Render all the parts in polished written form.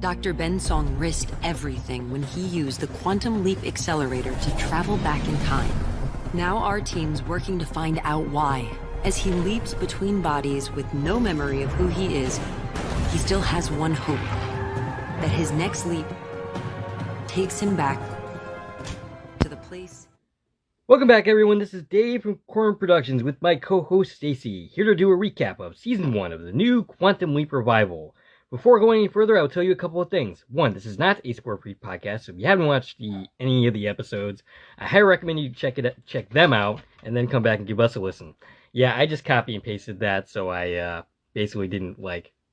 Dr. Ben Song risked everything when he used the Quantum Leap Accelerator to travel back in time. Now our team's working to find out why. As he leaps between bodies with no memory of who he is, he still has one hope. That his next leap takes him back to the place... Welcome back, everyone. This is Dave from Corman Productions with my co-host Stacie, here to do a recap of Season 1 of the new Quantum Leap Revival. Before going any further, I'll tell you a couple of things. One, this is not a spoiler-free podcast, so if you haven't watched any of the episodes, I highly recommend you check them out, and then come back and give us a listen. Yeah, I just copy and pasted that, so I basically didn't,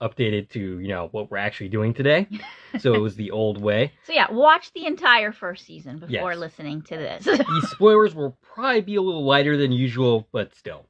update it to, what we're actually doing today. So it was the old way. So yeah, watch the entire first season before Yes. listening to this. The spoilers will probably be a little lighter than usual, but still.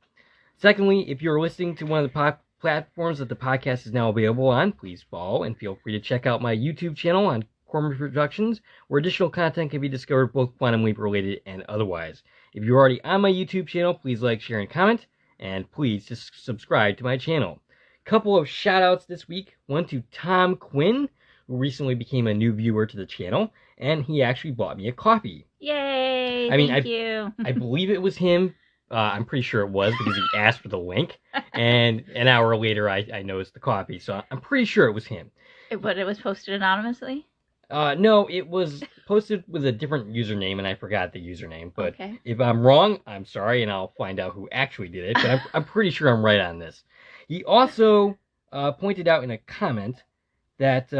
Secondly, if you're listening to one of the platforms that the podcast is now available on, please follow and feel free to check out my YouTube channel on Corman Productions, where additional content can be discovered, both Quantum Leap related and otherwise. If you're already on my YouTube channel, please like, share, and comment, and please just subscribe to my channel. Couple of shout outs this week. One to Tom Quinn, who recently became a new viewer to the channel, and he actually bought me a coffee. Yay! Thank you. I believe it was him. I'm pretty sure it was, because he asked for the link, and an hour later I noticed the coffee, so I'm pretty sure it was him. But it was posted anonymously? No, it was posted with a different username, and I forgot the username, but Okay. If I'm wrong, I'm sorry, and I'll find out who actually did it, but I'm pretty sure I'm right on this. He also pointed out in a comment that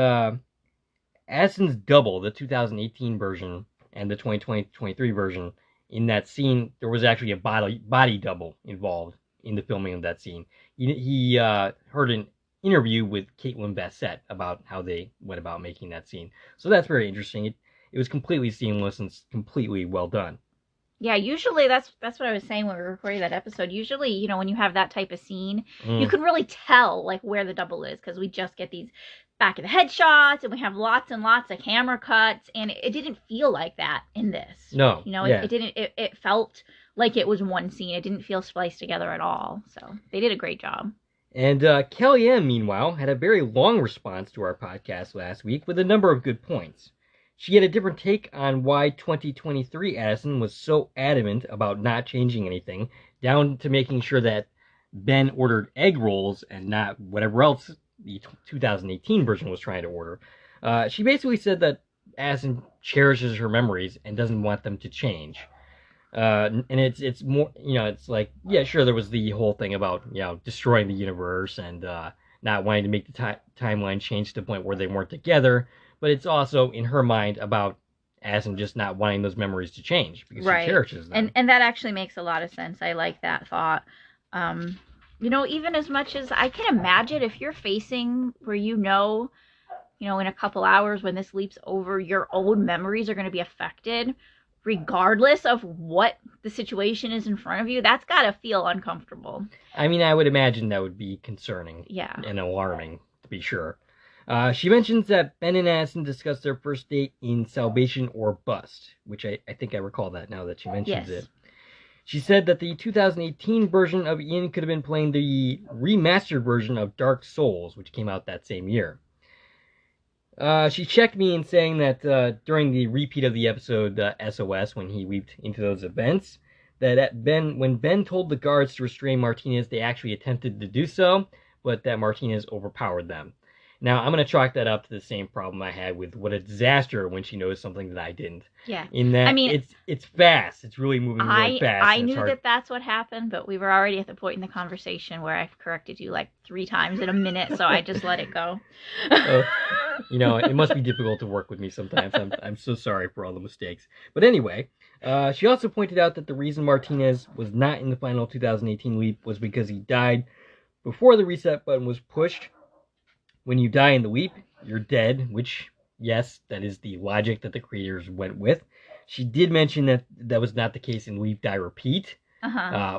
Addison's double, the 2018 version and the 2023 version, in that scene, there was actually a body double involved in the filming of that scene. He heard an interview with Caitlin Bassett about how they went about making that scene. So that's very interesting. It was completely seamless and completely well done. Yeah, usually that's what I was saying when we were recording that episode. Usually, when you have that type of scene, you can really tell where the double is, because we just get these back of the head shots and we have lots and lots of camera cuts, and it didn't feel like that in this. No. It didn't. It felt like it was one scene. It didn't feel spliced together at all. So they did a great job. And Kelly M, meanwhile, had a very long response to our podcast last week with a number of good points. She had a different take on why 2023 Addison was so adamant about not changing anything, down to making sure that Ben ordered egg rolls and not whatever else the 2018 version was trying to order. She basically said that Addison cherishes her memories and doesn't want them to change. And it's more, it's like, yeah, sure, there was the whole thing about, destroying the universe and not wanting to make the timeline change to the point where they weren't together. But it's also, in her mind, about Addison just not wanting those memories to change because she cherishes them. And that actually makes a lot of sense. I like that thought. Even as much as I can imagine, if you're facing where in a couple hours when this leap's over, your old memories are going to be affected, regardless of what the situation is in front of you, that's got to feel uncomfortable. I mean, I would imagine that would be concerning and alarming, to be sure. She mentions that Ben and Addison discussed their first date in Salvation or Bust, which I think I recall that now that she mentions it. She said that the 2018 version of Ian could have been playing the remastered version of Dark Souls, which came out that same year. She checked me in saying that during the repeat of the episode SOS, when he leaped into those events, that when Ben told the guards to restrain Martinez, they actually attempted to do so, but that Martinez overpowered them. Now, I'm going to chalk that up to the same problem I had with What a Disaster when she knows something that I didn't. Yeah. In that, it's fast. It's really moving really fast. I knew that's what happened, but we were already at the point in the conversation where I've corrected you 3 times in a minute, so I just let it go. It must be difficult to work with me sometimes. I'm so sorry for all the mistakes. But anyway, she also pointed out that the reason Martinez was not in the final 2018 leap was because he died before the reset button was pushed. When you die in the leap, you're dead, which, yes, that is the logic that the creators went with. She did mention that that was not the case in Leap, Die, Repeat,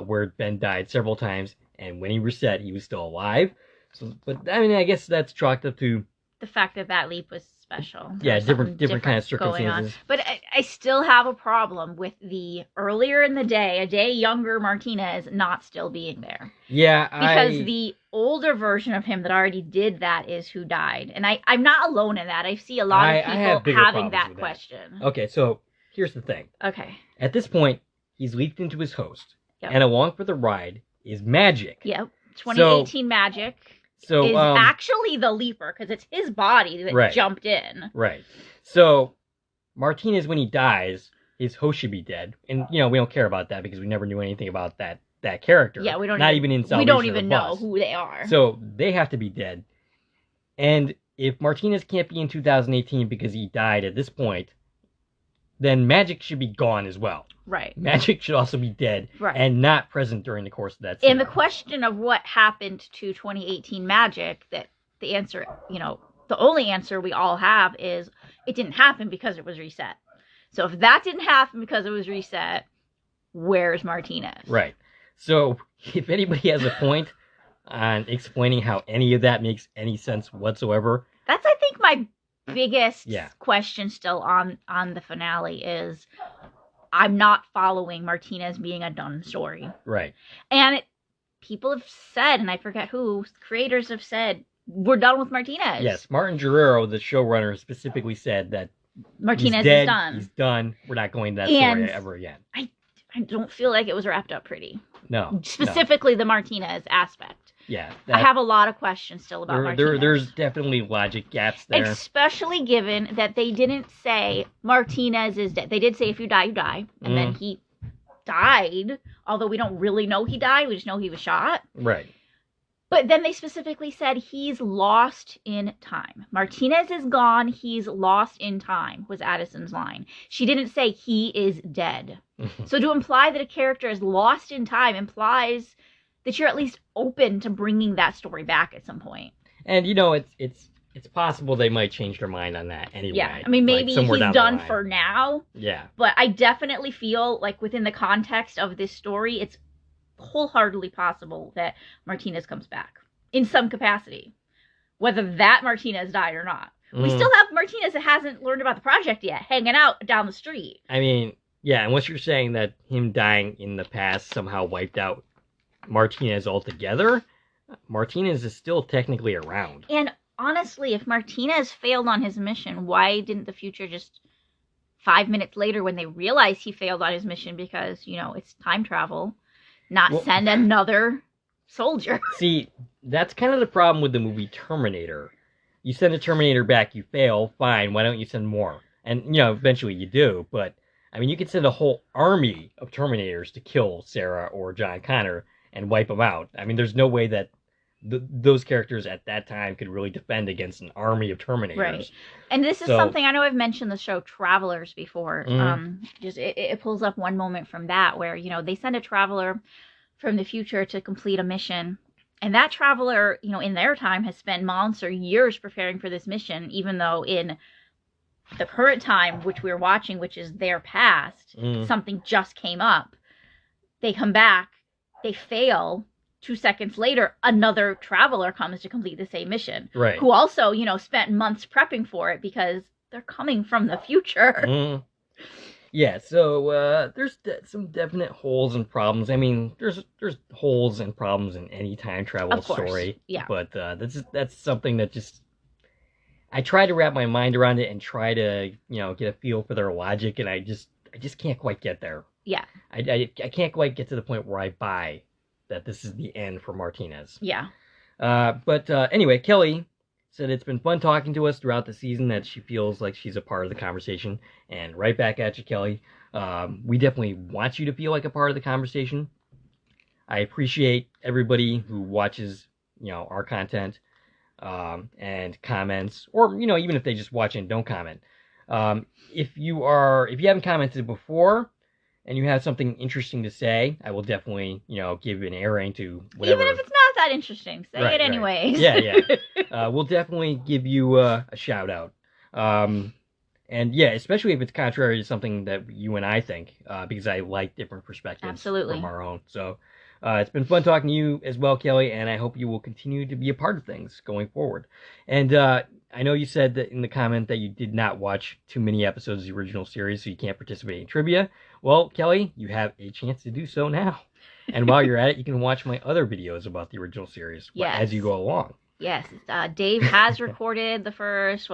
where Ben died several times, and when he reset, he was still alive. So, but, I guess that's chalked up to the fact that leap was special. Yeah, There was different kind of something going on. circumstances. But I still have a problem with the earlier in the day, a day younger Martinez not still being there. Yeah, Because the older version of him that already did that is who died. And I'm not alone in that. I see a lot of people having that question. Okay, so here's the thing. Okay. At this point, he's leaped into his host. Yep. And along for the ride is Magic. Yep. 2018 Magic So is actually the leaper because it's his body that jumped in. Right. So Martinez, when he dies, his host should be dead, and we don't care about that because we never knew anything about that character. Yeah, we don't. Not even in Salvation we don't even know who they are. So they have to be dead. And if Martinez can't be in 2018 because he died at this point, then Magic should be gone as well. Right. Magic should also be dead and not present during the course of that scene. And the question of what happened to 2018 Magic, that the answer, the only answer we all have is it didn't happen because it was reset. So if that didn't happen because it was reset, where's Martinez? Right. So if anybody has a point on explaining how any of that makes any sense whatsoever. That's, I think, my biggest question still on the finale is I'm not following Martinez being a done story. Right. And people have said, and I forget who, creators have said, we're done with Martinez. Yes, Martin Guerrero, the showrunner, specifically said that Martinez he's dead, is done. He's done. We're not going that story ever again. I don't feel like it was wrapped up pretty. No. Specifically the Martinez aspect. Yeah. I have a lot of questions still about Martinez. There's definitely logic gaps there. Especially given that they didn't say Martinez is dead. They did say if you die, you die. And then he died, although we don't really know he died. We just know he was shot. Right. But then they specifically said he's lost in time. Martinez is gone. He's lost in time, was Addison's line. She didn't say he is dead. So to imply that a character is lost in time implies that you're at least open to bringing that story back at some point. And, it's possible they might change their mind on that anyway. Yeah, I mean, maybe he's done for now. Yeah. But I definitely feel like within the context of this story, it's wholeheartedly possible that Martinez comes back in some capacity, whether that Martinez died or not. We still have Martinez that hasn't learned about the project yet, hanging out down the street. I mean, yeah, unless you're saying that him dying in the past somehow wiped out Martinez altogether, Martinez is still technically around. And honestly, if Martinez failed on his mission, why didn't the future just 5 minutes later, when they realized he failed on his mission because, it's time travel, send another soldier? See, that's kind of the problem with the movie Terminator. You send a Terminator back, you fail, fine, why don't you send more? And, eventually you do, but, I mean, you could send a whole army of Terminators to kill Sarah or John Connor and wipe them out. I mean, there's no way that those characters at that time could really defend against an army of Terminators. Right. And this is something, I know I've mentioned the show Travelers before. Just it pulls up one moment from that where, they send a traveler from the future to complete a mission. And that traveler, in their time has spent months or years preparing for this mission, even though in the current time, which we're watching, which is their past, something just came up. They come back. They fail. 2 seconds later, another traveler comes to complete the same mission. Right. Who also, spent months prepping for it because they're coming from the future. Yeah, so there's some definite holes and problems. I mean, there's holes and problems in any time travel story. Yeah. But that's something that just I try to wrap my mind around it and try to get a feel for their logic, and I just can't quite get there. Yeah. I can't quite get to the point where I buy that this is the end for Martinez. Yeah. But anyway, Kelly said it's been fun talking to us throughout the season, that she feels like she's a part of the conversation. And right back at you, Kelly. We definitely want you to feel like a part of the conversation. I appreciate everybody who watches, our content and comments, or, even if they just watch and don't comment. If you haven't commented before, and you have something interesting to say, I will definitely, give an airing to whatever. Even if it's not that interesting, say it anyways. Yeah. We'll definitely give you a shout out. And yeah, especially if it's contrary to something that you and I think, because I like different perspectives from our own. So it's been fun talking to you as well, Kelly, and I hope you will continue to be a part of things going forward. And I know you said that in the comment that you did not watch too many episodes of the original series, so you can't participate in trivia. Well, Kelly, you have a chance to do so now. And while you're at it, you can watch my other videos about the original series as you go along. Yes. Dave has recorded the first,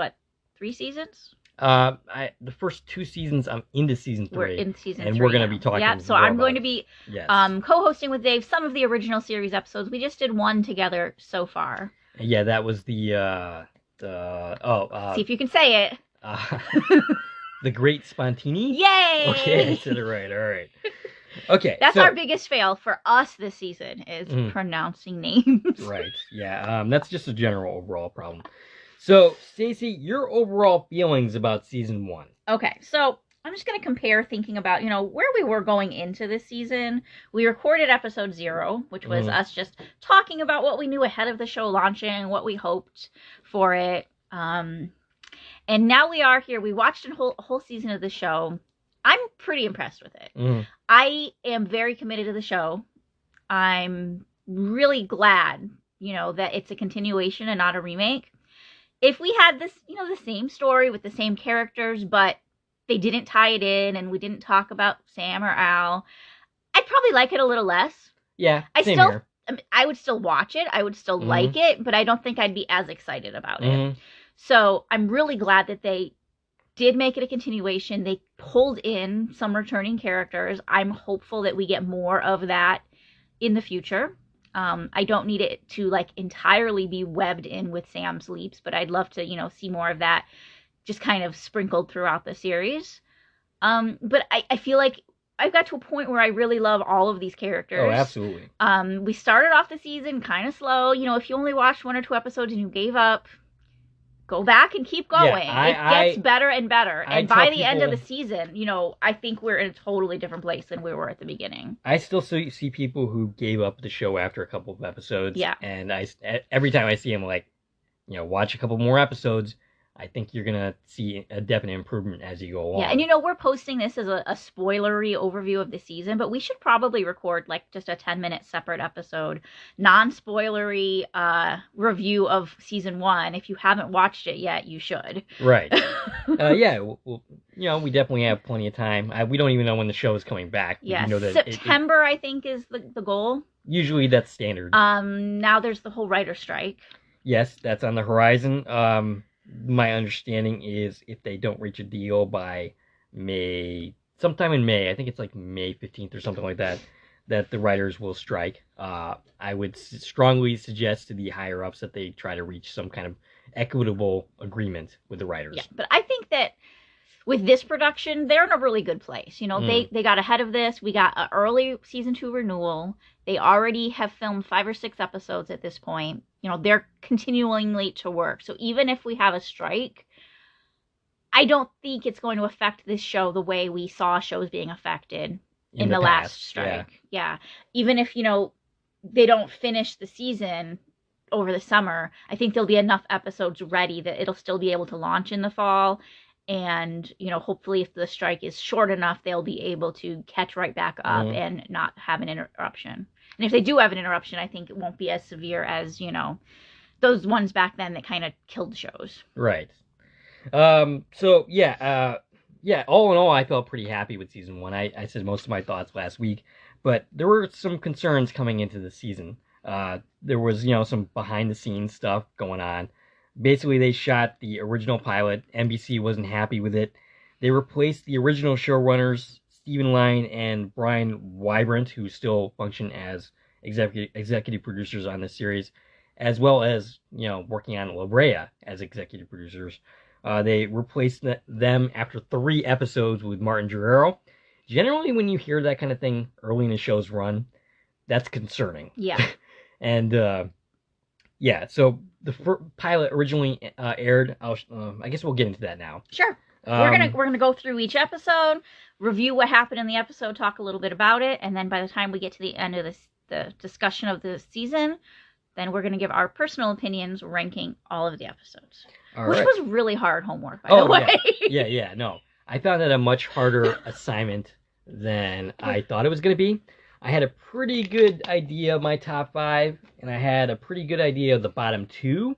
3 seasons? The first 2 seasons, I'm into season 3. We're in season 3. And we're going to be talking Yeah, so I'm going to be co-hosting with Dave some of the original series episodes. We just did one together so far. Yeah, that was see if you can say it. The Great Spontini? Yay! Okay, I said it right. All right. Okay. That's our biggest fail for us this season is pronouncing names. Right. Yeah. That's just a general overall problem. So, Stacie, your overall feelings about season 1. Okay, so I'm just going to compare thinking about, where we were going into this season. We recorded episode 0, which was us just talking about what we knew ahead of the show launching, what we hoped for it. And now we are here. We watched a whole season of the show. I'm pretty impressed with it. I am very committed to the show. I'm really glad, that it's a continuation and not a remake. If we had this, the same story with the same characters, but they didn't tie it in and we didn't talk about Sam or Al, I'd probably like it a little less. Yeah, here. I would still watch it. I would still like it, but I don't think I'd be as excited about it. So I'm really glad that they did make it a continuation. They pulled in some returning characters. I'm hopeful that we get more of that in the future. I don't need it to entirely be webbed in with Sam's leaps, but I'd love to, see more of that just kind of sprinkled throughout the series. But I feel like I've got to a point where I really love all of these characters. Oh, absolutely. We started off the season kind of slow. If you only watched 1 or 2 episodes and you gave up, go back and keep going. It gets better and better. And by the end of the season, I think we're in a totally different place than we were at the beginning. I still see people who gave up the show after a couple of episodes. Yeah. And every time I see them, watch a couple more episodes, I think you're going to see a definite improvement as you go along. Yeah, and we're posting this as a spoilery overview of the season, but we should probably record just a 10-minute separate episode, non-spoilery review of season 1. If you haven't watched it yet, you should. Right. Yeah, we definitely have plenty of time. We don't even know when the show is coming back. Yeah, September, I think, is the goal. Usually that's standard. Now there's the whole writer strike. Yes, that's on the horizon. My understanding is if they don't reach a deal by sometime in May, I think it's May 15th or something like that, that the writers will strike. I would strongly suggest to the higher-ups that they try to reach some kind of equitable agreement with the writers. Yeah, but I think that with this production, they're in a really good place. They got ahead of this. We got an early season 2 renewal. They already have filmed 5 or 6 episodes at this point. They're continuing late to work. So even if we have a strike, I don't think it's going to affect this show the way we saw shows being affected in the last strike. Yeah. Even if, they don't finish the season over the summer, I think there'll be enough episodes ready that it'll still be able to launch in the fall. And, hopefully if the strike is short enough, they'll be able to catch right back up and not have an interruption. And if they do have an interruption, I think it won't be as severe as, those ones back then that kind of killed shows. Right. So, all in all, I felt pretty happy with season 1. I said most of my thoughts last week, but there were some concerns coming into the season. There was, some behind-the-scenes stuff going on. Basically, they shot the original pilot. NBC wasn't happy with it. They replaced the original showrunners, Stephen Line and Brian Wybrant, who still function as executive producers on this series, as well as, working on La Brea as executive producers. They replaced them after 3 episodes with Martin Guerrero. Generally, when you hear that kind of thing early in a show's run, that's concerning. Yeah. And, so the pilot originally aired. I guess we'll get into that now. Sure. We're gonna go through each episode, review what happened in the episode, talk a little bit about it, and then by the time we get to the end of the discussion of the season, then we're gonna give our personal opinions, ranking all of the episodes, which was really hard homework, by the way. Yeah. No, I found that a much harder assignment than I thought it was gonna be. I had a pretty good idea of my top 5, and I had a pretty good idea of the bottom 2.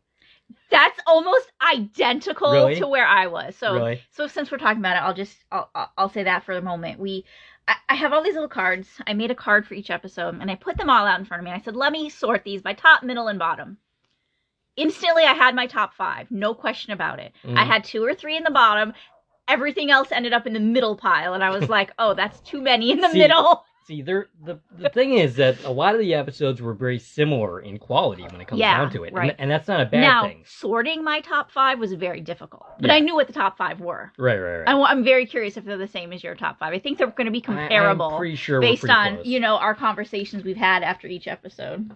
That's almost identical Really? to where I was. So, Really? so since we're talking about it, I'll say that for the moment. I have all these little cards. I made a card for each episode, and I put them all out in front of me. And I said, let me sort these by top, middle, and bottom. Instantly, I had my top 5. No question about it. I had 2 or 3 in the bottom. Everything else ended up in the middle pile, and I was like, oh, that's too many in the middle. See, the thing is that a lot of the episodes were very similar in quality when it comes down to it. Right. And that's not a bad thing. Now, sorting my top 5 was very difficult. But I knew what the top 5 were. Right. I'm very curious if they're the same as your top 5. I think they're going to be comparable. I'm pretty sure based we're pretty on, close. Our conversations we've had after each episode.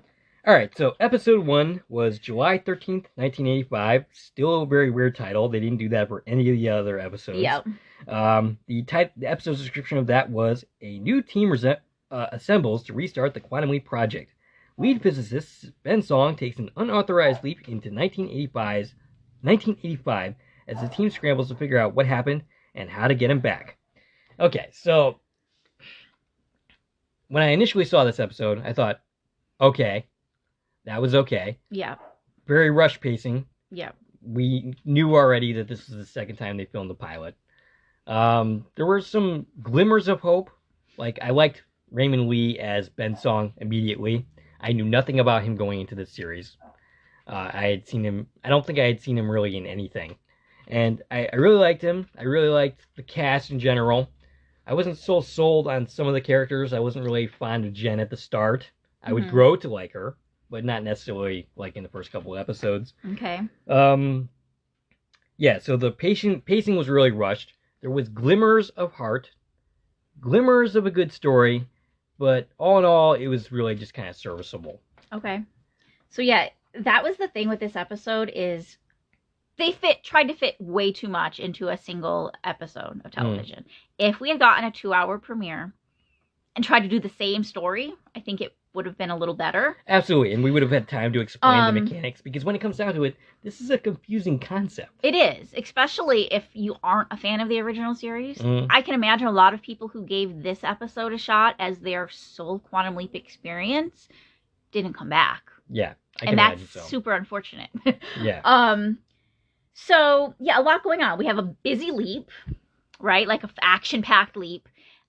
All right, so episode 1 was July 13th, 1985. Still a very weird title. They didn't do that for any of the other episodes. Yep. The episode's description of that was a new team assembles to restart the Quantum Leap project. Lead physicist Ben Song takes an unauthorized leap into 1985 as the team scrambles to figure out what happened and how to get him back. Okay, so when I initially saw this episode, I thought, okay, that was okay. Yeah. Very rush pacing. Yeah. We knew already that this was the second time they filmed the pilot. There were some glimmers of hope. Like, I liked Raymond Lee as Ben Song immediately. I knew nothing about him going into this series. I don't think I had seen him really in anything. And I really liked him. I really liked the cast in general. I wasn't so sold on some of the characters. I wasn't really fond of Jen at the start. I would grow to like her, but not necessarily like in the first couple of episodes. Okay. Yeah, so the pacing was really rushed. There was glimmers of heart, glimmers of a good story, but all in all, it was really just kind of serviceable. Okay. So yeah, that was the thing with this episode is they tried to fit way too much into a single episode of television. If we had gotten a 2-hour premiere and tried to do the same story, I think it would have been a little better. Absolutely, and we would have had time to explain the mechanics, because when it comes down to it, this is a confusing concept. It is, especially if you aren't a fan of the original series. I can imagine a lot of people who gave this episode a shot as their sole Quantum Leap experience didn't come back. Yeah, I can and imagine that's so. super unfortunate. Yeah. So yeah, a lot going on. We have a busy leap, right? Like a action-packed leap.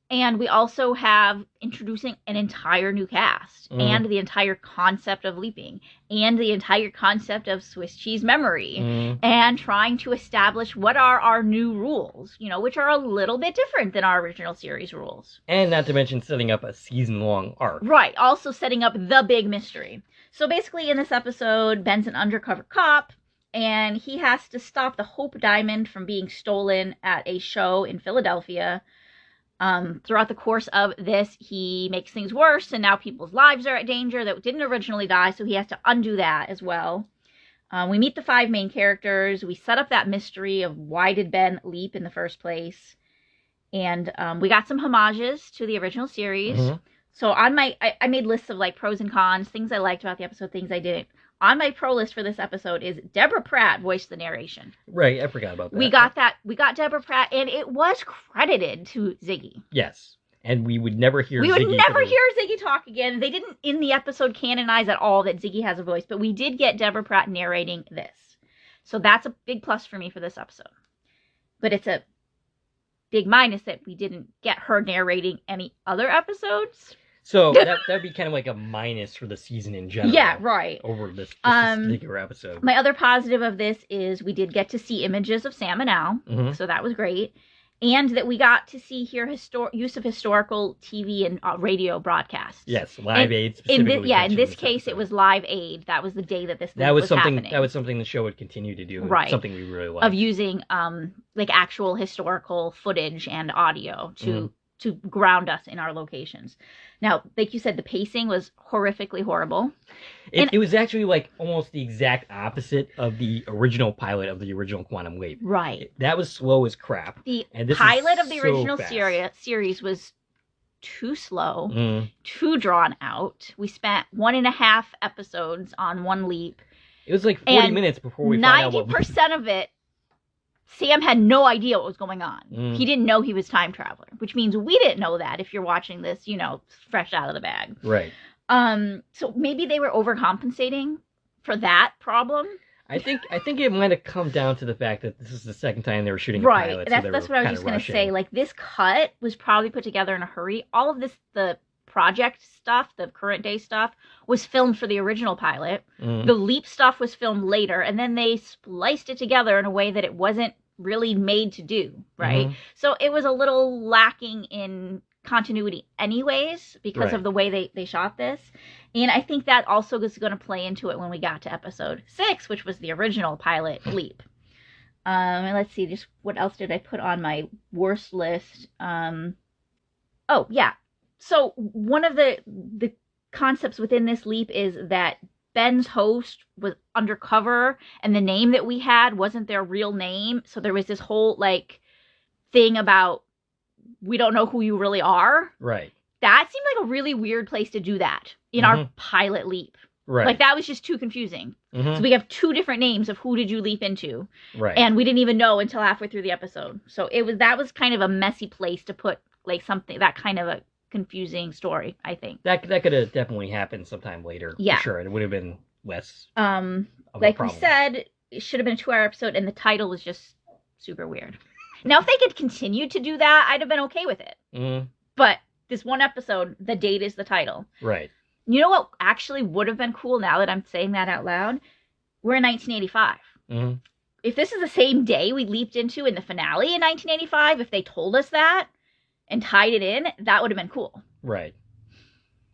And we also have introducing an entire new cast and the entire concept of leaping and the entire concept of Swiss cheese memory and trying to establish what are our new rules, which are a little bit different than our original series rules. And not to mention setting up a season-long arc. Right. Also setting up the big mystery. So basically in this episode, Ben's an undercover cop and he has to stop the Hope Diamond from being stolen at a show in Philadelphia. Throughout the course of this, he makes things worse, and now people's lives are at danger that didn't originally die, so he has to undo that as well. We meet the 5 main characters. We set up that mystery of why did Ben leap in the first place. And we got some homages to the original series. So on I made lists of like pros and cons, things I liked about the episode, things I didn't. On my pro list for this episode is Deborah Pratt voiced the narration. Right, I forgot about that. We got Deborah Pratt, and it was credited to Ziggy. Yes, and we would never hear We Ziggy. would never hear Ziggy talk again. They didn't, in the episode, canonize at all that Ziggy has a voice, but we did get Deborah Pratt narrating this. So that's a big plus for me for this episode. But it's a big minus that we didn't get her narrating any other episodes. So that'd be kind of like a minus for the season in general. Yeah, right. Over this particular episode. My other positive of this is we did get to see images of Sam and Al, so that was great. And that we got to see here use of historical TV and radio broadcasts. Yes, Live Aid in specifically. this case, episode. it was Live Aid. That was the day that this was something happening. that was something the show would continue to do. Right. Something we really liked. Of using like actual historical footage and audio to ground us in our locations. Now, like you said, the pacing was horrifically horrible. It was actually like almost the exact opposite of the original pilot of the original Quantum Leap. Right. That was slow as crap. The and this pilot is of the so original fast. series was too slow, too drawn out. We spent 1.5 episodes on one leap. It was like 40 minutes before we found out what... 90% of it, Sam had no idea what was going on. He didn't know he was time traveler, which means we didn't know that if you're watching this, fresh out of the bag. Right. So maybe they were overcompensating for that problem. I think it might have come down to the fact that this is the second time they were shooting a Right. pilot. That's what I was just going to say. Like, this cut was probably put together in a hurry. All of this, the project stuff, the current day stuff, was filmed for the original pilot. The Leap stuff was filmed later, and then they spliced it together in a way that it wasn't really made to do, right? So it was a little lacking in continuity anyways because of the way they shot this. And I think that also is going to play into it when we got to episode 6, which was the original pilot, Leap. And let's see, just what else did I put on my worst list? Oh, yeah. So one of the concepts within this Leap is that Ben's host was undercover, and the name that we had wasn't their real name. So there was this whole, like, thing about we don't know who you really are. Right. That seemed like a really weird place to do that in our pilot Leap. Right. Like, that was just too confusing. So we have 2 different names of who did you leap into. Right. And we didn't even know until halfway through the episode. So that was kind of a messy place to put, like, something, that kind of a confusing story, I think. That could have definitely happened sometime later. Yeah. For sure. It would have been less of a we said, it should have been a 2-hour episode, and the title was just super weird. Now, if they could continue to do that, I'd have been okay with it. But this one episode, the date is the title. Right. You know what actually would have been cool now that I'm saying that out loud? We're in 1985. If this is the same day we leaped into in the finale in 1985, if they told us that and tied it in, that would have been cool. Right.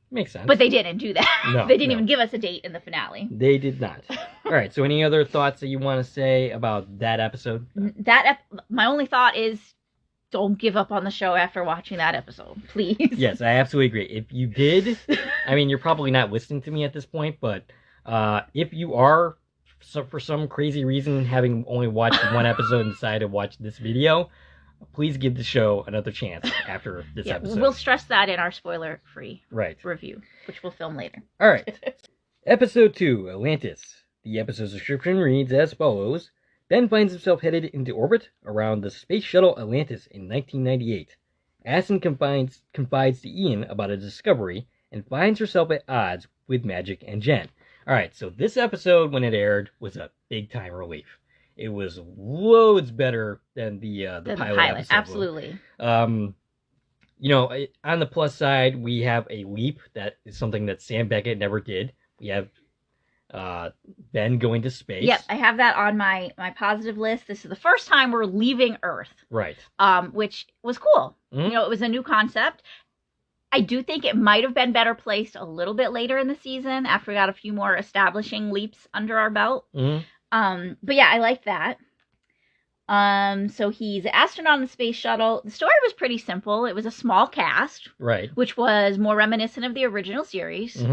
Makes sense. But they didn't do that. No, they didn't even give us a date in the finale. They did not. All right. So any other thoughts that you want to say about that episode? My only thought is, don't give up on the show after watching that episode, please. Yes, I absolutely agree. If you did, I mean, you're probably not listening to me at this point, but if you are, for some crazy reason, having only watched one episode and decided to watch this video, please give the show another chance after this episode. We'll stress that in our spoiler-free right. review, which we'll film later. All right. Episode 2, Atlantis. The episode's description reads as follows. Ben finds himself headed into orbit around the space shuttle Atlantis in 1998. Asin confides to Ian about a discovery and finds herself at odds with Magic and Jen. All right, so this episode, when it aired, was a big-time relief. It was loads better than the pilot episode. Absolutely. On the plus side, we have a leap. That is something that Sam Beckett never did. We have Ben going to space. Yep, I have that on my positive list. This is the first time we're leaving Earth. Right. Which was cool. It was a new concept. I do think it might have been better placed a little bit later in the season after we got a few more establishing leaps under our belt. But yeah, I like that. So he's an astronaut on the space shuttle. The story was pretty simple. It was a small cast. Right. Which was more reminiscent of the original series.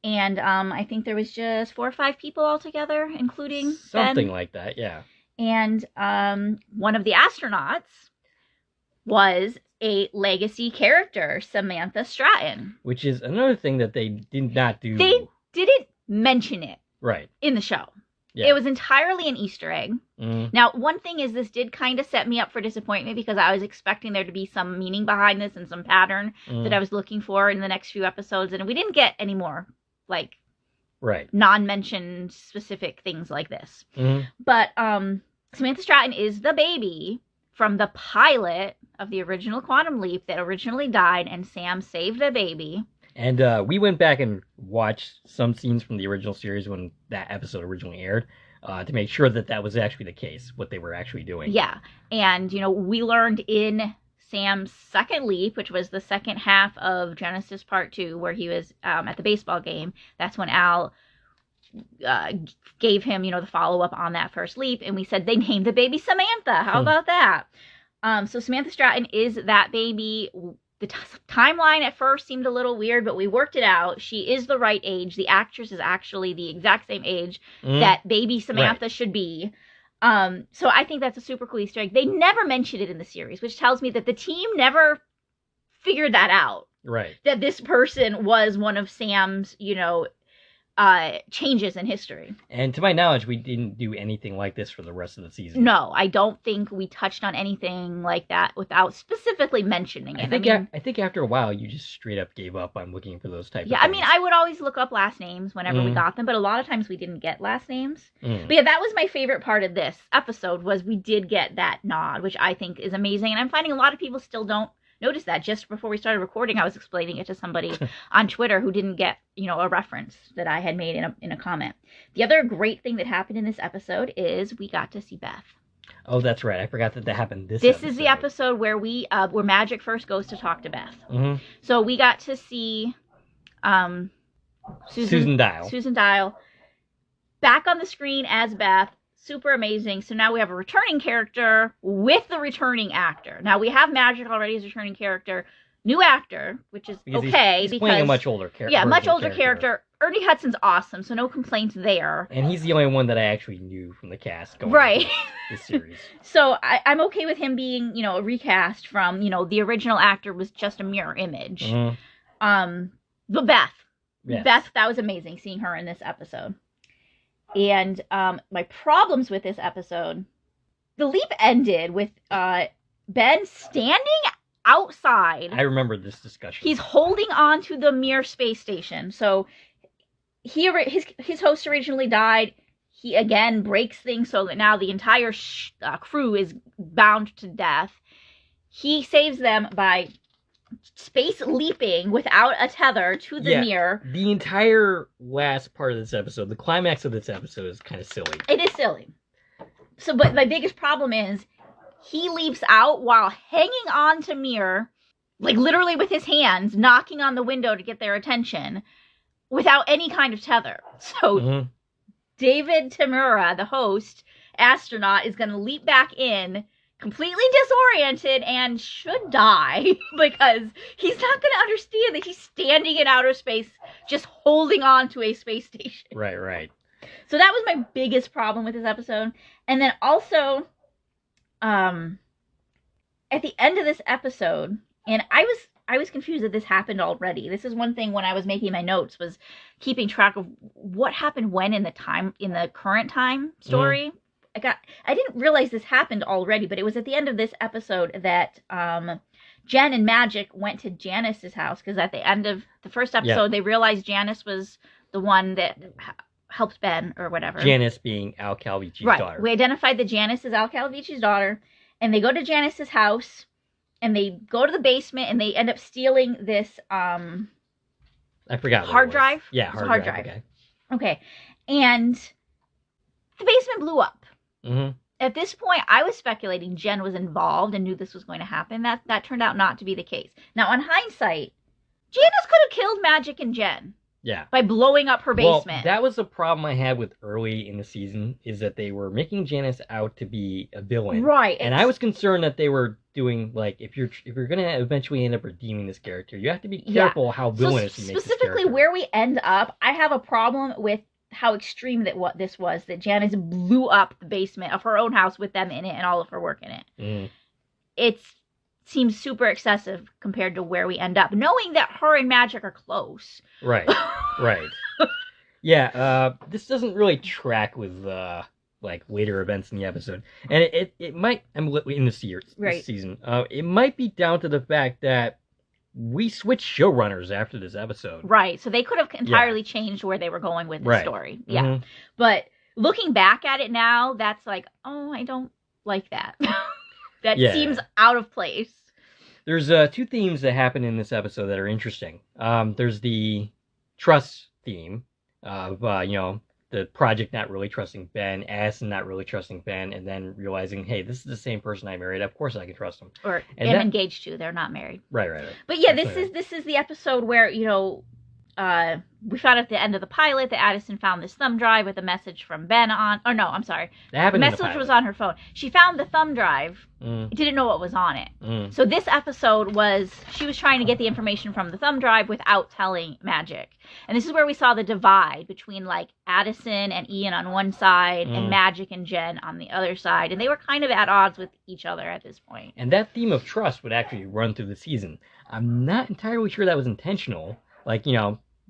And I think there was just 4 or 5 people altogether, including something Ben. Like that, yeah. And one of the astronauts was a legacy character, Samantha Stratton. Which is another thing that they did not do. They didn't mention it in the show. Yeah. It was entirely an Easter egg. Now, one thing is this did kind of set me up for disappointment because I was expecting there to be some meaning behind this and some pattern that I was looking for in the next few episodes. And we didn't get any more, like, non-mentioned specific things like this. But Samantha Stratton is the baby from the pilot of the original Quantum Leap that originally died, and Sam saved the baby. And we went back and watched some scenes from the original series when that episode originally aired to make sure that that was actually the case, what they were actually doing. Yeah. And, we learned in Sam's second leap, which was the second half of Genesis Part 2, where he was at the baseball game. That's when Al gave him, the follow-up on that first leap. And we said they named the baby Samantha. How about that? So Samantha Stratton is that baby. The timeline at first seemed a little weird, but we worked it out. She is the right age. The actress is actually the exact same age that baby Samantha should be. So I think that's a super cool Easter egg. They never mentioned it in the series, which tells me that the team never figured that out. Right. That this person was one of Sam's, changes in history. And to my knowledge, we didn't do anything like this for the rest of the season. No, I don't think we touched on anything like that without specifically mentioning it. I think after a while, you just straight up gave up on looking for those types of things. I mean, I would always look up last names whenever we got them, but a lot of times we didn't get last names. But yeah, that was my favorite part of this episode, was we did get that nod, which I think is amazing. And I'm finding a lot of people still don't notice that. Just before we started recording, I was explaining it to somebody on Twitter who didn't get, a reference that I had made in a comment. The other great thing that happened in this episode is we got to see Beth. Oh, that's right. I forgot that episode. This is the episode where where Magic first goes to talk to Beth. Mm-hmm. So we got to see Susan Dial. Susan Dial back on the screen as Beth. Super amazing. So now we have a returning character with the returning actor. Now we have Magic already as a returning character. New actor, which is because he's playing a much older character. Yeah, much older character. Ernie Hudson's awesome, so no complaints there. And he's the only one that I actually knew from the cast going right. this series. So I'm okay with him being, a recast from, the original actor was just a mirror image. Mm-hmm. But Beth. Yes. Beth, that was amazing seeing her in this episode. And my problems with this episode, the leap ended with Ben standing outside. I remember this discussion. He's holding on to the Mir space station. So his host originally died. He again breaks things so that now the entire crew is bound to death. He saves them by space leaping without a tether to the Mir. The entire last part of this episode, the climax of this episode, is kind of silly. It is silly. So, but my biggest problem is he leaps out while hanging on to Mir, like literally with his hands, knocking on the window to get their attention, without any kind of tether. So David Tamura, the host astronaut, is going to leap back in, completely disoriented, and should die because he's not going to understand that he's standing in outer space just holding on to a space station. Right. So that was my biggest problem with this episode. And then also, at the end of this episode, and I was confused that this happened already. This is one thing when I was making my notes, was keeping track of what happened when in the current time story. I didn't realize this happened already, but it was at the end of this episode that Jen and Magic went to Janice's house, because at the end of the first episode, they realized Janice was the one that helped Ben or whatever. Janice being Al Calvici's daughter. We identified that Janice is Al Calvici's daughter, and they go to Janice's house, and they go to the basement, and they end up stealing this I forgot. Hard drive? Yeah, hard drive. Okay. And the basement blew up. Mm-hmm. At this point, I was speculating Jen was involved and knew this was going to happen. That turned out not to be the case. Now, on hindsight, Janice could have killed Magic and Jen. Yeah. By blowing up her basement. Well, that was the problem I had with early in the season, is that they were making Janice out to be a villain. Right. And I was concerned that they were doing, like, if you're going to eventually end up redeeming this character, you have to be careful how villainous you make this character. Specifically, where we end up, I have a problem with how extreme this was, that Janice blew up the basement of her own house with them in it and all of her work in it. Mm. It seems super excessive compared to where we end up, knowing that her and Magic are close. Right. Yeah, this doesn't really track with like later events in the episode, and it might, in the series, this season, it might be down to the fact that we switched showrunners after this episode. Right. So they could have entirely changed where they were going with the story. Yeah. Mm-hmm. But looking back at it now, that's like, oh, I don't like that. That seems out of place. There's two themes that happen in this episode that are interesting. There's the trust theme of, the project not really trusting Ben, Addison not really trusting Ben, and then realizing, hey, this is the same person I married. Of course I can trust him. Or am engaged to. They're not married. Right. But yeah, this is the episode where, we found at the end of the pilot that Addison found this thumb drive with a message from Ben on. Oh, no, I'm sorry. The message was on her phone. She found the thumb drive. Didn't know what was on it. So this episode she was trying to get the information from the thumb drive without telling Magic. And this is where we saw the divide between, like, Addison and Ian on one side and Magic and Jen on the other side. And they were kind of at odds with each other at this point. And that theme of trust would actually run through the season. I'm not entirely sure that was intentional. Like,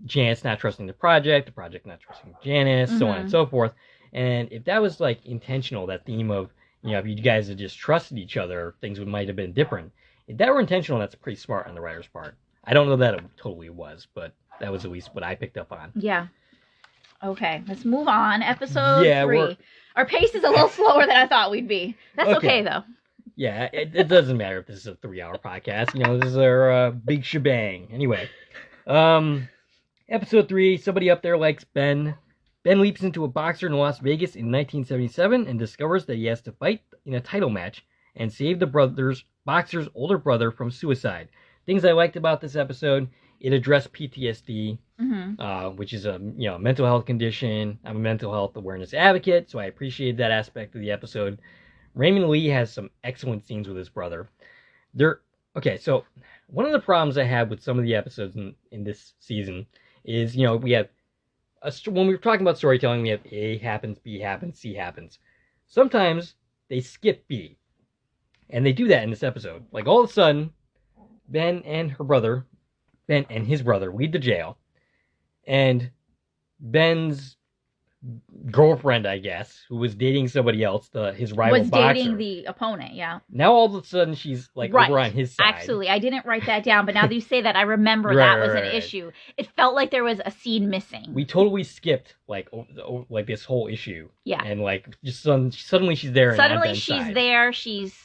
Janice not trusting the project not trusting Janice, so on and so forth. And if that was like intentional, that theme of, if you guys had just trusted each other, things might have been different. If that were intentional, that's pretty smart on the writer's part. I don't know that it totally was, but that was at least what I picked up on. Yeah. Okay, let's move on. Episode 3. Our pace is a little slower than I thought we'd be. That's okay though. Yeah, it doesn't matter if this is a 3-hour podcast. This is our big shebang. Anyway, episode 3, somebody up there likes Ben. Ben leaps into a boxer in Las Vegas in 1977 and discovers that he has to fight in a title match and save the boxer's older brother from suicide. Things I liked about this episode: it addressed PTSD, which is a mental health condition. I'm a mental health awareness advocate, so I appreciated that aspect of the episode. Raymond Lee has some excellent scenes with his brother. So one of the problems I have with some of the episodes in this season is, we have when we're talking about storytelling, we have A happens, B happens, C happens. Sometimes they skip B, and they do that in this episode. Like, all of a sudden, Ben and his brother lead to jail, and Ben's girlfriend, I guess, who was dating somebody else, his rival was boxer, dating the opponent. Yeah. Now all of a sudden she's like over on his side. Absolutely, I didn't write that down, but now that you say that, I remember that was an issue. It felt like there was a scene missing. We totally skipped like this whole issue. Yeah. And like just suddenly she's there. Suddenly she's there. She's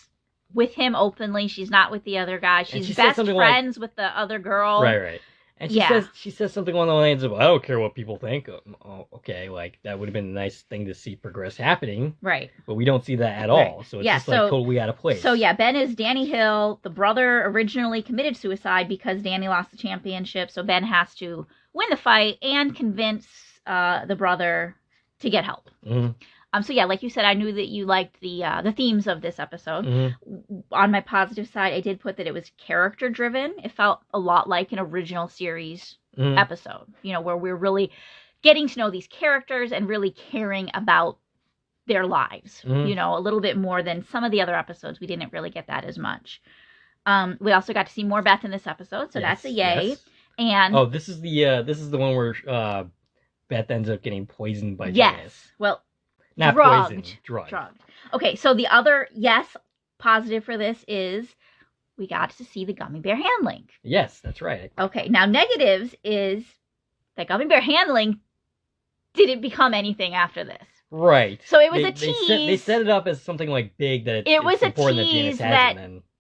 with him openly. She's not with the other guy. She's best friends with the other girl. Right. And she says something along the lines of, "I don't care what people think." Oh, okay, like that would have been a nice thing to see progress happening. Right. But we don't see that at all. So it's just like totally out of place. So Ben is Danny Hill. The brother originally committed suicide because Danny lost the championship. So Ben has to win the fight and convince the brother to get help. Mm-hmm. So like you said, I knew that you liked the themes of this episode. Mm-hmm. On my positive side, I did put that it was character driven. It felt a lot like an original series episode, where we're really getting to know these characters and really caring about their lives, a little bit more than some of the other episodes. We didn't really get that as much. We also got to see more Beth in this episode, so that's a yay. Yes. And this is the one where Beth ends up getting poisoned by Janice. Yes. Well, not poisoned, drugged. Okay, so the other positive for this is we got to see the gummy bear handling. Yes, that's right. Okay, now negatives is that gummy bear handling didn't become anything after this. Right. So it was a tease. They set it up as something like big that it was a that tease that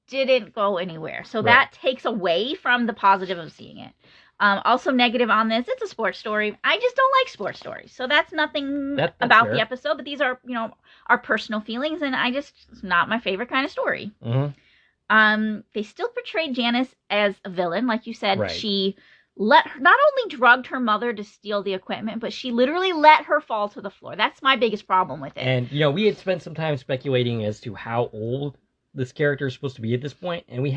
didn't go anywhere. So that takes away from the positive of seeing it. Also negative on this, it's a sports story. I just don't like sports stories. So that's nothing about fair. The episode, but these are, our personal feelings, and it's not my favorite kind of story. Mm-hmm. They still portrayed Janice as a villain. Like you said, she not only drugged her mother to steal the equipment, but she literally let her fall to the floor. That's my biggest problem with it. And, we had spent some time speculating as to how old this character is supposed to be at this point, and we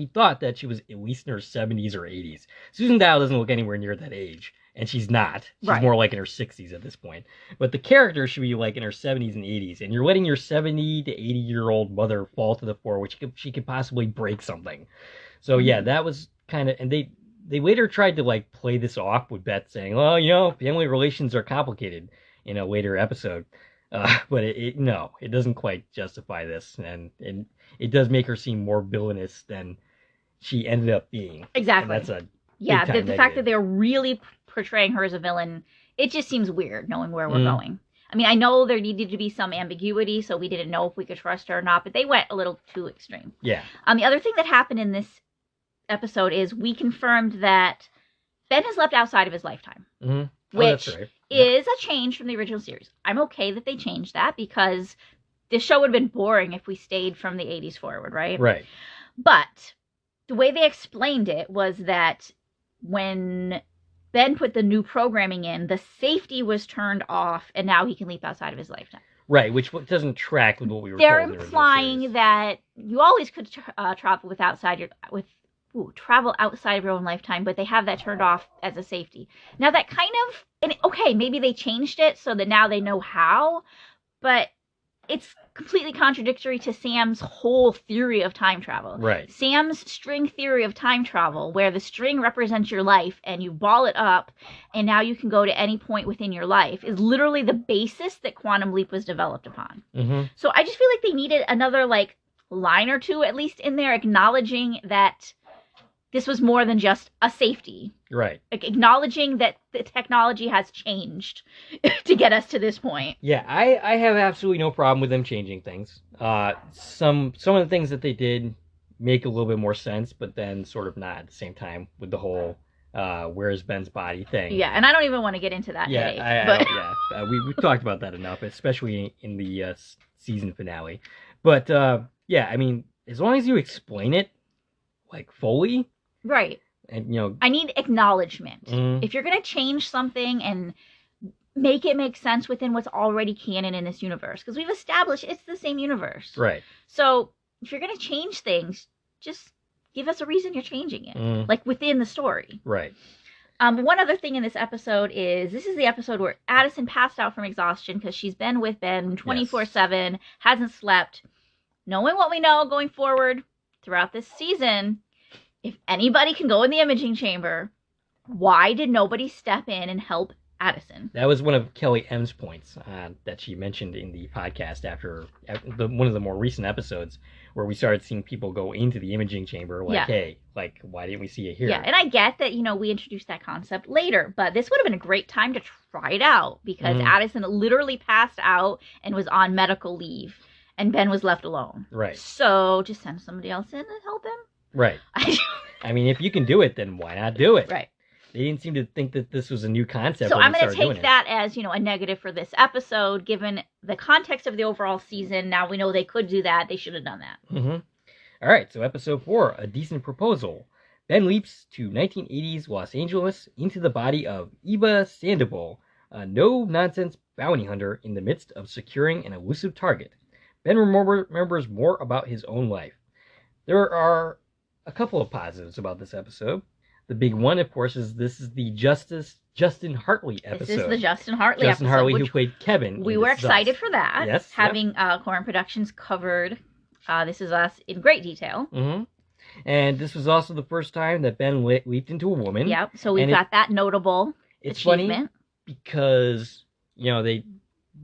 thought that she was at least in her 70s or 80s. Susan Dial doesn't look anywhere near that age, and she's not. She's more like in her 60s at this point. But the character should be like in her 70s and 80s, and you're letting your 70 to 80-year-old mother fall to the floor, which she could possibly break something. So that was kind of, and they later tried to like play this off with Beth saying, well, family relations are complicated in a later episode. But it doesn't quite justify this, and it does make her seem more villainous than she ended up being. Exactly. And that's the fact that they're really portraying her as a villain, it just seems weird knowing where we're going. I mean, I know there needed to be some ambiguity, so we didn't know if we could trust her or not, but they went a little too extreme. Yeah. The other thing that happened in this episode is we confirmed that Ben has left outside of his lifetime. Mm-hmm. Which is a change from the original series. I'm okay that they changed that because this show would have been boring if we stayed from the 80s forward, right? Right. But the way they explained it was that when Ben put the new programming in, the safety was turned off, and now he can leap outside of his lifetime. Right, which doesn't track with what we were They're told. They're implying that you always could travel travel outside of your own lifetime, but they have that turned off as a safety. Now that maybe they changed it so that now they know how, but it's completely contradictory to Sam's whole theory of time travel. Right. Sam's string theory of time travel, where the string represents your life and you ball it up and now you can go to any point within your life, is literally the basis that Quantum Leap was developed upon. Mm-hmm. So I just feel like they needed another like line or two at least in there acknowledging that this was more than just a safety. Right. Like acknowledging that the technology has changed to get us to this point. Yeah, I have absolutely no problem with them changing things. Some of the things that they did make a little bit more sense, but then sort of not at the same time with the whole where's Ben's body thing. Yeah, and I don't even want to get into that headache. We've talked about that enough, especially in the season finale. But yeah, I mean, as long as you explain it like fully, right. And, you know, I need acknowledgement. If you're going to change something and make it make sense within what's already canon in this universe, because we've established it's the same universe. Right. So if you're going to change things, just give us a reason you're changing it, like within the story. Right. One other thing in this episode is this is the episode where Addison passed out from exhaustion because she's been with Ben 24/7, hasn't slept. Knowing what we know going forward throughout this season, if anybody can go in the imaging chamber, why did nobody step in and help Addison? That was one of Kelly M's points that she mentioned in the podcast after one of the more recent episodes where we started seeing people go into the imaging chamber like, hey, like, why didn't we see it here? Yeah, and I get that, you know, we introduced that concept later, but this would have been a great time to try it out because Addison literally passed out and was on medical leave and Ben was left alone. Right. So just send somebody else in and help him. Right. I mean, if you can do it, then why not do it? Right. They didn't seem to think that this was a new concept. So I'm going to take that as, you know, a negative for this episode, given the context of the overall season. Now we know they could do that. They should have done that. Mm-hmm. All right. So episode 4, A Decent Proposal. Ben leaps to 1980s Los Angeles into the body of Eva Sandoval, a no-nonsense bounty hunter in the midst of securing an elusive target. Ben remembers more about his own life. There are a couple of positives about this episode. The big one, of course, is this is the Justin Hartley episode. This is the Justin Hartley Justin episode. Hartley, who played Kevin. We were excited for that. Yes. Having Corn Productions covered This Is Us in great detail. Mm-hmm. And this was also the first time that Ben leaped into a woman. Yep. So we've got that notable achievement. Funny because, you know,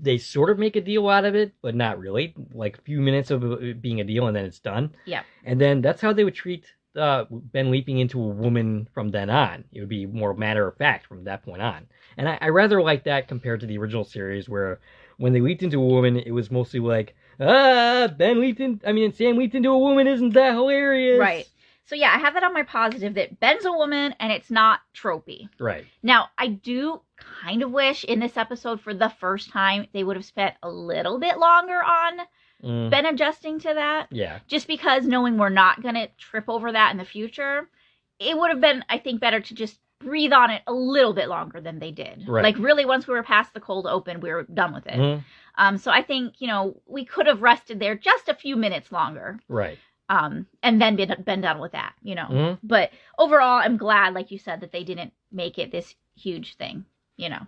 they sort of make a deal out of it, but not really. Like a few minutes of it being a deal and then it's done. Yeah. And then that's how they would treat Ben leaping into a woman from then on. It would be more matter of fact from that point on. And I rather like that compared to the original series where when they leaped into a woman, it was mostly like, Sam leaped into a woman, isn't that hilarious? Right. So yeah, I have that on my positive that Ben's a woman and it's not tropey. Right. Now, I do kind of wish in this episode for the first time they would have spent a little bit longer on Ben adjusting to that. Yeah. Just because knowing we're not going to trip over that in the future, it would have been, I think, better to just breathe on it a little bit longer than they did. Right. Like really, once we were past the cold open, we were done with it. So I think, you know, we could have rested there just a few minutes longer. Right. And then been done with that, you know. But overall, I'm glad, like you said, that they didn't make it this huge thing, you know.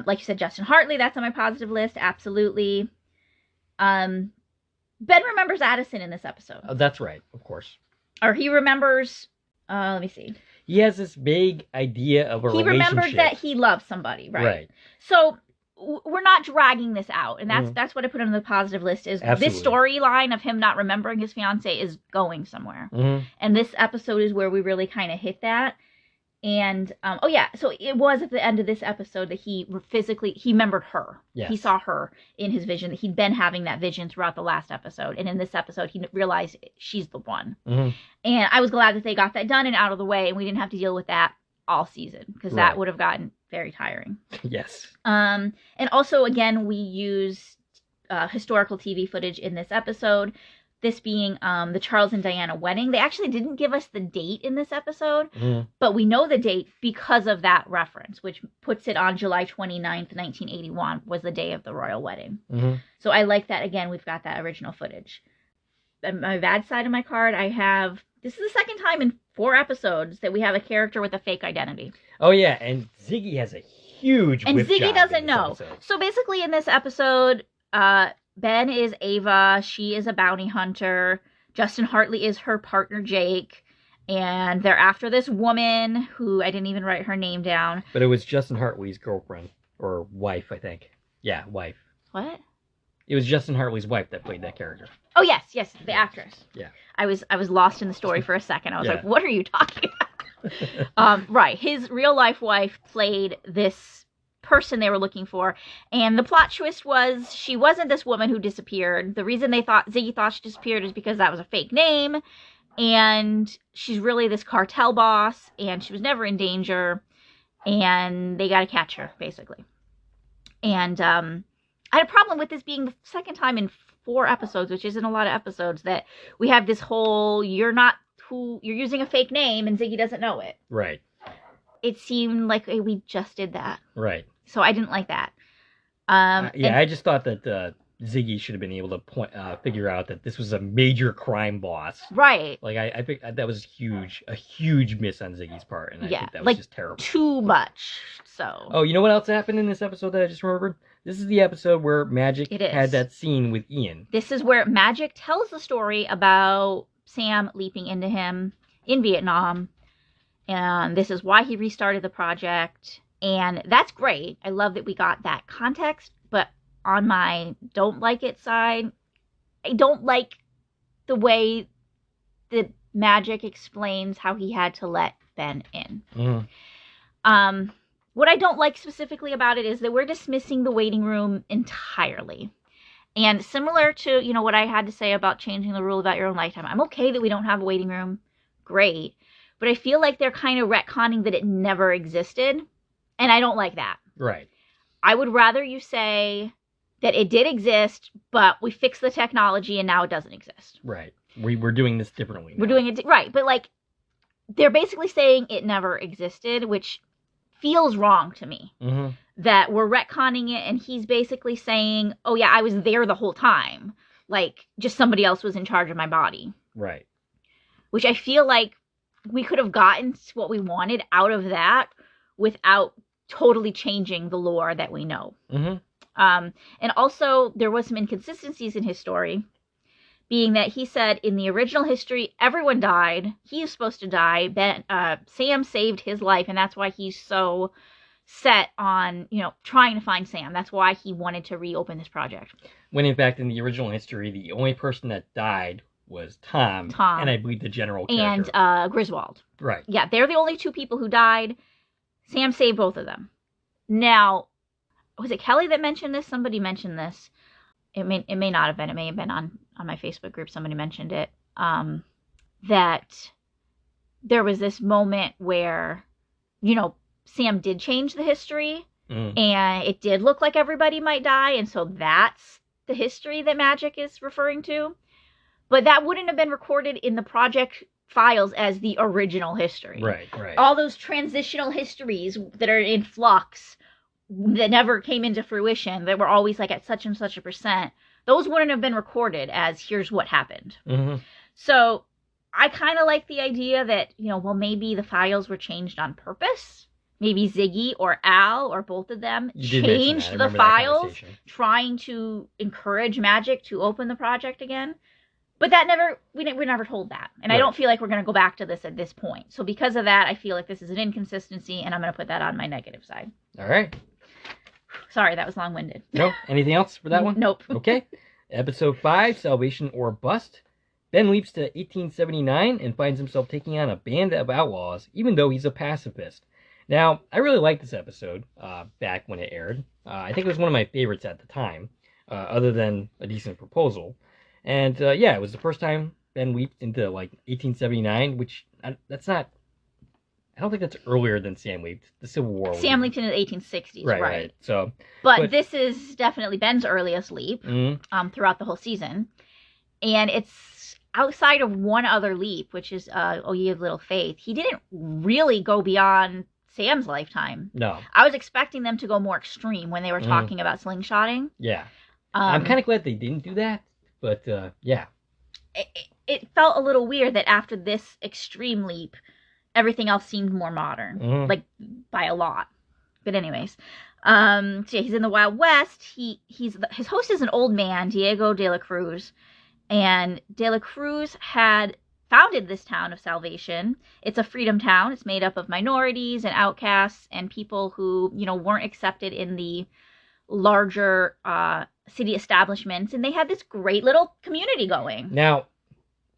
Like you said, Justin Hartley, that's on my positive list, absolutely. Ben remembers Addison in this episode. Oh, that's right, of course. Or he remembers, let me see. He has this vague idea of a relationship. He remembered that he loves somebody, right? Right. So we're not dragging this out, and that's what I put on the positive list is this storyline of him not remembering his fiance is going somewhere. And this episode is where we really kind of hit that. And so it was at the end of this episode that he remembered her. Yes. He saw her in his vision, that he'd been having that vision throughout the last episode, and in this episode he realized she's the one. And I was glad that they got that done and out of the way, and we didn't have to deal with that all season, because that would have gotten very tiring. Yes. And also, again, we use historical TV footage in this episode. This being the Charles and Diana wedding. They actually didn't give us the date in this episode, but we know the date because of that reference, which puts it on July 29th, 1981 was the day of the royal wedding. So I like that. Again, we've got that original footage. On my bad side of my card, I have, this is the second time in 4 episodes that we have a character with a fake identity. Oh, yeah, and Ziggy has a huge and whip Ziggy job doesn't in this know. episode. So basically in this episode, Ben is Ava. She is a bounty hunter. Justin Hartley is her partner, Jake. And they're after this woman who I didn't even write her name down. But it was Justin Hartley's girlfriend. Or wife, I think. Yeah, wife. What? It was Justin Hartley's wife that played that character. Oh, yes, the actress. Yeah. I was lost in the story for a second. I was like, what are you talking about? Right. His real-life wife played this person they were looking for, and the plot twist was she wasn't this woman who disappeared. The reason Ziggy thought she disappeared is because that was a fake name, and she's really this cartel boss, and she was never in danger, and they got to catch her, basically. And I had a problem with this being the second time in 4 episodes, which isn't a lot of episodes, that we have this whole you're using a fake name and Ziggy doesn't know it. Right. It seemed like we just did that. Right. So I didn't like that. I just thought that Ziggy should have been able to figure out that this was a major crime boss. Right. Like, I think that was a huge miss on Ziggy's part, and I think that was just terrible. Too much, so. Oh, you know what else happened in this episode that I just remembered? This is the episode where Magic had that scene with Ian. This is where Magic tells the story about Sam leaping into him in Vietnam, and this is why he restarted the project, and that's great. I love that we got that context, but on my don't like it side, I don't like the way that Magic explains how he had to let Ben in. Mm. What I don't like specifically about it is that we're dismissing the waiting room entirely. And similar to, what I had to say about changing the rule about your own lifetime, I'm okay that we don't have a waiting room. Great. But I feel like they're kind of retconning that it never existed. And I don't like that. Right. I would rather you say that it did exist, but we fixed the technology and now it doesn't exist. Right. We're doing this differently now. We're doing it, right. But they're basically saying it never existed, which feels wrong to me. Mm-hmm. That we're retconning it, and he's basically saying, oh yeah, I was there the whole time. Just somebody else was in charge of my body. Right. Which I feel like we could have gotten what we wanted out of that without totally changing the lore that we know. Mm-hmm. And also, there was some inconsistencies in his story, being that he said in the original history, everyone died. He was supposed to die. Sam saved his life, and that's why he's so set on, trying to find Sam. That's why he wanted to reopen this project. When in fact, in the original history, the only person that died was Tom. And I believe the general character. And Griswold. Right. Yeah, they're the only 2 people who died. Sam saved both of them. Now, was it Kelly that mentioned this? Somebody mentioned this. It may not have been. It may have been on my Facebook group. Somebody mentioned it. That there was this moment where, Sam did change the history, and it did look like everybody might die, and so that's the history that Magic is referring to. But that wouldn't have been recorded in the project files as the original history. Right. All those transitional histories that are in flux that never came into fruition, that were always at such and such a %, those wouldn't have been recorded as here's what happened. Mm-hmm. So I kind of like the idea that, maybe the files were changed on purpose. Maybe Ziggy or Al or both of them changed the files, trying to encourage Magic to open the project again. But we were never told that. And right. I don't feel like we're going to go back to this at this point. So because of that, I feel like this is an inconsistency, and I'm going to put that on my negative side. All right. Sorry, that was long-winded. No? Anything else for that one? Nope. Okay. Episode 5, Salvation or Bust. Ben leaps to 1879 and finds himself taking on a band of outlaws, even though he's a pacifist. Now, I really liked this episode back when it aired. I think it was one of my favorites at the time, other than A Decent Proposal. And, it was the first time Ben leaped into, 1879, which, that's not... I don't think that's earlier than Sam leaped. The Civil War. Sam leaped into the 1860s, right. So, but this is definitely Ben's earliest leap throughout the whole season. And it's outside of one other leap, which is Oh Ye of Little Faith. He didn't really go beyond Sam's lifetime. No. I was expecting them to go more extreme when they were talking about slingshotting. Yeah. I'm kind of glad they didn't do that, but yeah. It felt a little weird that after this extreme leap, everything else seemed more modern, by a lot. But anyways, So yeah, he's in the Wild West. His host is an old man, Diego de la Cruz, and de la Cruz had founded this town of Salvation. It's a freedom town. It's made up of minorities and outcasts and people who, weren't accepted in the larger city establishments, and they had this great little community going. Now,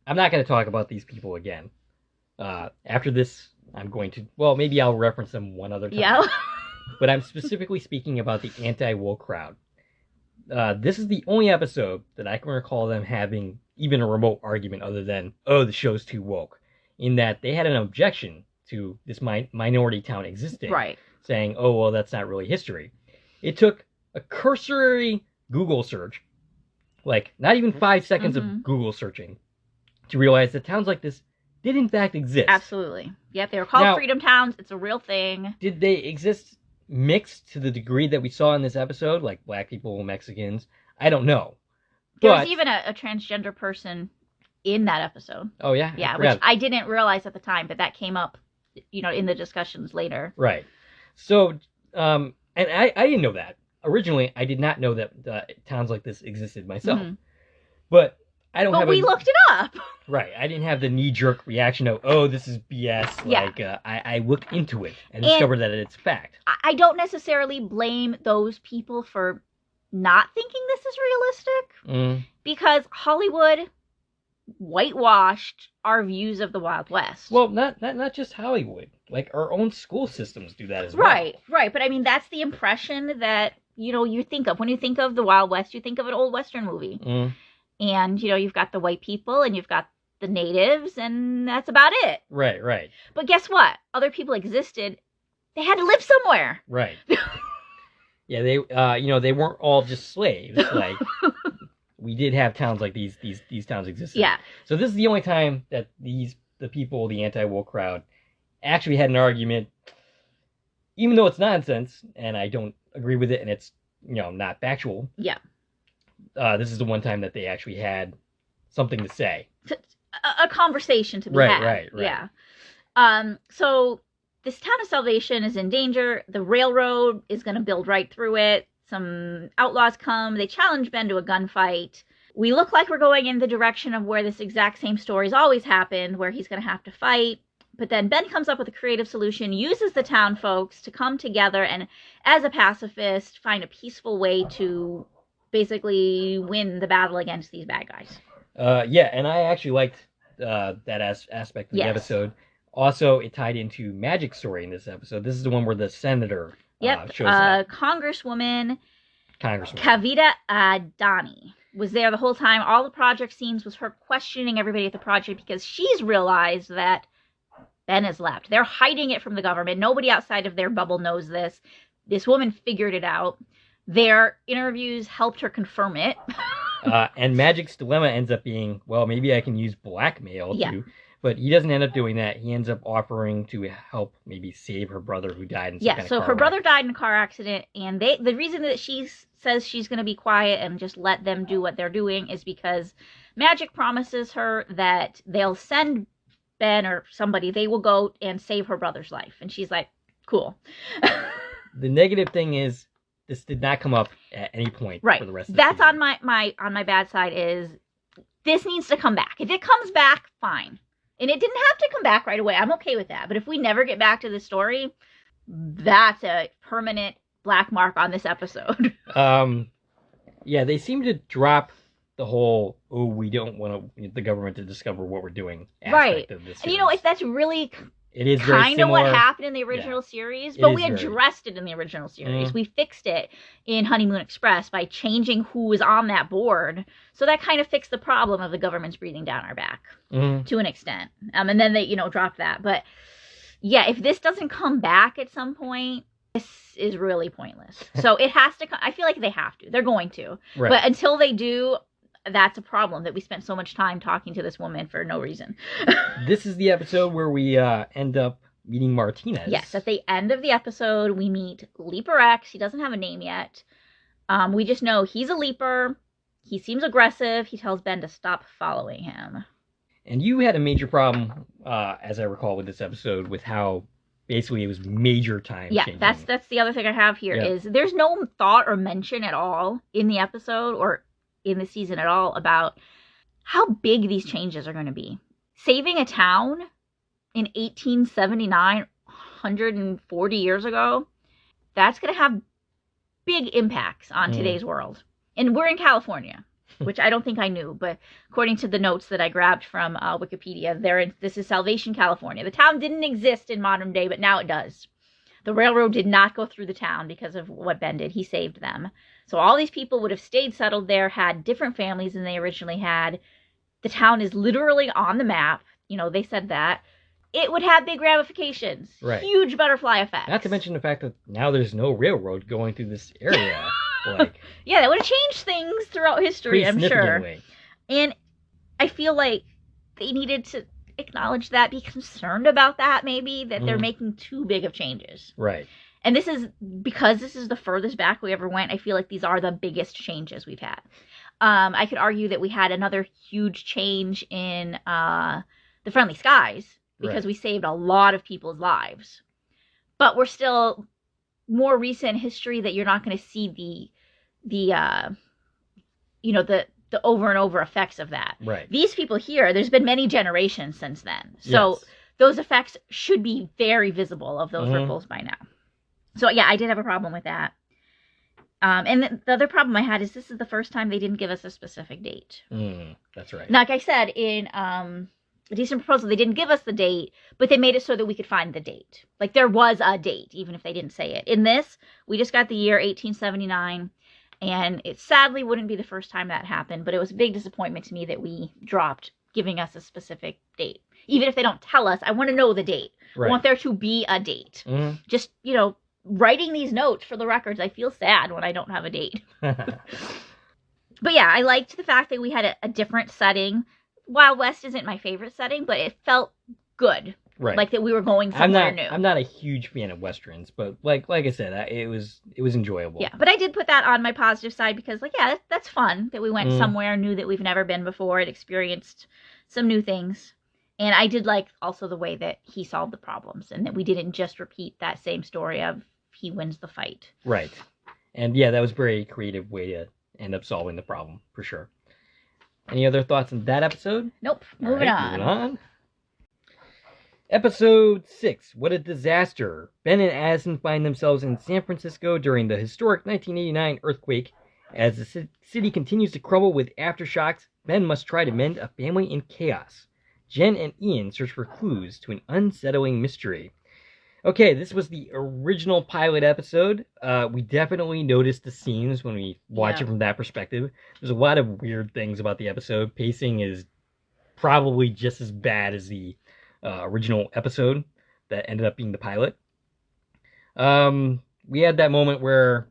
I'm not going to talk about these people again. After this, I'm going to, maybe I'll reference them one other time. Yeah. But I'm specifically speaking about the anti-woke crowd. This is the only episode that I can recall them having even a remote argument other than, the show's too woke. In that they had an objection to this minority town existing. Right. Saying, that's not really history. It took a cursory Google search, like not even 5 seconds of Google searching, to realize that towns like this did in fact exist. Absolutely. Yep, they were called freedom towns. It's a real thing. Did they exist mixed to the degree that we saw in this episode, like black people, Mexicans? I don't know. There was even a transgender person in that episode. Oh, yeah? Yeah, which I didn't realize at the time, but that came up, in the discussions later. Right. So, and I didn't know that. Originally, I did not know that towns like this existed myself. Mm-hmm. But I don't have But we looked it up. Right. I didn't have the knee-jerk reaction of, this is BS. Yeah. I looked into it and discovered that it's fact. I don't necessarily blame those people for not thinking this is realistic. Because Hollywood whitewashed our views of the Wild West. Well, not just Hollywood. Like, our own school systems do that as well. Right. But, I mean, that's the impression that, you think of. When you think of the Wild West, you think of an old Western movie. And, you've got the white people and you've got the natives, and that's about it. Right. But guess what? Other people existed. They had to live somewhere. Right. Yeah, they weren't all just slaves. Like, we did have towns like these towns existed. Yeah. So this is the only time that the people, the anti-woke crowd, actually had an argument, even though it's nonsense, and I don't agree with it, and it's, not factual. Yeah. This is the one time that they actually had something to say. A conversation to be had. Right. Yeah. So this town of Salvation is in danger. The railroad is going to build right through it. Some outlaws come. They challenge Ben to a gunfight. We look like we're going in the direction of where this exact same story's always happened, where he's going to have to fight. But then Ben comes up with a creative solution, uses the town folks to come together and, as a pacifist, find a peaceful way to basically win the battle against these bad guys. Yeah, and I actually liked that aspect of the episode. Also, it tied into Magic's story in this episode. This is the one where the senator shows up. Congresswoman Kavita Adani was there the whole time. All the project scenes was her questioning everybody at the project because she's realized that Ben has left. They're hiding it from the government. Nobody outside of their bubble knows this. This woman figured it out. Their interviews helped her confirm it. And Magic's dilemma ends up being, maybe I can use blackmail too. But he doesn't end up doing that. He ends up offering to help maybe save her brother who died in some kind of car her brother died in a car accident. And the reason that she says she's going to be quiet and just let them do what they're doing is because Magic promises her that they'll send Ben or somebody, they will go and save her brother's life. And she's like, cool. The negative thing is, this did not come up at any point for the rest of the season. That's on my bad side is this needs to come back. If it comes back, fine. And it didn't have to come back right away. I'm okay with that. But if we never get back to the story, that's a permanent black mark on this episode. Yeah, they seem to drop the whole, we don't want the government to discover what we're doing aspect of this series. And that's really it is kind of what happened in the original series, but we addressed it in the original series. Mm-hmm. We fixed it in Honeymoon Express by changing who was on that board. So that kind of fixed the problem of the government's breathing down our back to an extent. And then they, dropped that. But yeah, if this doesn't come back at some point, this is really pointless. So it has to come. I feel like they have to. They're going to. Right. But until they do, that's a problem that we spent so much time talking to this woman for no reason. This is the episode where we end up meeting Martinez. Yes, at the end of the episode, we meet Leaper X. He doesn't have a name yet. We just know he's a leaper. He seems aggressive. He tells Ben to stop following him. And you had a major problem, as I recall, with this episode, with how basically it was major time changing. That's the other thing I have here is there's no thought or mention at all in the episode or in the season at all about how big these changes are going to be. Saving a town in 1879, 140 years ago, that's going to have big impacts on today's world. And we're in California, which I don't think I knew, but according to the notes that I grabbed from Wikipedia, this is Salvation, California. The town didn't exist in modern day, but now it does. The railroad did not go through the town because of what Ben did. He saved them. So all these people would have stayed settled there, had different families than they originally had. The town is literally on the map. They said that. It would have big ramifications. Right. Huge butterfly effects. Not to mention the fact that now there's no railroad going through this area. Yeah, that would have changed things throughout history, I'm sure. And I feel like they needed to acknowledge that, be concerned about that maybe, that they're making too big of changes. Right. And because this is the furthest back we ever went, I feel like these are the biggest changes we've had. I could argue that we had another huge change in the Friendly Skies because we saved a lot of people's lives. But we're still more recent history that you're not going to see the over and over effects of that. Right. These people here, there's been many generations since then. So those effects should be very visible of those ripples by now. So yeah, I did have a problem with that. And the other problem I had is this is the first time they didn't give us a specific date. That's right. Like I said, in the Decent Proposal, they didn't give us the date, but they made it so that we could find the date. Like there was a date, even if they didn't say it. In this, we just got the year 1879, and it sadly wouldn't be the first time that happened, but it was a big disappointment to me that we dropped giving us a specific date. Even if they don't tell us, I want to know the date. Right. I want there to be a date. Just, writing these notes for the records, I feel sad when I don't have a date. But yeah, I liked the fact that we had a different setting. Wild West isn't my favorite setting, but it felt good. Right. Like that we were going somewhere new. I'm not a huge fan of Westerns, but like I said, it was enjoyable. Yeah, but I did put that on my positive side because that's fun that we went somewhere new that we've never been before and experienced some new things. And I did like also the way that he solved the problems and that we didn't just repeat that same story of he wins the fight. Right. And yeah, that was a very creative way to end up solving the problem, for sure. Any other thoughts on that episode? Nope. Moving on. Episode 6, What a Disaster. Ben and Addison find themselves in San Francisco during the historic 1989 earthquake. As the city continues to crumble with aftershocks, Ben must try to mend a family in chaos. Jen and Ian search for clues to an unsettling mystery. Okay, this was the original pilot episode. We definitely noticed the scenes when we watch it from that perspective. There's a lot of weird things about the episode. Pacing is probably just as bad as the original episode that ended up being the pilot. We had that moment where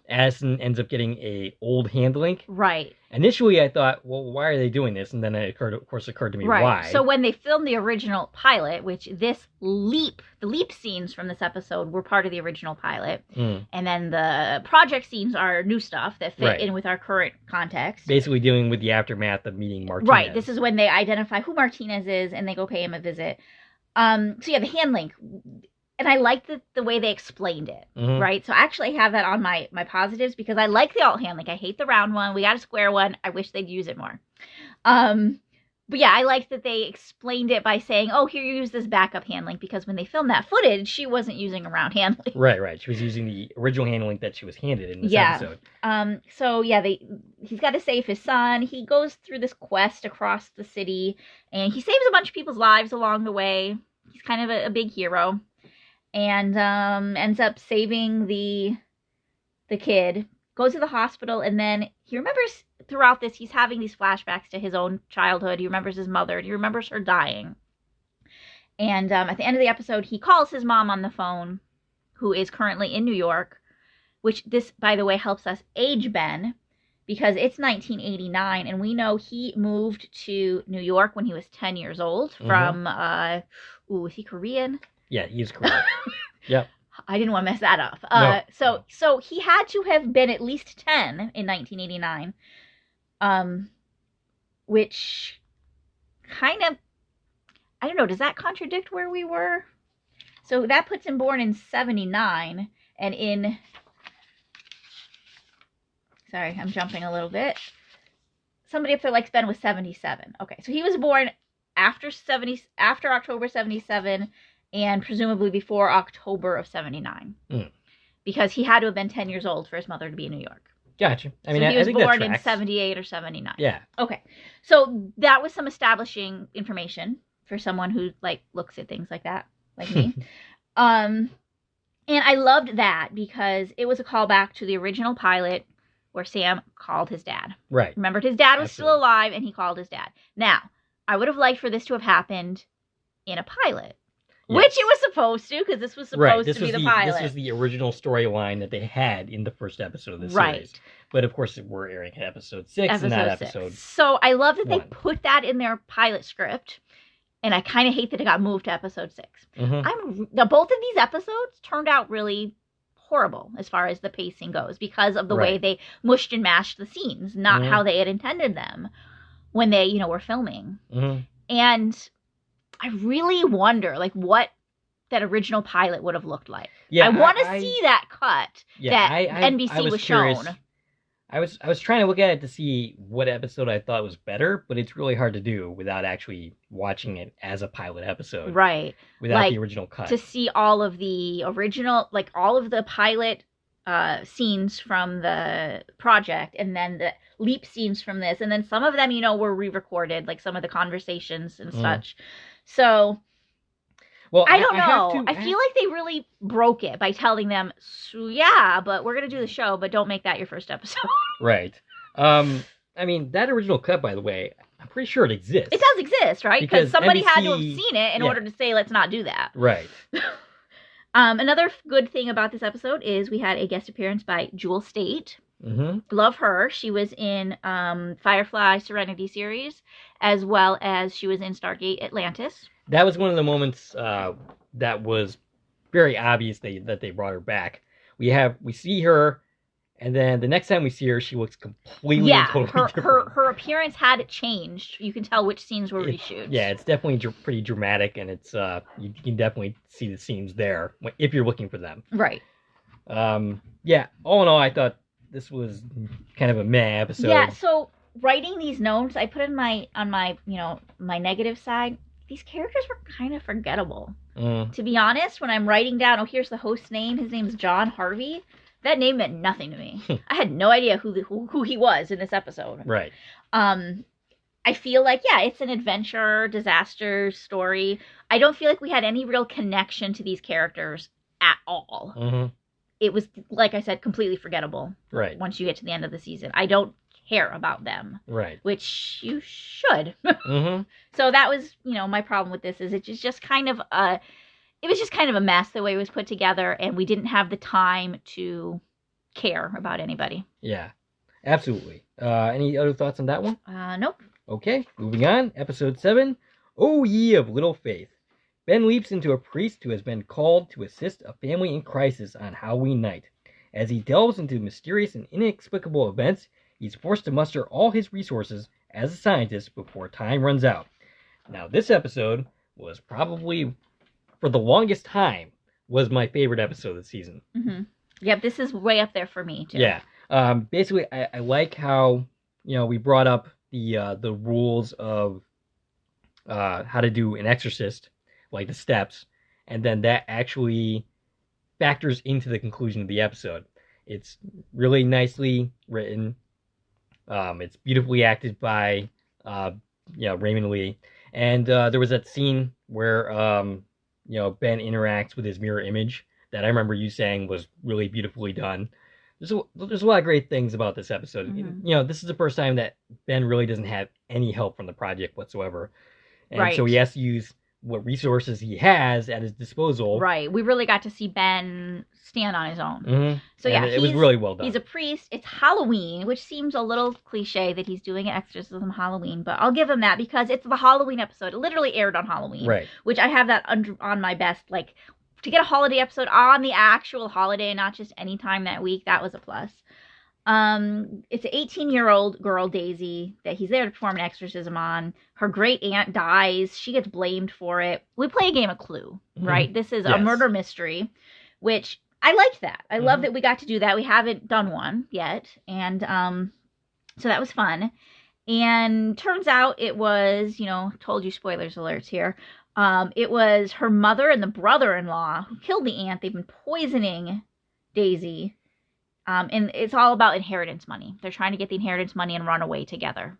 Addison ends up getting a old hand link. Right. Initially, I thought, well, why are they doing this? And then it occurred to me why. So when they filmed the original pilot, which the leap scenes from this episode were part of the original pilot, and then the project scenes are new stuff that fit in with our current context. Basically dealing with the aftermath of meeting Martinez. Right. This is when they identify who Martinez is and they go pay him a visit. So yeah, the hand link. And I like the way they explained it, right? So I actually have that on my positives because I like the alt hand link. I hate the round one. We got a square one. I wish they'd use it more. But yeah, I like that they explained it by saying, oh, here, you use this backup hand link, because when they filmed that footage, she wasn't using a round hand link. Right. She was using the original hand link that she was handed in this episode. So yeah, he's got to save his son. He goes through this quest across the city, and he saves a bunch of people's lives along the way. He's kind of a big hero. And ends up saving the kid, goes to the hospital, and then he remembers throughout this, he's having these flashbacks to his own childhood. He remembers his mother, and he remembers her dying. And at the end of the episode, he calls his mom on the phone, who is currently in New York, which this, by the way, helps us age Ben, because it's 1989, and we know he moved to New York when he was 10 years old from, is he Korean? Yeah, he's Korean. Yep. I didn't want to mess that up. No. So he had to have been at least 10 in 1989, which kind of, I don't know, does that contradict where we were So that puts him born in 79, and in... Sorry, I'm jumping a little bit. Somebody up there likes Ben was 77. Okay, so he was born after October 77, and presumably before October of 79. Because he had to have been 10 years old for his mother to be in New York. Gotcha. I mean, so he was I think born that in tracks. 78 or 79. Yeah. Okay. So that was some establishing information for someone who like looks at things like that, like me. And I loved that because it was a callback to the original pilot where Sam called his dad. Right. Remembered his dad was Absolutely. still alive and he called his dad. Now, I would have liked for this to have happened in a pilot. Yes. Which it was supposed to, because this was supposed This to be was the pilot. This was the original storyline that they had in the first episode of the Right. series. But of course, we're airing episode 6 and not episode 6. So I love that they 1. put that in their pilot script, and I kind of hate that it got moved to episode 6. Mm-hmm. Now, both of these episodes turned out really horrible as far as the pacing goes because of the way Right. they mushed and mashed the scenes, not how they had intended them when they, were filming. Mm-hmm. And I really wonder, like, what that original pilot would have looked like. Yeah, I want to see that cut that NBC was curious. shown. I was trying to look at it to see what episode I thought was better, but it's really hard to do without actually watching it as a pilot episode. Right. Without the original cut. To see all of the original, like all of the pilot scenes from the project, and then the leap scenes from this, and then some of them, were re-recorded, like some of the conversations and such. So... Well, I don't know. I feel like they really broke it by telling them, so, yeah, but we're going to do the show, but don't make that your first episode. Right. I mean, that original cut, by the way, I'm pretty sure it exists. It does exist, right? Because somebody had to have NBC seen it in order to say, let's not do that. Right. Another good thing about this episode is we had a guest appearance by Jewel State. Mm-hmm. Love her. She was in Firefly Serenity series, as well as she was in Stargate Atlantis. That was one of the moments that was very obvious that they brought her back. We see her, and then the next time we see her, she looks completely and totally different. Her appearance had changed. You can tell which scenes were reshoots. Yeah, it's definitely pretty dramatic, and it's you can definitely see the seams there if you're looking for them. Right. Yeah. All in all, I thought this was kind of a meh episode. Yeah. So writing these notes, I put on my my negative side. These characters were kind of forgettable. To be honest, when I'm writing down, here's the host's name. His name's John Harvey. That name meant nothing to me. I had no idea who he was in this episode. Right. I feel like, it's an adventure, disaster story. I don't feel like we had any real connection to these characters at all. Mm-hmm. It was, like I said, completely forgettable. Right. Once you get to the end of the season. I don't care about them. Right. Which you should. Mm-hmm. So that was, my problem with this is it was just kind of a mess the way it was put together, and we didn't have the time to care about anybody. Yeah, absolutely. Any other thoughts on that one? Nope. Okay, moving on. Episode 7, O Ye of Little Faith. Ben leaps into a priest who has been called to assist a family in crisis on Halloween night. As he delves into mysterious and inexplicable events, he's forced to muster all his resources as a scientist before time runs out. Now, this episode was probably, for the longest time, was my favorite episode of the season. Mm-hmm. Yep, this is way up there for me, too. Yeah. Basically, I like how, we brought up the rules of how to do an exorcist, like the steps, and then that actually factors into the conclusion of the episode. It's really nicely written. It's beautifully acted by Raymond Lee. And there was that scene where Ben interacts with his mirror image that I remember you saying was really beautifully done. There's a lot of great things about this episode. Mm-hmm. This is the first time that Ben really doesn't have any help from the project whatsoever. And right. So he has to use what resources he has at his disposal. Right. We really got to see Ben stand on his own. Mm-hmm. So and it was really well done. He's a priest. It's Halloween, which seems a little cliche that he's doing an exorcism Halloween, but I'll give him that because it's the Halloween episode. It literally aired on Halloween. Right. Which I have that on my best, like, to get a holiday episode on the actual holiday, not just any time that week, that was a plus. It's an 18-year-old girl, Daisy, that he's there to perform an exorcism on. Her great aunt dies. She gets blamed for it. We play a game of Clue, right? This is a murder mystery, which I like that. I love that we got to do that. We haven't done one yet. And so that was fun. And turns out it was, told you spoilers alerts here. It was her mother and the brother-in-law who killed the aunt. They've been poisoning Daisy. And it's all about inheritance money. They're trying to get the inheritance money and run away together.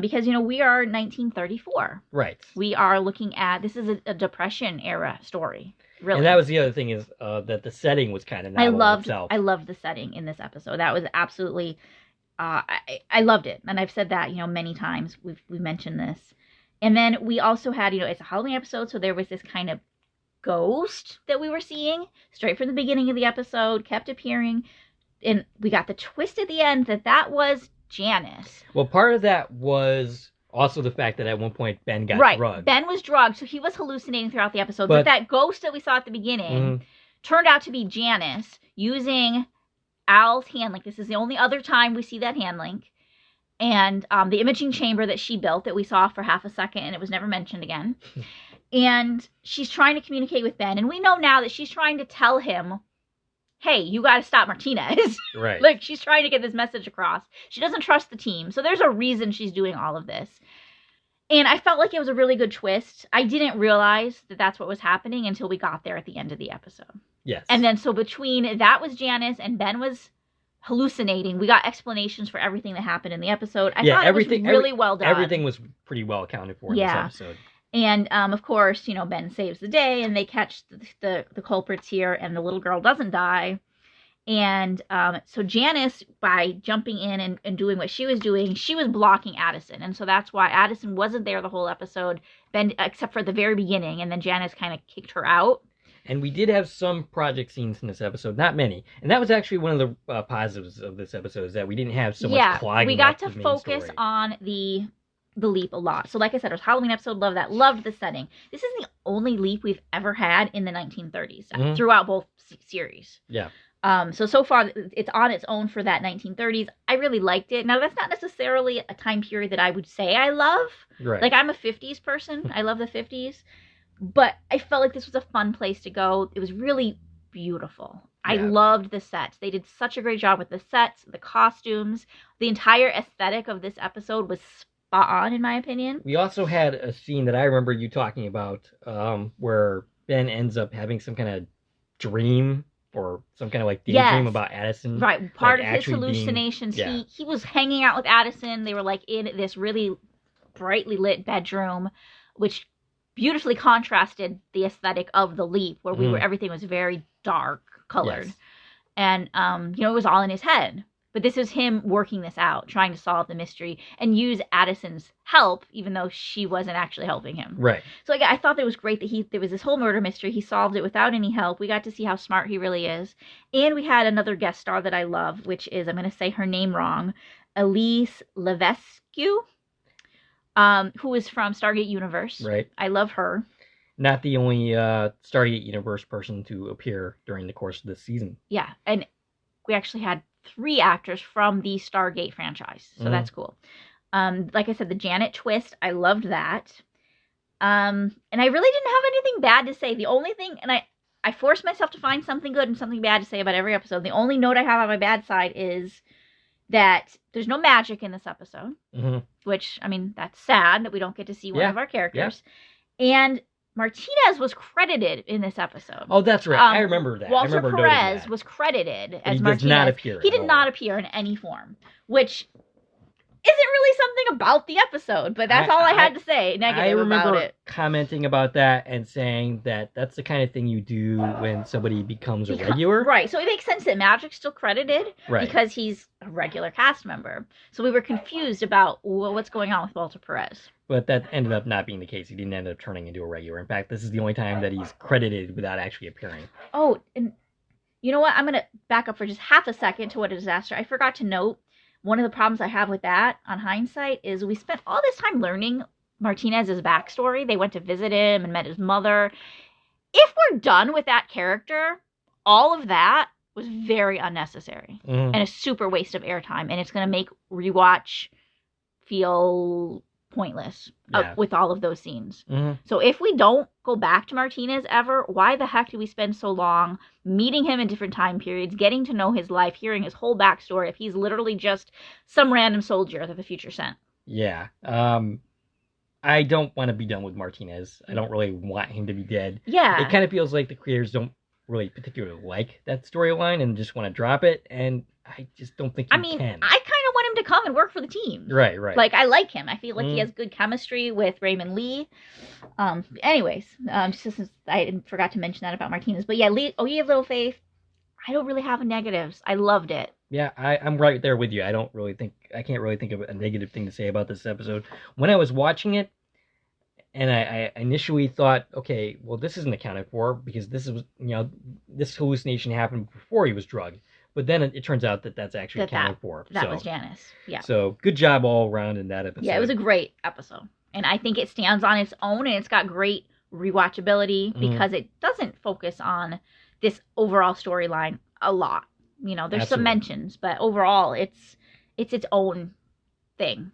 Because, we are 1934. Right. We are looking at, this is a Depression era story. Really. And that was the other thing is that the setting was kind of novel itself. I loved the setting in this episode. That was absolutely, I loved it. And I've said that, many times. We've mentioned this. And then we also had, it's a Halloween episode, so there was this kind of ghost that we were seeing straight from the beginning of the episode, kept appearing. And we got the twist at the end that was Janice. Well, part of that was also the fact that at one point Ben got drugged. Ben was drugged, so he was hallucinating throughout the episode. But that ghost that we saw at the beginning turned out to be Janice using Al's hand link. This is the only other time we see that hand link. And the imaging chamber that she built that we saw for half a second, and it was never mentioned again. And she's trying to communicate with Ben. And we know now that she's trying to tell him, hey, you got to stop Martinez. Right. Like, she's trying to get this message across. She doesn't trust the team. So there's a reason she's doing all of this. And I felt like it was a really good twist. I didn't realize that that's what was happening until we got there at the end of the episode. Yes. And then so between that was Janice and Ben was hallucinating, we got explanations for everything that happened in the episode. I thought it was really well done. Everything was pretty well accounted for in this episode. And, of course, Ben saves the day, and they catch the culprits here, and the little girl doesn't die. And so Janice, by jumping in and doing what she was doing, she was blocking Addison. And so that's why Addison wasn't there the whole episode, except for the very beginning, and then Janice kind of kicked her out. And we did have some project scenes in this episode, not many. And that was actually one of the positives of this episode, is that we didn't have so much clogging. We got to focus on the leap a lot. So like I said, it was a Halloween episode, loved that, loved the setting. This is the only leap we've ever had in the 1930s throughout both series. Yeah. So far it's on its own for that 1930s. I really liked it. Now that's not necessarily a time period that I would say I love. Right. Like, I'm a 50s person. I love the 50s. But I felt like this was a fun place to go. It was really beautiful. Yeah. I loved the sets. They did such a great job with the sets, the costumes. The entire aesthetic of this episode was spot on, in my opinion. We also had a scene that I remember you talking about where Ben ends up having some kind of dream or some kind of daydream about Addison. Right. Part of his hallucinations, he was hanging out with Addison. They were in this really brightly lit bedroom, which beautifully contrasted the aesthetic of the leap, where we were, everything was very dark colored. Yes. And, it was all in his head. But this is him working this out, trying to solve the mystery and use Addison's help, even though she wasn't actually helping him. Right. So I thought it was great that there was this whole murder mystery. He solved it without any help. We got to see how smart he really is. And we had another guest star that I love, which is, I'm going to say her name wrong, Elise Levesque, who is from Stargate Universe. Right. I love her. Not the only Stargate Universe person to appear during the course of this season. Yeah, and we actually had 3 actors from the Stargate franchise, so that's cool. Like I said, the Janet twist, I loved that. And I really didn't have anything bad to say. The only thing, and I forced myself to find something good and something bad to say about every episode. The only note I have on my bad side is that there's no magic in this episode, which, that's sad that we don't get to see one of our characters. Yeah. And Martinez was credited in this episode. Oh, that's right. I remember that. Walter Perez was credited as Martinez. He did not appear. He did not appear in any form, which isn't really something about the episode, but that's all I had to say negative about it. Commenting about that and saying that that's the kind of thing you do when somebody becomes a regular. Right. So it makes sense that Magic's still credited because he's a regular cast member. So we were confused about what's going on with Walter Perez. But that ended up not being the case. He didn't end up turning into a regular. In fact, this is the only time that he's credited without actually appearing. Oh, and you know what? I'm going to back up for just half a second to What a Disaster. I forgot to note, one of the problems I have with that, on hindsight, is we spent all this time learning Martinez's backstory. They went to visit him and met his mother. If we're done with that character, all of that was very unnecessary Mhm. and a super waste of airtime, and it's going to make rewatch feel pointless Yeah. with all of those scenes. Mhm. So if we don't go back to Martinez ever, why the heck do we spend so long meeting him in different time periods, getting to know his life, hearing his whole backstory if he's literally just some random soldier that the future sent? Yeah. I don't want to be done with Martinez. I don't really want him to be dead. Yeah. It kind of feels like the creators don't really particularly like that storyline and just want to drop it, and I just don't think you I can. kind of want him to come and work for the team. Right. Like, I like him. I feel like he has good chemistry with Raymond Lee. Anyways, just since I forgot to mention that about Martinez. But yeah, Lee, Ye of Little Faith, I don't really have negatives. I loved it. Yeah, I'm right there with you. I can't really think of a negative thing to say about this episode. When I was watching it, and I initially thought, okay, well, this isn't accounted for because this hallucination happened before he was drugged. But then it turns out that that's actually accounted for. That was Janice. Yeah. So good job all around in that episode. Yeah, it was a great episode. And I think it stands on its own, and it's got great rewatchability because it doesn't focus on this overall storyline a lot. There's some mentions, but overall it's its own thing.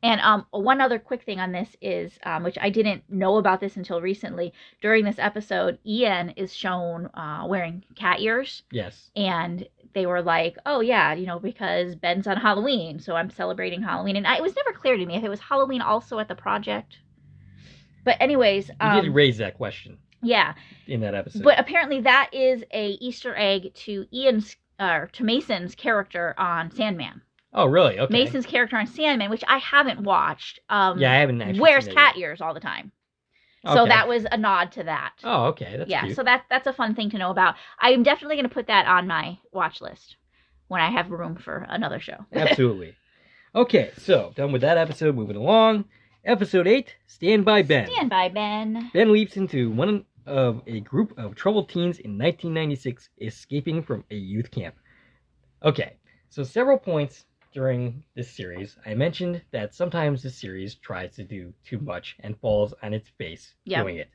And one other quick thing on this is, which I didn't know about this until recently, during this episode, Ian is shown wearing cat ears. Yes. And they were like, oh yeah, because Ben's on Halloween, so I'm celebrating Halloween. And it was never clear to me if it was Halloween also at the project. But anyways, you did raise that question. Yeah. In that episode. But apparently that is a Easter egg to Mason's character on Sandman. Oh, really? Okay. Mason's character on Sandman, which I haven't watched. Yeah, I haven't actually. Wears cat ears all the time. Okay. So that was a nod to that. Oh, okay. That's cute. So that's a fun thing to know about. I'm definitely going to put that on my watch list when I have room for another show. Absolutely. Okay, so done with that episode. Moving along. Episode 8, Stand By Ben. Stand By Ben. Ben leaps into one of a group of troubled teens in 1996 escaping from a youth camp. Okay, so several points during this series, I mentioned that sometimes this series tries to do too much and falls on its face doing it.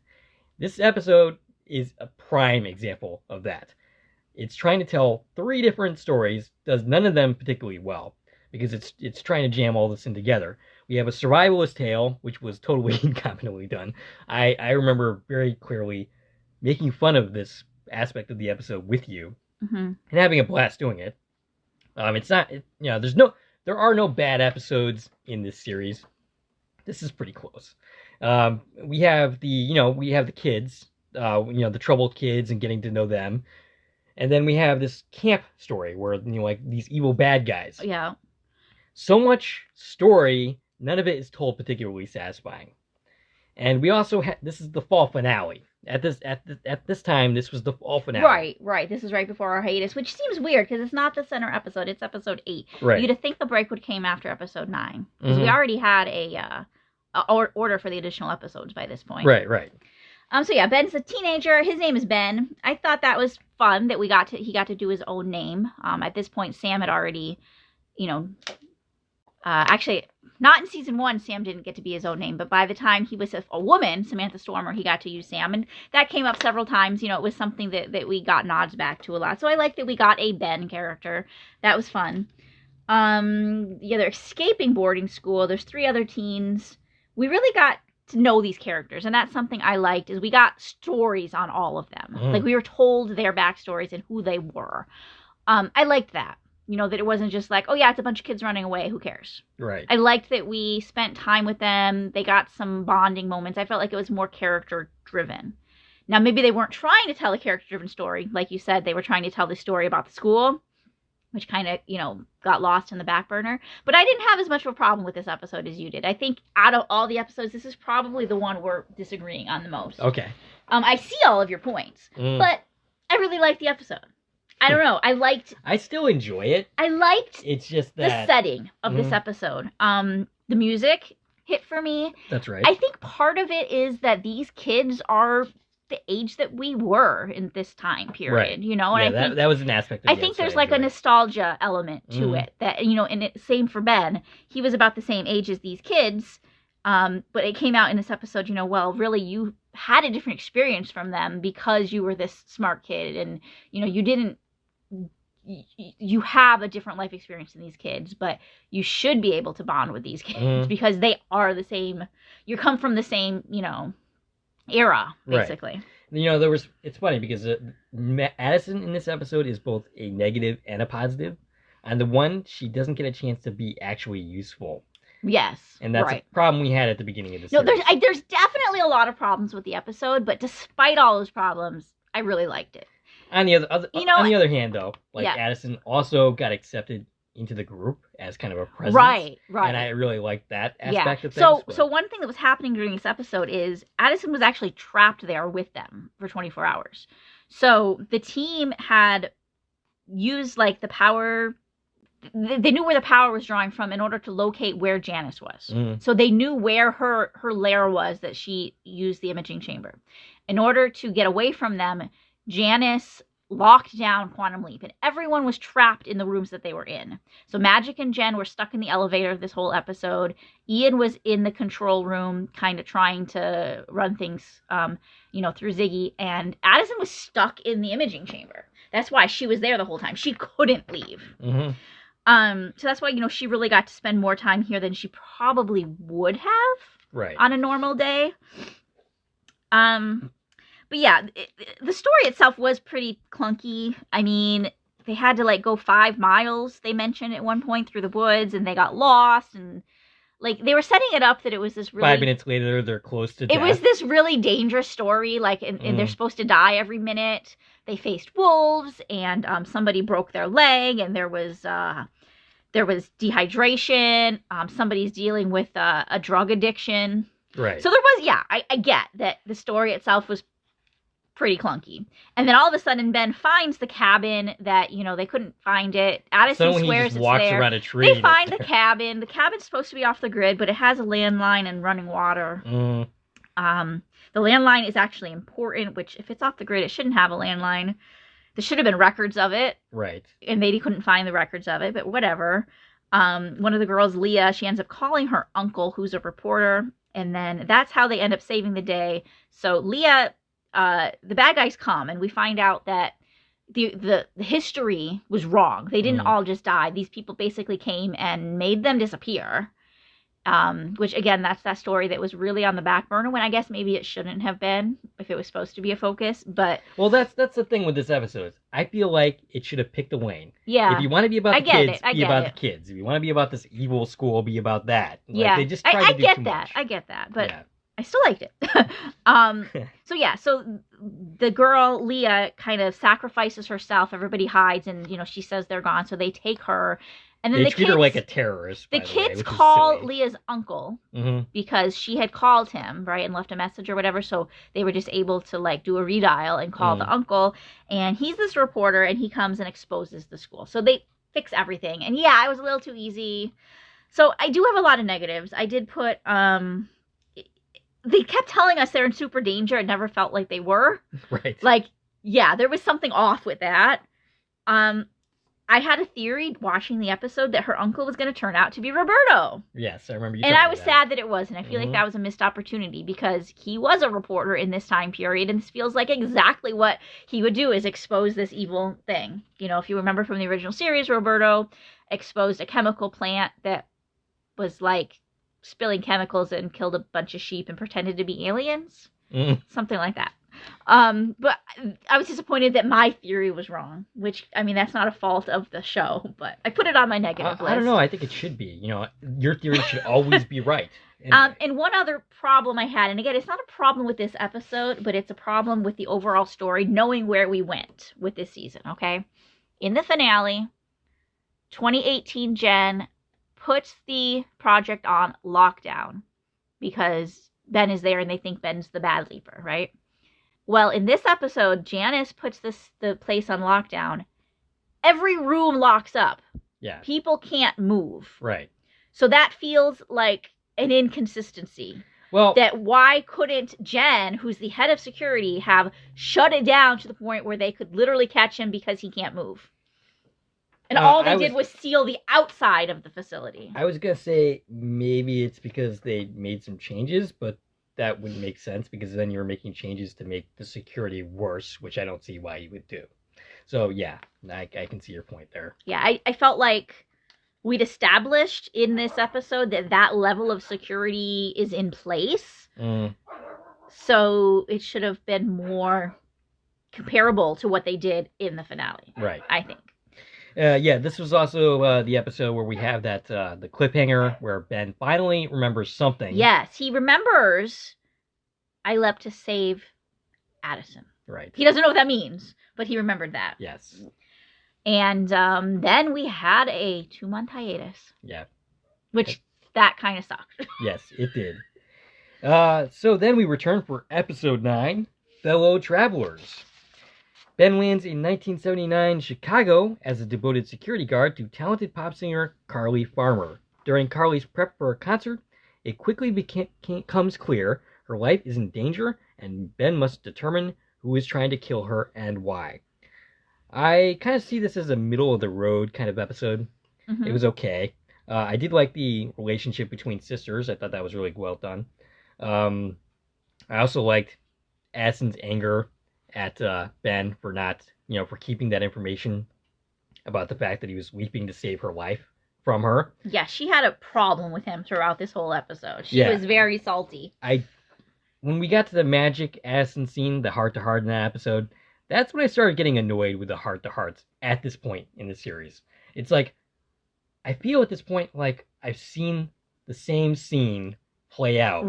This episode is a prime example of that. It's trying to tell 3 different stories, does none of them particularly well, because it's trying to jam all this in together. We have a survivalist tale, which was totally incompetently done. I remember very clearly making fun of this aspect of the episode with you and having a blast doing it. There are no bad episodes in this series. This is pretty close. We have the kids, the troubled kids and getting to know them. And then we have this camp story where, like these evil bad guys. Yeah. So much story, none of it is told particularly satisfying. And we also this is the fall finale. At this time, this was the fall finale. Right. This is right before our hiatus, which seems weird because it's not the center episode. It's episode 8. Right. You'd think the break would came after episode 9 because we already had a order for the additional episodes by this point. Right. So yeah, Ben's a teenager. His name is Ben. I thought that was fun that he got to do his own name. At this point, Sam had already, actually. Not in season 1, Sam didn't get to be his own name, but by the time he was a woman, Samantha Stormer, he got to use Sam, and that came up several times. It was something that we got nods back to a lot. So I like that we got a Ben character. That was fun. They're escaping boarding school. There's 3 other teens. We really got to know these characters, and that's something I liked, is we got stories on all of them. Like, we were told their backstories and who they were. I liked that. That it wasn't just like, oh yeah, it's a bunch of kids running away, who cares? Right. I liked that we spent time with them. They got some bonding moments. I felt like it was more character driven. Now, maybe they weren't trying to tell a character driven story. Like you said, they were trying to tell the story about the school, which kind of, got lost in the back burner. But I didn't have as much of a problem with this episode as you did. I think out of all the episodes, this is probably the one we're disagreeing on the most. Okay. I see all of your points, but I really liked the episode. I don't know. I still enjoy it. It's just that the setting of this episode. The music hit for me. That's right. I think part of it is that these kids are the age that we were in this time period, right. And yeah, I think that was an aspect of I think there's like a nostalgia element to it that, and same for Ben. He was about the same age as these kids. But it came out in this episode, well, really you had a different experience from them because you were this smart kid and, you didn't you have a different life experience than these kids, but you should be able to bond with these kids because they are the same. You come from the same, era, basically. Right. It's funny because Addison in this episode is both a negative and a positive. On the one, she doesn't get a chance to be actually useful. Yes. And that's right. a problem we had at the beginning of the series. There's definitely a lot of problems with the episode, but despite all those problems, I really liked it. On the other hand, though, Addison also got accepted into the group as kind of a presence. Right. And I really liked that aspect of things. So one thing that was happening during this episode is Addison was actually trapped there with them for 24 hours. So the team had used the power. They knew where the power was drawing from in order to locate where Janice was. So they knew where her lair was that she used the imaging chamber. In order to get away from them, Janice locked down Quantum Leap, and everyone was trapped in the rooms that they were in. So Magic and Jen were stuck in the elevator this whole episode. Ian was in the control room, kind of trying to run things, through Ziggy, and Addison was stuck in the imaging chamber. That's why she was there the whole time. She couldn't leave. So that's why, she really got to spend more time here than she probably would have on a normal day. But yeah, the story itself was pretty clunky. I mean, they had to go 5 miles, they mentioned at one point, through the woods, and they got lost, and they were setting it up that it was this really... 5 minutes later, they're close to death. It was this really dangerous story, and they're supposed to die every minute. They faced wolves, and somebody broke their leg, and there was dehydration. Somebody's dealing with a drug addiction. Right. So there was, I get that the story itself was pretty clunky. And then all of a sudden, Ben finds the cabin that, they couldn't find it. Addison swears he just it's walks there. Around a tree. They find the cabin. The cabin's supposed to be off the grid, but it has a landline and running water. The landline is actually important, which if it's off the grid, it shouldn't have a landline. There should have been records of it. Right. And they couldn't find the records of it, but whatever. One of the girls, Leah, she ends up calling her uncle, who's a reporter, and then that's how they end up saving the day. So Leah... the bad guys come, and we find out that the history was wrong. They didn't all just die. These people basically came and made them disappear. Which, again, that's that story that was really on the back burner, when I guess maybe it shouldn't have been, if it was supposed to be a focus. But well, that's the thing with this episode. I feel like it should have picked a lane. Yeah. If you want to be about the kids, be about the kids. If you want to be about this evil school, be about that. They just tried to do too much. I get that, but... Yeah. I still liked it. So the girl, Leah, kind of sacrifices herself. Everybody hides, and, she says they're gone, so they take her. And then they treat her like a terrorist, The kids call Leah's uncle because she had called him, right, and left a message or whatever, so they were just able to, do a redial and call the uncle. And he's this reporter, and he comes and exposes the school. So they fix everything. And, it was a little too easy. So I do have a lot of negatives. I did put... they kept telling us they're in super danger. It never felt like they were. Right. There was something off with that. I had a theory watching the episode that her uncle was going to turn out to be Roberto. Yes, I remember you And I was sad that it wasn't. I feel like that was a missed opportunity because he was a reporter in this time period, and this feels like exactly what he would do, is expose this evil thing. If you remember from the original series, Roberto exposed a chemical plant that was spilling chemicals and killed a bunch of sheep and pretended to be aliens. Something like that. But I was disappointed that my theory was wrong, which, that's not a fault of the show, but I put it on my negative list. I don't know. I think it should be. Your theory should always be right. Anyway. And one other problem I had, and again, it's not a problem with this episode, but it's a problem with the overall story, knowing where we went with this season, okay? In the finale, 2018 Jen puts the project on lockdown because Ben is there and they think Ben's the bad leaper, right? Well, in this episode, Janice puts the place on lockdown. Every room locks up. Yeah. People can't move. Right. So that feels like an inconsistency. Well, that why couldn't Jen, who's the head of security, have shut it down to the point where they could literally catch him because he can't move? And all they did was seal the outside of the facility. I was going to say maybe it's because they made some changes, but that wouldn't make sense because then you're making changes to make the security worse, which I don't see why you would do. So, yeah, I can see your point there. Yeah, I felt like we'd established in this episode that level of security is in place. So it should have been more comparable to what they did in the finale. Right. I think. Yeah, this was also the episode where we have that the cliffhanger where Ben finally remembers something. Yes, he remembers I leapt to save Addison. Right. He doesn't know what that means, but he remembered that. Yes. And then we had a 2-month hiatus. Yeah. Which, that kind of sucked. Yes, it did. So then we return for episode 9, Fellow Travelers. Ben lands in 1979 Chicago as a devoted security guard to talented pop singer Carly Farmer. During Carly's prep for a concert, it quickly becomes clear her life is in danger, and Ben must determine who is trying to kill her and why. I kind of see this as a middle-of-the-road kind of episode. Mm-hmm. It was okay. I did like the relationship between sisters. I thought that was really well done. I also liked Addison's anger at Ben for not, for keeping that information about the fact that he was leaping to save her life from her. Yeah, she had a problem with him throughout this whole episode. She was very salty. When we got to the magic Addison scene, the heart-to-heart in that episode, that's when I started getting annoyed with the heart-to-hearts at this point in the series. It's like, I feel at this point like I've seen the same scene play out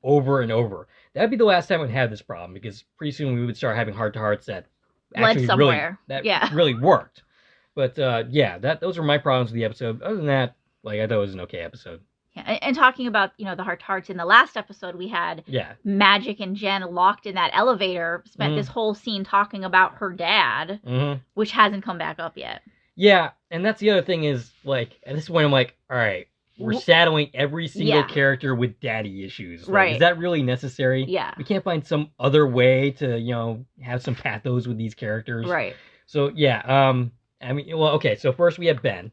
over and over. That'd be the last time I'd have this problem, because pretty soon we would start having heart-to-hearts that actually really worked. But those were my problems with the episode. Other than that, I thought it was an okay episode. Yeah, and talking about, the heart-to-hearts, in the last episode we had Magic and Jen locked in that elevator, spent this whole scene talking about her dad, which hasn't come back up yet. Yeah, and that's the other thing is, at this point I'm like, all right, we're saddling every single character with daddy issues. Is that really necessary? Yeah. We can't find some other way to, have some pathos with these characters. Right. So, okay, so first we have Ben,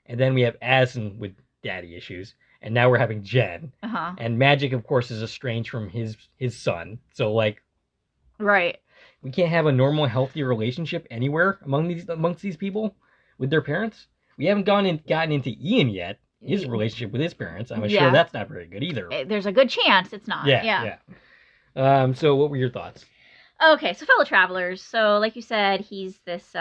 and then we have Addison with daddy issues, and now we're having Jen. Uh-huh. And Magic, of course, is estranged from his son. So, right. We can't have a normal, healthy relationship anywhere amongst these people with their parents. We haven't gotten into Ian yet. His relationship with his parents. I'm sure that's not very good either. There's a good chance it's not. Yeah. So what were your thoughts? Okay, so Fellow Travelers. So like you said, he's this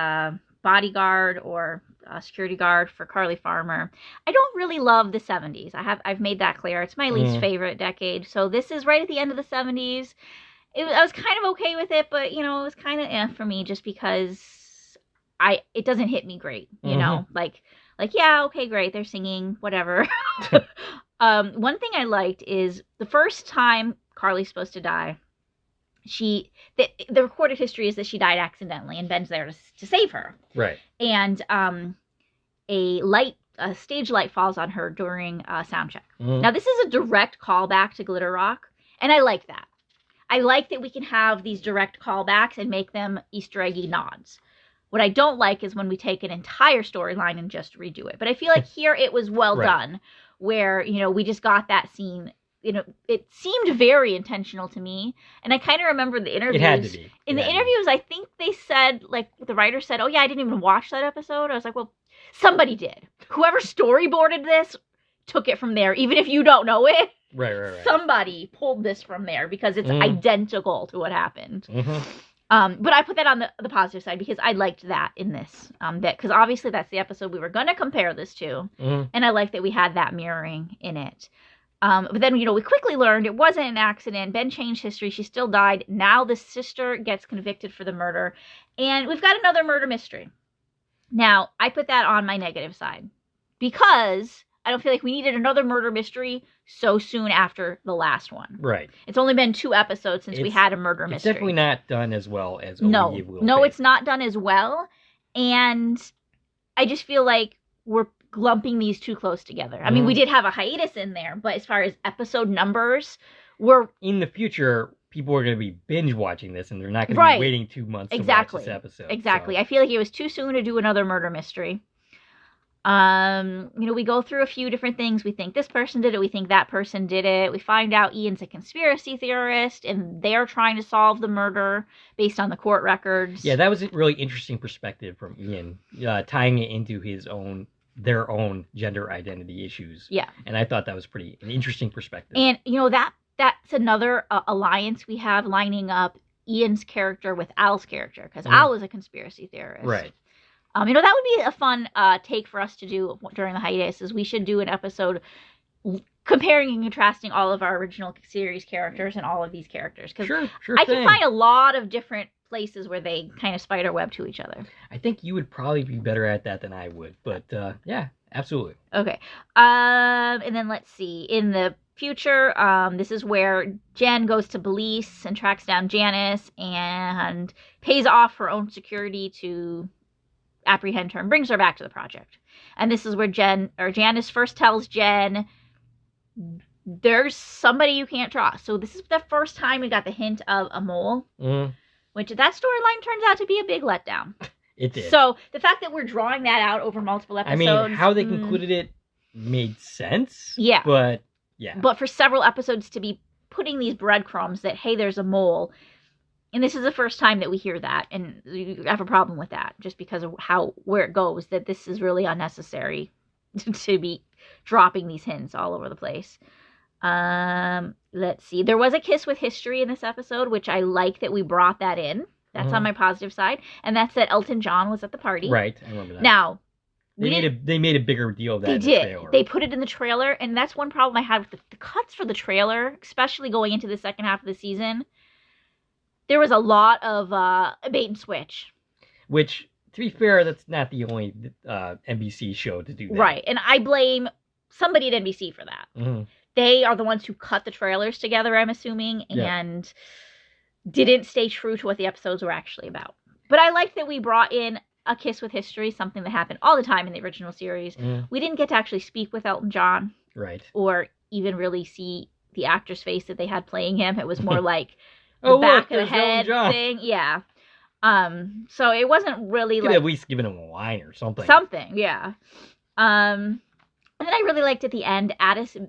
bodyguard or security guard for Carly Farmer. I don't really love the 70s. I've made that clear. It's my least favorite decade. So this is right at the end of the 70s. I was kind of okay with it, but it was kind of for me, just because it doesn't hit me great. You know, yeah, okay, great, they're singing, whatever. One thing I liked is the first time Carly's supposed to die, the recorded history is that she died accidentally, and Ben's there to save her. Right. And a stage light falls on her during a sound check. Now, this is a direct callback to Glitter Rock, and I like that. I like that we can have these direct callbacks and make them Easter eggy nods. What I don't like is when we take an entire storyline and just redo it. But I feel like here it was well done, where, we just got that scene. It seemed very intentional to me. And I kind of remember the interviews. It had to be. In the interviews, I think they said, the writer said, oh yeah, I didn't even watch that episode. I was like, well, somebody did. Whoever storyboarded this took it from there, even if you don't know it. Right. Somebody pulled this from there, because it's identical to what happened. But I put that on the positive side, because I liked that in this bit, because obviously that's the episode we were going to compare this to, and I like that we had that mirroring in it. But then, we quickly learned it wasn't an accident. Ben changed history. She still died. Now the sister gets convicted for the murder, and we've got another murder mystery. Now, I put that on my negative side, because I don't feel like we needed another murder mystery so soon after the last one. Right. It's only been 2 episodes since we had a murder mystery. It's definitely not done as well as No, it's not done as well. And I just feel like we're lumping these too close together. I mean, we did have a hiatus in there, but as far as episode numbers, in the future, people are going to be binge watching this, and they're not going to be waiting 2 months to watch this episode. Exactly. So. I feel like it was too soon to do another murder mystery. We go through a few different things. We think this person did it. We think that person did it. We find out Ian's a conspiracy theorist, and they're trying to solve the murder based on the court records. Yeah, that was a really interesting perspective from Ian, tying it into their own gender identity issues. Yeah. And I thought that was an interesting perspective. And, that's another alliance we have lining up Ian's character with Al's character, because Al is a conspiracy theorist. Right. That would be a fun take for us to do during the hiatus, is we should do an episode comparing and contrasting all of our original series characters and all of these characters. Because sure I can find a lot of different places where they kind of spider web to each other. I think you would probably be better at that than I would, but yeah, absolutely. Okay. And then let's see. In the future, this is where Jen goes to Belize and tracks down Janice and pays off her own security to apprehend her and brings her back to the project. And this is where Janice first tells Jen there's somebody you can't trust. So this is the first time we got the hint of a mole, which that storyline turns out to be a big letdown. It did. So the fact that we're drawing that out over multiple episodes. I mean, how they concluded it made sense. Yeah. But yeah. But for several episodes to be putting these breadcrumbs that, hey, there's a mole. And this is the first time that we hear that, and you have a problem with that, just because of where it goes, that this is really unnecessary to be dropping these hints all over the place. Let's see. There was a kiss with history in this episode, which I like that we brought that in. That's on my positive side. And that's that Elton John was at the party. Right, I remember that. Now, they made a bigger deal of that in the trailer. They put it in the trailer, and that's one problem I had with the cuts for the trailer, especially going into the second half of the season. There was a lot of bait and switch. Which, to be fair, that's not the only NBC show to do that. Right, and I blame somebody at NBC for that. Mm-hmm. They are the ones who cut the trailers together, I'm assuming, and didn't stay true to what the episodes were actually about. But I like that we brought in a kiss with history, something that happened all the time in the original series. We didn't get to actually speak with Elton John. Right. Or even really see the actor's face that they had playing him. It was more like the back of the head thing. Yeah. So it wasn't really at least giving him a line or something. Something, yeah. And then I really liked at the end,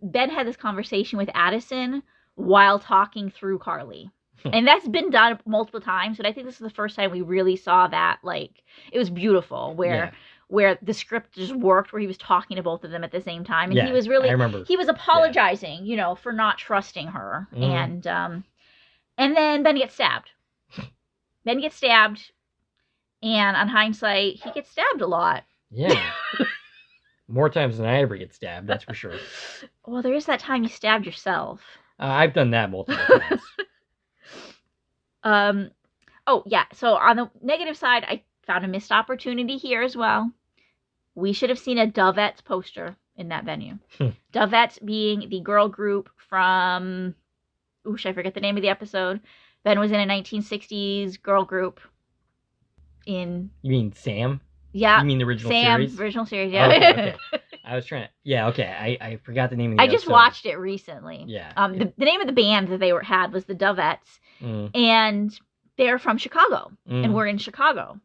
Ben had this conversation with Addison while talking through Carly. And that's been done multiple times, but I think this is the first time we really saw that. Like, it was beautiful, where the script just worked, where he was talking to both of them at the same time. And he was really, I remember. He was apologizing, for not trusting her. And then Ben gets stabbed. And on hindsight, he gets stabbed a lot. Yeah. More times than I ever get stabbed, that's for sure. Well, there is that time you stabbed yourself. I've done that multiple times. So on the negative side, I found a missed opportunity here as well. We should have seen a Dovettes poster in that venue. Dovettes being the girl group from, I forget the name of the episode. Ben was in a 1960s girl group in... You mean Sam? Yeah. You mean the original series? Original series, yeah. Okay. I was trying to... Yeah, okay. I forgot the name of the episode. I just watched it recently. Yeah. The name of the band that they had was the Dovettes. And they're from Chicago. And we're in Chicago.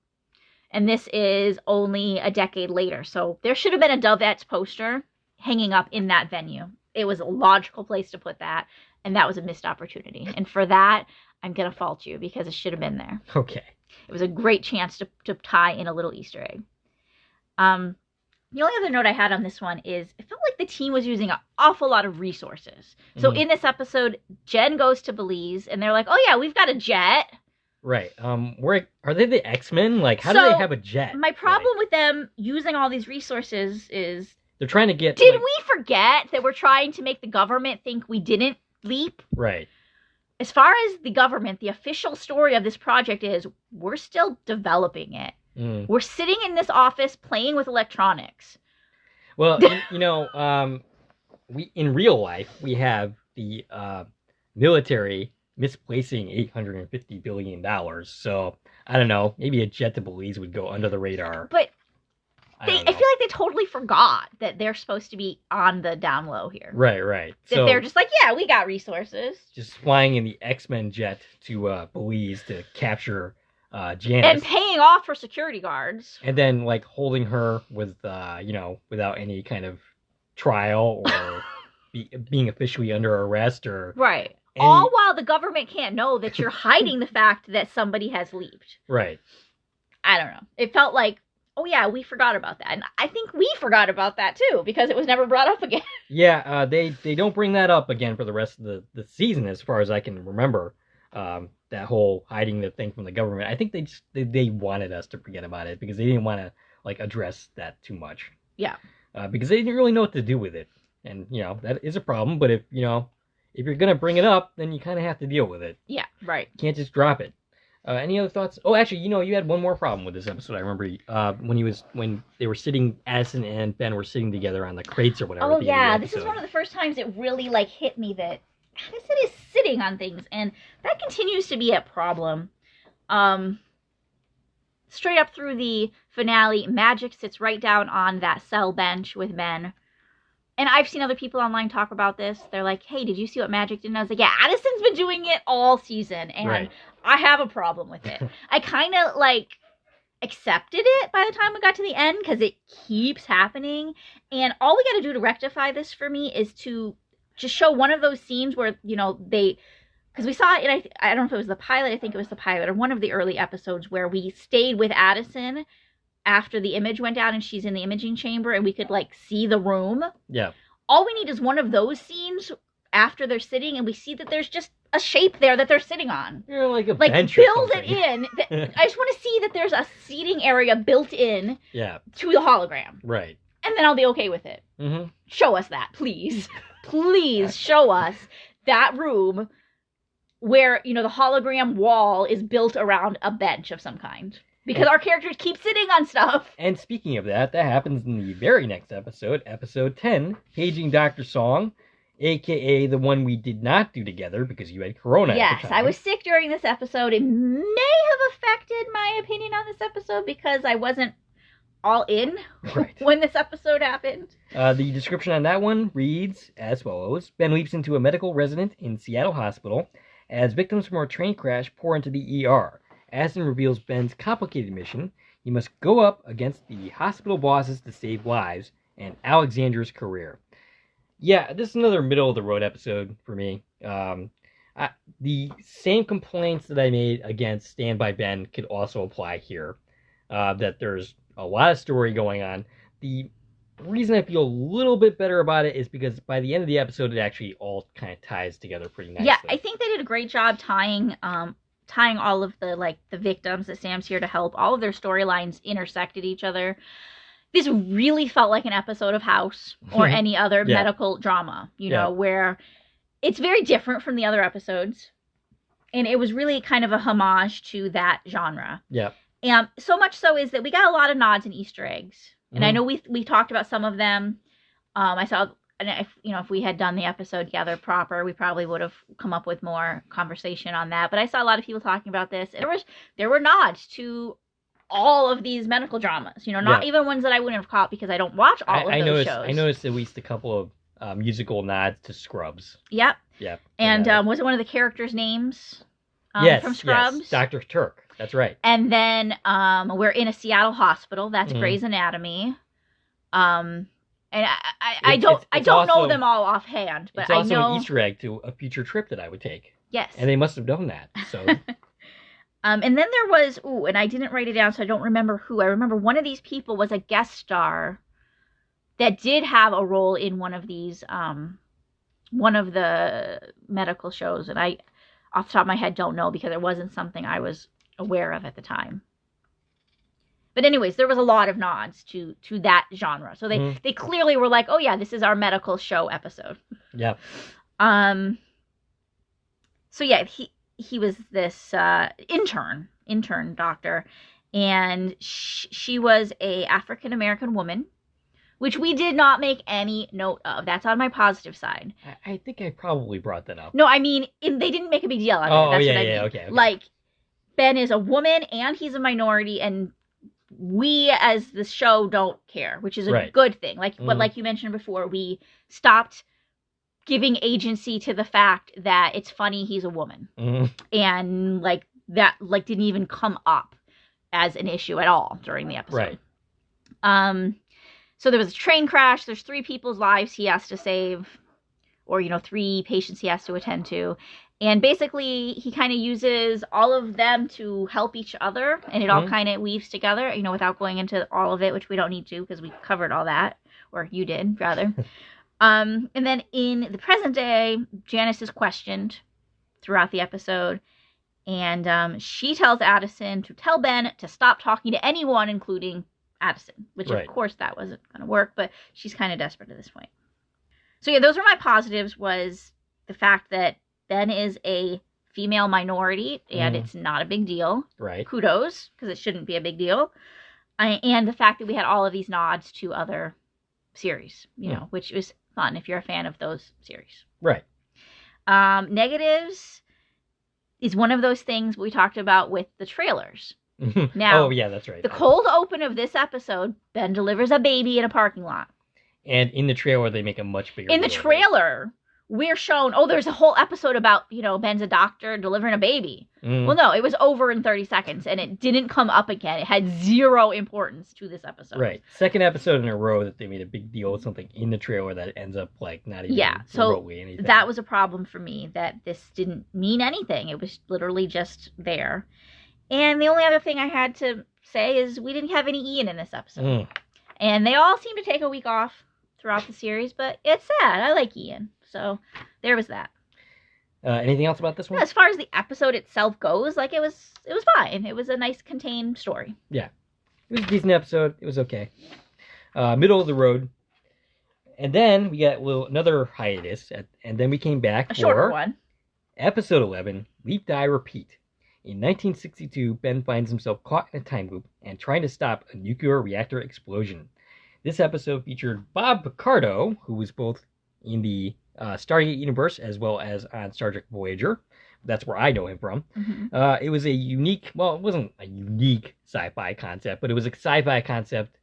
And this is only a decade later. So there should have been a Dovettes poster hanging up in that venue. It was a logical place to put that. And that was a missed opportunity. And for that, I'm going to fault you because it should have been there. Okay. It was a great chance to tie in a little Easter egg. The only other note I had on this one is it felt like the team was using an awful lot of resources. So in this episode, Jen goes to Belize, and they're like, oh, yeah, we've got a jet. Right. Are they the X-Men? Like, how do they have a jet? My problem with them using all these resources is... They're trying to get... Did we forget that we're trying to make the government think we didn't leap? Right. As far as the government, the official story of this project is we're still developing it. We're sitting in this office playing with electronics. Well, we in real life, we have the military misplacing $850 billion. So, I don't know, maybe a jet to Belize would go under the radar. But I feel like they totally forgot that they're supposed to be on the down low here. Right. That they're just like, yeah, we got resources. Just flying in the X-Men jet to Belize to capture Janice. And paying off her security guards. And then, like, holding her with, without any kind of trial or being officially under arrest or... Right. All while the government can't know that you're hiding the fact that somebody has leaped. Right. I don't know. It felt like, oh yeah, we forgot about that. And I think we forgot about that too, because it was never brought up again. Yeah, they don't bring that up again for the rest of the season, as far as I can remember. That whole hiding the thing from the government. I think they wanted us to forget about it because they didn't want to, like, address that too much. Yeah. Because they didn't really know what to do with it. And, that is a problem, but if you're going to bring it up, then you kind of have to deal with it. Yeah, right. You can't just drop it. Any other thoughts? Oh, actually, you had one more problem with this episode. I remember when they were sitting, Addison and Ben were sitting together on the crates or whatever. Oh, yeah. This is one of the first times it really, like, hit me that Addison is sitting on things, and that continues to be a problem. Straight up through the finale, Magic sits right down on that cell bench with Ben. And I've seen other people online talk about this. They're like, hey, did you see what Magic did? And I was like, yeah, Addison's been doing it all season, and right. I have a problem with it. I kind of, like, accepted it by the time we got to the end, because it keeps happening. And all we got to do to rectify this for me is to just show one of those scenes where, because we saw it in, I don't know if it was the pilot, I think it was the pilot, or one of the early episodes where we stayed with Addison after the image went down and she's in the imaging chamber and we could, like, see the room. Yeah. All we need is one of those scenes after they're sitting and we see that there's just a shape there that they're sitting on. You're like a bench bench build or it in. I just want to see that there's a seating area built in to the hologram. Right. And then I'll be okay with it. Mm-hmm. Show us that, please. Please show us that room where, the hologram wall is built around a bench of some kind. Because our characters keep sitting on stuff. And speaking of that happens in the very next episode, episode 10, Paging Dr. Song, a.k.a. the one we did not do together because you had corona Yes, at the time. I was sick during this episode. It may have affected my opinion on this episode because I wasn't all in when this episode happened. The description on that one reads as follows. Ben leaps into a medical resident in Seattle Hospital as victims from a train crash pour into the ER. Addison reveals Ben's complicated mission. He must go up against the hospital bosses to save lives and Alexandra's career. Yeah, this is another middle-of-the-road episode for me. The same complaints that I made against Stand By Ben could also apply here. That there's a lot of story going on. The reason I feel a little bit better about it is because by the end of the episode, it actually all kind of ties together pretty nicely. Yeah, I think they did a great job tying all of the victims that Sam's here to help. All of their storylines intersected each other. This really felt like an episode of House or any other medical drama, where it's very different from the other episodes. And it was really kind of a homage to that genre. Yeah. And so much so is that we got a lot of nods and Easter eggs. And I know we talked about some of them. I saw, and if we had done the episode together proper, we probably would have come up with more conversation on that. But I saw a lot of people talking about this. There were nods to all of these medical dramas. Not even ones that I wouldn't have caught because I don't watch all of those shows. I noticed at least a couple of musical nods to Scrubs. Yep. Yep. And was it one of the characters' names from Scrubs? Yes, Dr. Turk. That's right. And then we're in a Seattle hospital. That's Grey's Anatomy. And I don't know them all offhand, but I know. It's also an Easter egg to a future trip that I would take. Yes. And they must have done that. So. And then there was, and I didn't write it down, so I don't remember who. I remember one of these people was a guest star that did have a role in one of these, one of the medical shows. And I, off the top of my head, don't know because it wasn't something I was aware of at the time. But anyways, there was a lot of nods to that genre. So they clearly were like, oh yeah, this is our medical show episode. Yeah. So yeah, he was this intern doctor, and she was a African American woman, which we did not make any note of. That's on my positive side. I think I probably brought that up. No, I mean they didn't make a big deal out of it. That's what I mean. Okay. Like Ben is a woman and he's a minority, and we as the show don't care, which is a good thing. But like you mentioned before, we stopped giving agency to the fact that it's funny he's a woman. And that like didn't even come up as an issue at all during the episode. Right. So there was a train crash. There's 3 people's lives he has to save, or 3 patients he has to attend to. And basically, he kind of uses all of them to help each other, and it all kind of weaves together, without going into all of it, which we don't need to because we covered all that, or you did, rather. And then in the present day, Janice is questioned throughout the episode, and she tells Addison to tell Ben to stop talking to anyone, including Addison, which Right. of course that wasn't going to work, but she's kind of desperate at this point. So yeah, those are my positives, was the fact that Ben is a female minority, and it's not a big deal. Right. Kudos, because it shouldn't be a big deal. And the fact that we had all of these nods to other series, which was fun if you're a fan of those series. Right. Negatives is one of those things we talked about with the trailers. Now, oh, yeah, that's right. The cold open of this episode, Ben delivers a baby in a parking lot. And in the trailer, they make a much bigger In the deal of it. trailer, we're shown, there's a whole episode about, Ben's a doctor delivering a baby. Well, no, it was over in 30 seconds, and it didn't come up again. It had zero importance to this episode. Right. Second episode in a row that they made a big deal with something in the trailer that ends up, like, not even remotely anything. That was a problem for me, that this didn't mean anything. It was literally just there. And the only other thing I had to say is we didn't have any Ian in this episode. And they all seem to take a week off throughout the series, but it's sad. I like Ian. So there was that. Anything else about this one? As far as the episode itself goes, like it was fine. It was a nice contained story. Yeah. It was a decent episode. It was okay. Middle of the road. And then we got another hiatus, and then we came back A shorter one. Episode 11, Leap, Die, Repeat. In 1962, Ben finds himself caught in a time loop and trying to stop a nuclear reactor explosion. This episode featured Bob Picardo, who was both in the Stargate universe as well as on Star Trek Voyager. That's where I know him from. It was a unique, well, it wasn't a unique sci-fi concept, but it was a sci-fi concept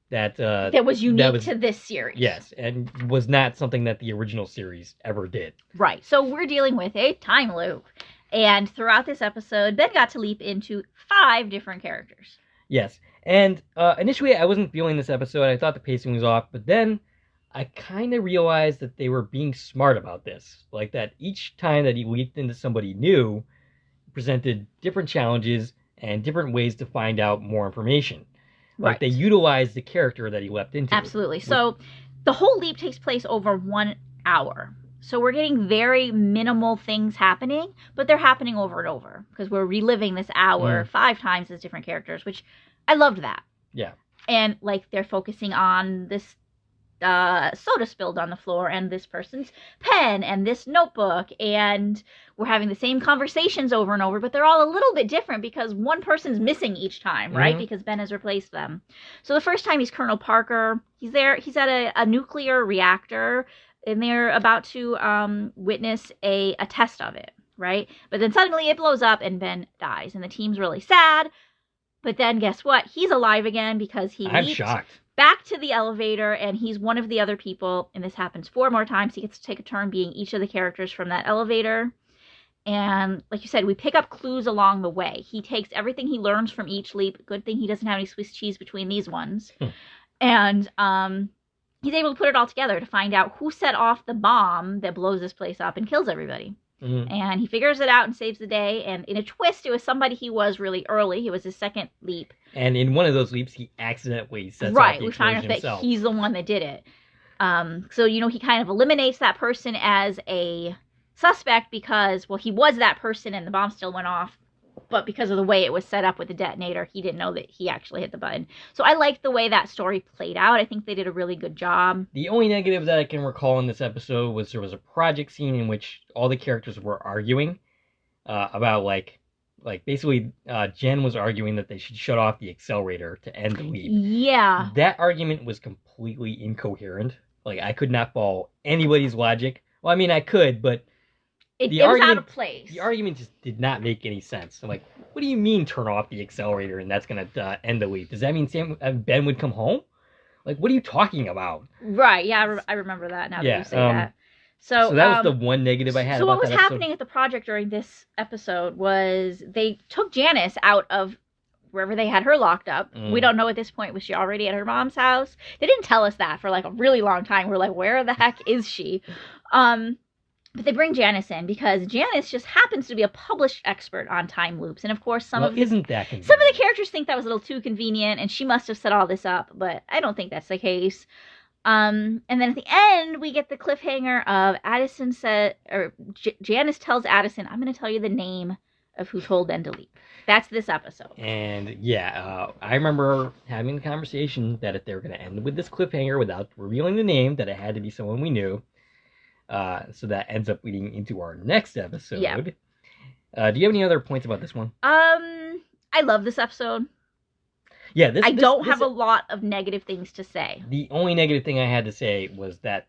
that was unique to this series. Yes, and was not something that the original series ever did. Right. So we're dealing with a time loop. And throughout this episode, Ben got to leap into 5 different characters. Yes. And initially, I wasn't feeling this episode. I thought the pacing was off. But then I kind of realized that they were being smart about this. Like that each time that he leaped into somebody new presented different challenges and different ways to find out more information. Like they utilized the character that he leapt into. Absolutely. So the whole leap takes place over 1 hour. So we're getting very minimal things happening, but they're happening over and over because we're reliving this hour 5 times as different characters, which I loved that. Yeah. And like they're focusing on this soda spilled on the floor and this person's pen and this notebook, and we're having the same conversations over and over, but they're all a little bit different because one person's missing each time, right? Because Ben has replaced them. So the first time he's Colonel Parker. He's at a nuclear reactor, and they're about to witness a test of it, right? But then suddenly it blows up and Ben dies, and the team's really sad. But then guess what? He's alive again because he I'm leaped shocked. back to the elevator, and he's one of the other people, and this happens 4 more times. He gets to take a turn being each of the characters from that elevator. And like you said, we pick up clues along the way. He takes everything he learns from each leap. Good thing he doesn't have any Swiss cheese between these ones. And he's able to put it all together to find out who set off the bomb that blows this place up and kills everybody. And he figures it out and saves the day. And in a twist, it was somebody he was really early. It was his second leap. And in one of those leaps, he accidentally sets off the explosion we find out that himself. he's the one that did it. So, he kind of eliminates that person as a suspect because, well, he was that person and the bomb still went off. But because of the way it was set up with the detonator, he didn't know that he actually hit the button. So I liked the way that story played out. I think they did a really good job. The only negative that I can recall in this episode was there was a project scene in which all the characters were arguing about, like basically Jen was arguing that they should shut off the accelerator to end the leap. Yeah. That argument was completely incoherent. Like, I could not follow anybody's logic. Well, I mean, I could, but it was out of place. The argument just did not make any sense. I'm like, what do you mean turn off the accelerator and that's going to end the leap? Does that mean Ben would come home? Like, what are you talking about? Right, yeah, I remember that now that you say that. So that was the one negative I had so about what was that episode. happening at the project during this episode was they took Janice out of wherever they had her locked up. We don't know at this point, was she already at her mom's house? They didn't tell us that for like a really long time. We're like, where the heck is she? But they bring Janice in because Janice just happens to be a published expert on time loops. And of course, isn't that convenient? some of the characters think that was a little too convenient and she must have set all this up, but I don't think that's the case. And then at the end, we get the cliffhanger of Janice tells Addison, I'm going to tell you the name of who told Ben to leave. That's this episode. And I remember having the conversation that if they were going to end with this cliffhanger without revealing the name, that it had to be someone we knew. So that ends up leading into our next episode. Yeah. Do you have any other points about this one? I love this episode. Yeah, I don't have a lot of negative things to say. The only negative thing I had to say was that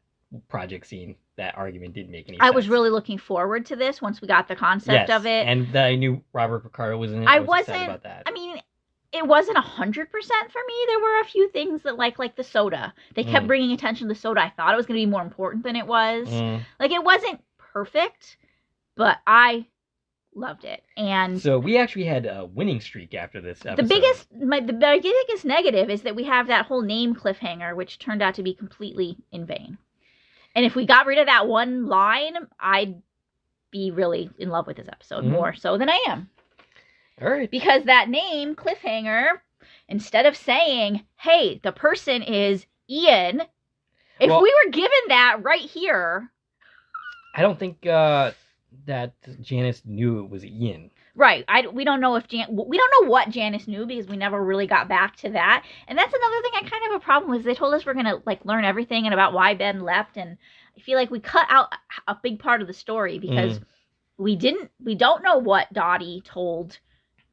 project scene. That argument didn't make any sense. I was really looking forward to this once we got the concept of it. And that I knew Robert Picardo was in it. I wasn't wasn't about that. I mean, it wasn't 100% for me. There were a few things that like the soda. They kept bringing attention to the soda. I thought it was going to be more important than it was. Like, it wasn't perfect, but I loved it. And so we actually had a winning streak after this episode. The biggest negative is that we have that whole name cliffhanger, which turned out to be completely in vain. And if we got rid of that one line, I'd be really in love with this episode more so than I am. All right. Because that name, cliffhanger, instead of saying, hey, the person is Ian, if we were given that right here. I don't think that Janice knew it was Ian. Right. We don't know we don't know what Janice knew because we never really got back to that. And that's another thing I kind of have a problem with. They told us we're going to like learn everything and about why Ben left. And I feel like we cut out a big part of the story because we don't know what Dottie told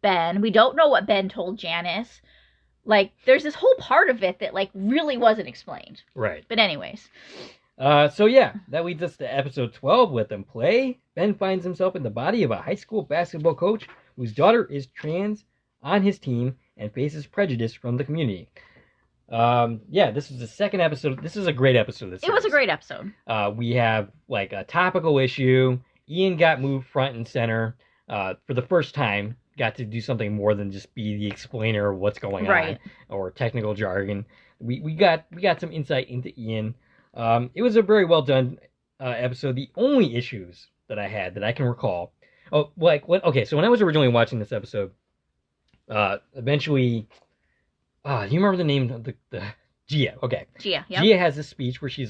Ben. We don't know what Ben told Janice. Like, there's this whole part of it that like really wasn't explained. Right. But anyways. So yeah, that leads us to episode 12, Let Them Play. Ben finds himself in the body of a high school basketball coach whose daughter is trans on his team and faces prejudice from the community. This is the second episode. This is a great episode. It was a great episode. We have like a topical issue. Ian got moved front and center for the first time. Got to do something more than just be the explainer of what's going on or technical jargon. We got some insight into Ian. It was a very well done episode. The only issues that I had that I can recall. So when I was originally watching this episode, eventually, do you remember the name of the Gia? Okay, Gia. Yeah. Gia has this speech where she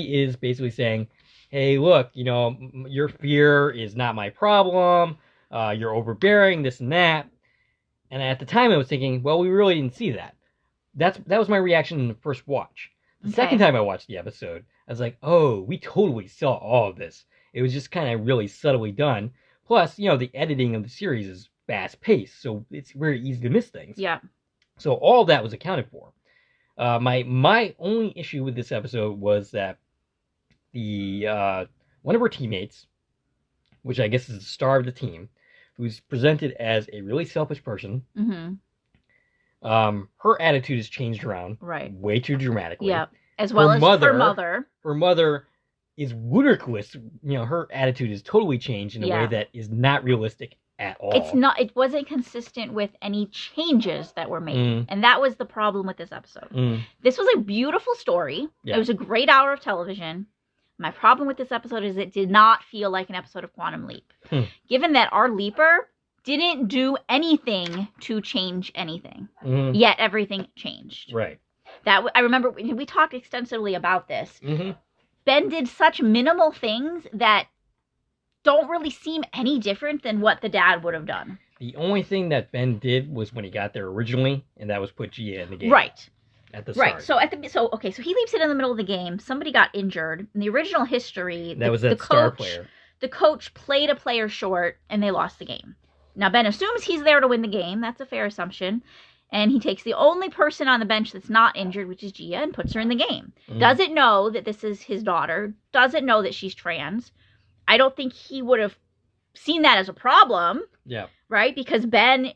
is basically saying, "Hey, look, your fear is not my problem. You're overbearing, this and that." And at the time, I was thinking, well, we really didn't see that. That was my reaction in the first watch. The second time I watched the episode, I was like, oh, we totally saw all of this. It was just kind of really subtly done. Plus, the editing of the series is fast-paced, so it's very easy to miss things. Yeah. So all of that was accounted for. My only issue with this episode was that the one of her teammates, which I guess is the star of the team, who's presented as a really selfish person, her attitude has changed around way too dramatically. Yeah, as well as her mother. Her mother is ludicrous. Her attitude is totally changed in a way that is not realistic at all. It wasn't consistent with any changes that were made. And that was the problem with this episode. This was a beautiful story. Yeah. It was a great hour of television. My problem with this episode is it did not feel like an episode of Quantum Leap. Given that our leaper didn't do anything to change anything, yet everything changed. Right. I remember we talked extensively about this. Ben did such minimal things that don't really seem any different than what the dad would have done. The only thing that Ben did was when he got there originally, and that was put Gia in the game. Right. At the start. Right. So he leaps in the middle of the game. Somebody got injured. In the original history, was that star player. The coach played a player short, and they lost the game. Now, Ben assumes he's there to win the game. That's a fair assumption. And he takes the only person on the bench that's not injured, which is Gia, and puts her in the game. Doesn't know that this is his daughter. Doesn't know that she's trans. I don't think he would have seen that as a problem. Yeah. Right? Because Ben,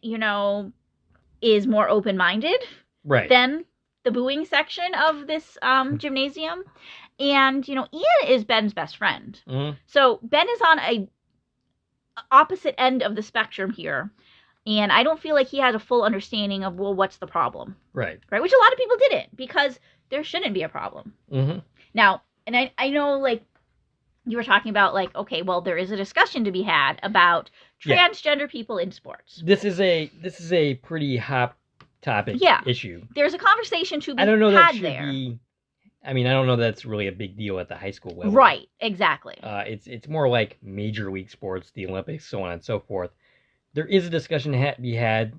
is more open-minded than the booing section of this gymnasium. And, Ian is Ben's best friend. Mm-hmm. So Ben is on a opposite end of the spectrum here. And I don't feel like he has a full understanding of, well, what's the problem? Right. Right? Which a lot of people didn't, because there shouldn't be a problem. Mm-hmm. Now, and I know, like, you were talking about, like, okay, well, there is a discussion to be had about transgender people in sports. This is a pretty hot topic issue. There's a conversation to be had there. I don't know that should be. I mean, I don't know that's really a big deal at the high school level. Right, exactly. It's more like major league sports, the Olympics, so on and so forth. There is a discussion to be had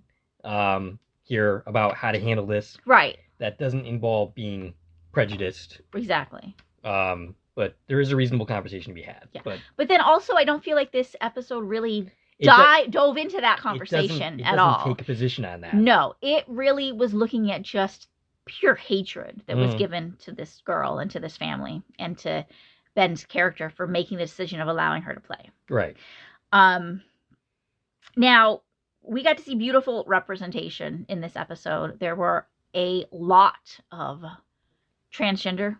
here about how to handle this. Right. That doesn't involve being prejudiced. Exactly. But there is a reasonable conversation to be had. Yeah. But then also, I don't feel like this episode really dove into that conversation at all. It doesn't take a position on that. No, it really was looking at just pure hatred that was given to this girl and to this family and to Ben's character for making the decision of allowing her to play. Right. Now, we got to see beautiful representation in this episode. There were a lot of transgender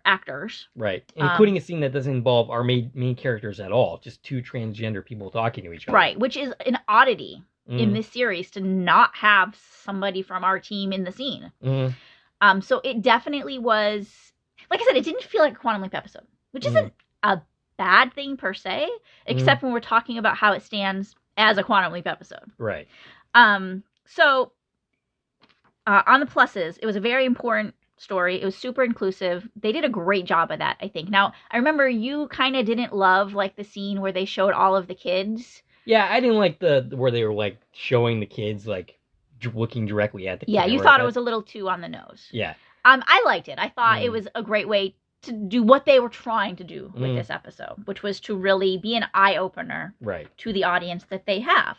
actors. Right. Including a scene that doesn't involve our main characters at all. Just two transgender people talking to each other. Right, which is an oddity in this series to not have somebody from our team in the scene. So it definitely was, like I said, it didn't feel like a Quantum Leap episode, which isn't a bad thing per se, except when we're talking about how it stands as a Quantum Leap episode. Right. So on the pluses, it was a very important story. It was super inclusive. They did a great job of that, I think. Now, I remember you kind of didn't love, like, the scene where they showed all of the kids. Yeah, I didn't like where they were, like, showing the kids, like, looking directly at the camera. Yeah, you thought it was a little too on the nose. Yeah. I liked it. I thought it was a great way to do what they were trying to do with this episode, which was to really be an eye-opener to the audience that they have.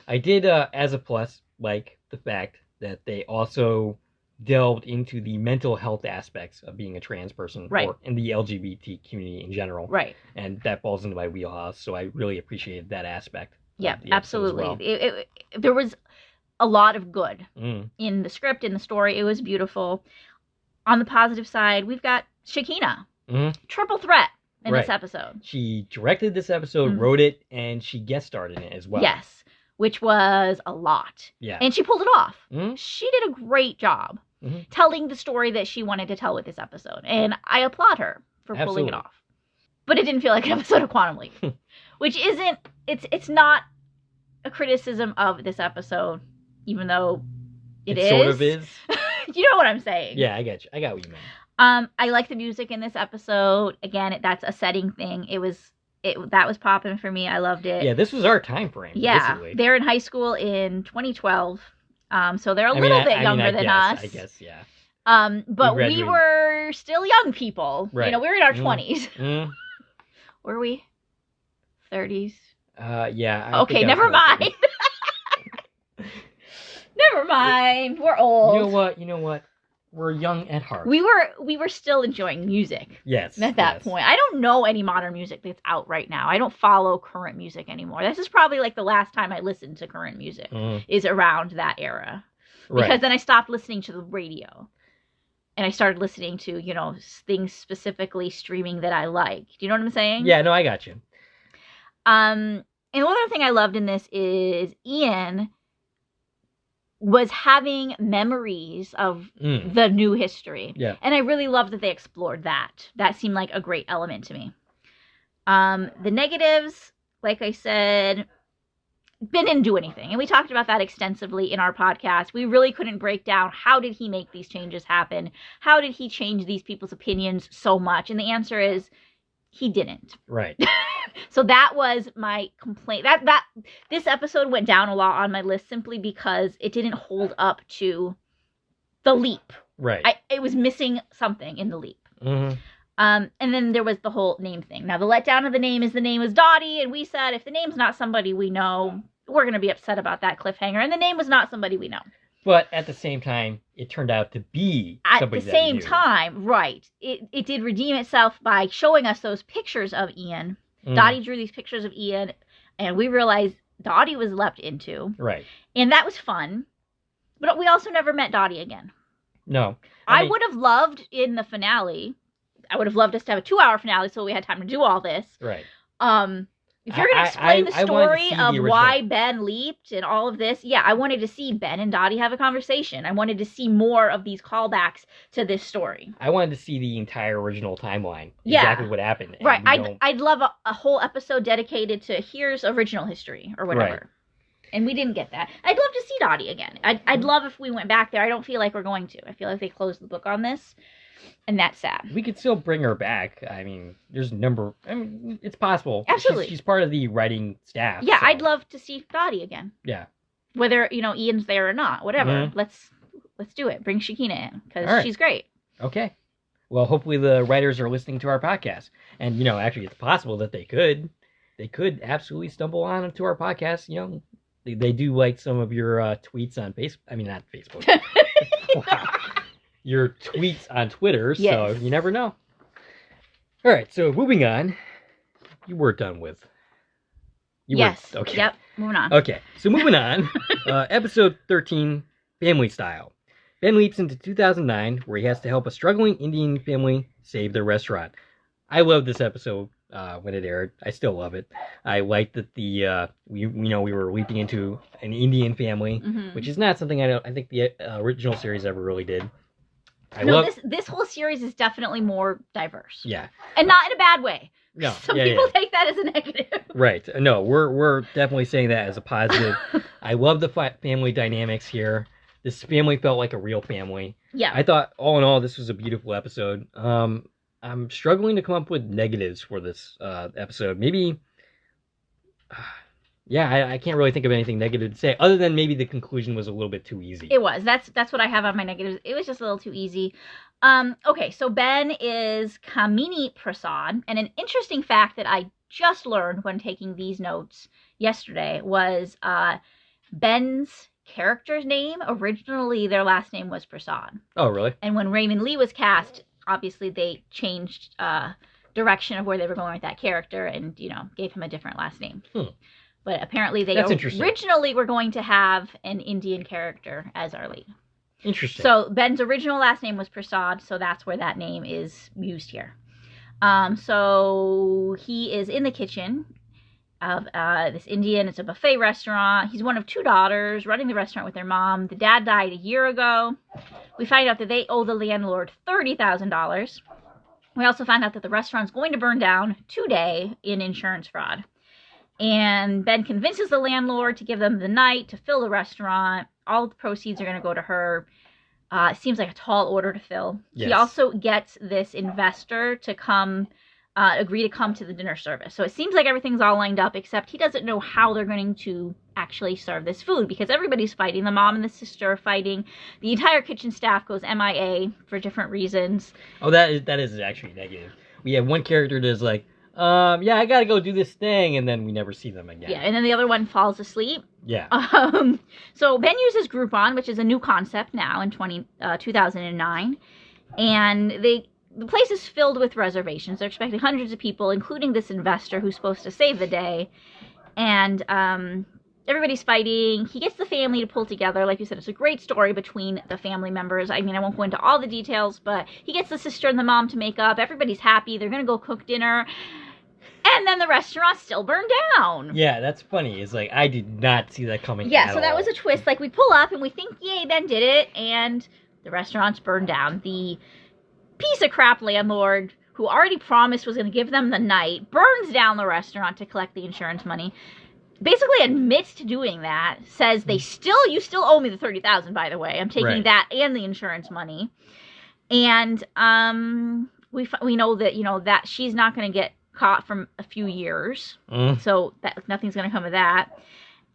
I did, as a plus, like the fact that they also delved into the mental health aspects of being a trans person, or in the LGBT community in general. Right. And that falls into my wheelhouse, so I really appreciated that aspect. Yeah, absolutely. Well. There was a lot of good in the script, in the story. It was beautiful. On the positive side, we've got Shakina. Triple threat in this episode. She directed this episode, wrote it, and she guest starred in it as well. Yes, which was a lot. Yeah. And she pulled it off. She did a great job telling the story that she wanted to tell with this episode. And I applaud her for pulling it off. But it didn't feel like an episode of Quantum Leap. Which isn't, it's not a criticism of this episode, even though it is. Sort of is. You know what I'm saying. Yeah, I get you. I got what you mean. I like the music in this episode. Again, that's a setting thing. That was popping for me. I loved it. Yeah, this was our time frame. Yeah, basically. They're in high school in 2012, so they're a little bit younger than us. I guess, yeah. But we were still young people. Right. You know, we were in our 20s. Were we? 30s. Yeah. Okay, never mind. Never mind. We're old. You know what? We're young at heart. We were still enjoying music. Yes. At that point. I don't know any modern music that's out right now. I don't follow current music anymore. This is probably like the last time I listened to current music is around that era. Because then I stopped listening to the radio. And I started listening to, things specifically streaming that I like. Do you know what I'm saying? Yeah, no, I got you. And one other thing I loved in this is Ian was having memories of the new history. Yeah. And I really loved that they explored that. That seemed like a great element to me. The negatives, like I said, Ben didn't do anything. And we talked about that extensively in our podcast. We really couldn't break down how did he make these changes happen? How did he change these people's opinions so much? And the answer is he didn't. Right. So that was my complaint. That this episode went down a lot on my list simply because it didn't hold up to the leap. Right. It was missing something in the leap. Mm-hmm. And then there was the whole name thing. Now, the letdown of the name was Dottie, and we said if the name's not somebody we know, we're going to be upset about that cliffhanger. And the name was not somebody we know. But at the same time, it turned out to be somebody that we knew. At the same time, right. It did redeem itself by showing us those pictures of Ian. Dottie drew these pictures of Ian, and we realized Dottie was leapt into. Right. And that was fun. But we also never met Dottie again. No. I mean, would have loved in the finale, I would have loved us to have a 2-hour finale so we had time to do all this. Right. If you're going to explain the I wanted to story see the of original. why Ben leaped and all of this, yeah, I wanted to see Ben and Dottie have a conversation. I wanted to see more of these callbacks to this story. I wanted to see the entire original timeline. Yeah. Exactly what happened. And Right. we don't- I'd love a whole episode dedicated to here's original history or whatever. Right. And we didn't get that. I'd love to see Dottie again. I'd love if we went back there. I don't feel like we're going to. I feel like they closed the book on this. And that's sad. We could still bring her back. I mean, there's a number. I mean, it's possible. Absolutely. She's part of the writing staff. Yeah, so. I'd love to see Dottie again. Yeah. Whether, Ian's there or not. Whatever. Mhm. Let's do it. Bring Shakina in. Because All right. she's great. Okay. Well, hopefully the writers are listening to our podcast. And, actually, it's possible that they could. They could absolutely stumble onto our podcast. They do like some of your tweets on Facebook. I mean, not Facebook. Wow. Your tweets on Twitter, Yes. so you never know. All right, so moving on. You were done with. Yes. Okay. Yep. Moving on. Okay, so moving on. Episode 13, Family Style. Ben leaps into 2009, where he has to help a struggling Indian family save their restaurant. I loved this episode when it aired. I still love it. I liked that we were leaping into an Indian family, Mhm. which is not something I think the original series ever really did. This whole series is definitely more diverse. Yeah. And not in a bad way. No. Some yeah, people yeah. take that as a negative. Right. No, we're definitely saying that as a positive. I love the family dynamics here. This family felt like a real family. Yeah. I thought, all in all, this was a beautiful episode. I'm struggling to come up with negatives for this episode. Maybe, I can't really think of anything negative to say, other than maybe the conclusion was a little bit too easy. It was. That's what I have on my negatives. It was just a little too easy. Okay, so Ben is Kamini Prasad, and an interesting fact that I just learned when taking these notes yesterday was Ben's character's name. Originally, their last name was Prasad. Oh, really? And when Raymond Lee was cast, obviously they changed direction of where they were going with that character and, gave him a different last name. But apparently they originally were going to have an Indian character as our lead. Interesting. So Ben's original last name was Prasad, so that's where that name is used here. So he is in the kitchen of this Indian. It's a buffet restaurant. He's one of 2 daughters running the restaurant with their mom. The dad died a year ago. We find out that they owe the landlord $30,000. We also find out that the restaurant's going to burn down today in insurance fraud. And Ben convinces the landlord to give them the night to fill the restaurant. All the proceeds are going to go to her. It seems like a tall order to fill. Yes. He also gets this investor to come, agree to come to the dinner service. So it seems like everything's all lined up, except he doesn't know how they're going to actually serve this food because everybody's fighting. The mom and the sister are fighting. The entire kitchen staff goes MIA for different reasons. Oh, that is actually negative. We have one character that's like, I gotta go do this thing, and then we never see them again. Yeah, and then the other one falls asleep. Yeah. So Ben uses Groupon, which is a new concept now in 2009, and the place is filled with reservations. They're expecting hundreds of people, including this investor who's supposed to save the day, and everybody's fighting. He gets the family to pull together. Like you said, it's a great story between the family members. I mean, I won't go into all the details, but he gets the sister and the mom to make up. Everybody's happy. They're going to go cook dinner. And then the restaurant still burned down. Yeah, that's funny. It's like, I did not see that coming Yeah, at so that all. was a twist. Like, we pull up and we think, yay, Ben did it. And the restaurant's burned down. The piece of crap landlord who already promised was going to give them the night burns down the restaurant to collect the insurance money. Basically admits to doing that. Says you still owe me the $30,000, by the way. I'm taking that and the insurance money. And we know that, that she's not going to get caught for a few years. So that nothing's going to come of that.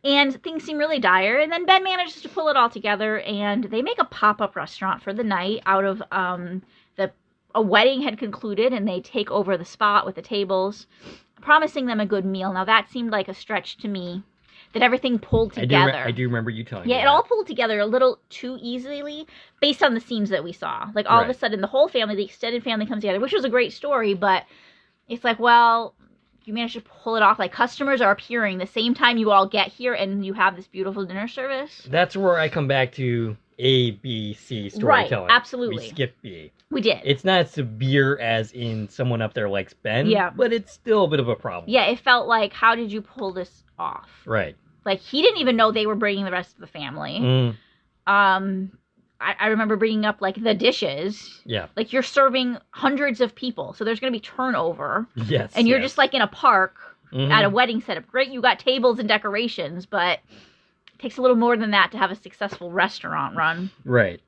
And things seem really dire. And then Ben manages to pull it all together, and they make a pop-up restaurant for the night out of a wedding had concluded, and they take over the spot with the tables, promising them a good meal. Now that seemed like a stretch to me, that everything pulled together. I do remember you telling me Yeah, it that. all pulled together a little too easily based on the scenes that we saw. Like all of a sudden, the whole family, the extended family comes together, which was a great story, but it's like, well, you managed to pull it off. Like, customers are appearing the same time you all get here, and you have this beautiful dinner service. That's where I come back to, A, B, C storytelling. Right, absolutely. We skipped B. We did. It's not as severe as in Someone Up There Likes Ben, Yeah. but it's still a bit of a problem. Yeah, it felt like, how did you pull this off? Right. Like, he didn't even know they were bringing the rest of the family. I remember bringing up, like, the dishes. Yeah. Like, you're serving hundreds of people, so there's going to be turnover. Yes. And you're just, like, in a park Mhm. at a wedding setup. Great, you got tables and decorations, but it takes a little more than that to have a successful restaurant run. Right.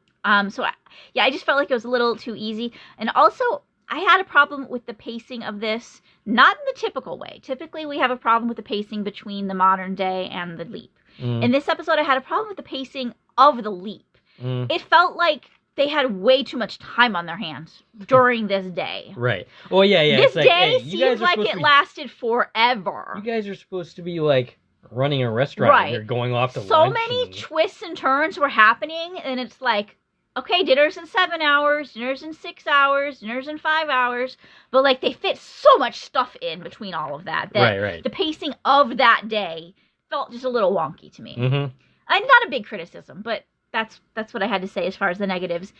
So, I just felt like it was a little too easy. And also, I had a problem with the pacing of this, not in the typical way. Typically, we have a problem with the pacing between the modern day and the leap. In this episode, I had a problem with the pacing of the leap. It felt like they had way too much time on their hands during this day. Right. Well, yeah. This it's day you guys seems like it lasted forever. You guys are supposed to be, like, running a restaurant. Right. And you're going off to So lunch. many twists and turns were happening, and it's like, okay, dinner's in 7 hours, dinner's in 6 hours, dinner's in 5 hours. But, like, they fit so much stuff in between all of that. Right. The pacing of that day felt just a little wonky to me. Mm-hmm. And not a big criticism, but that's what I had to say as far as the negatives.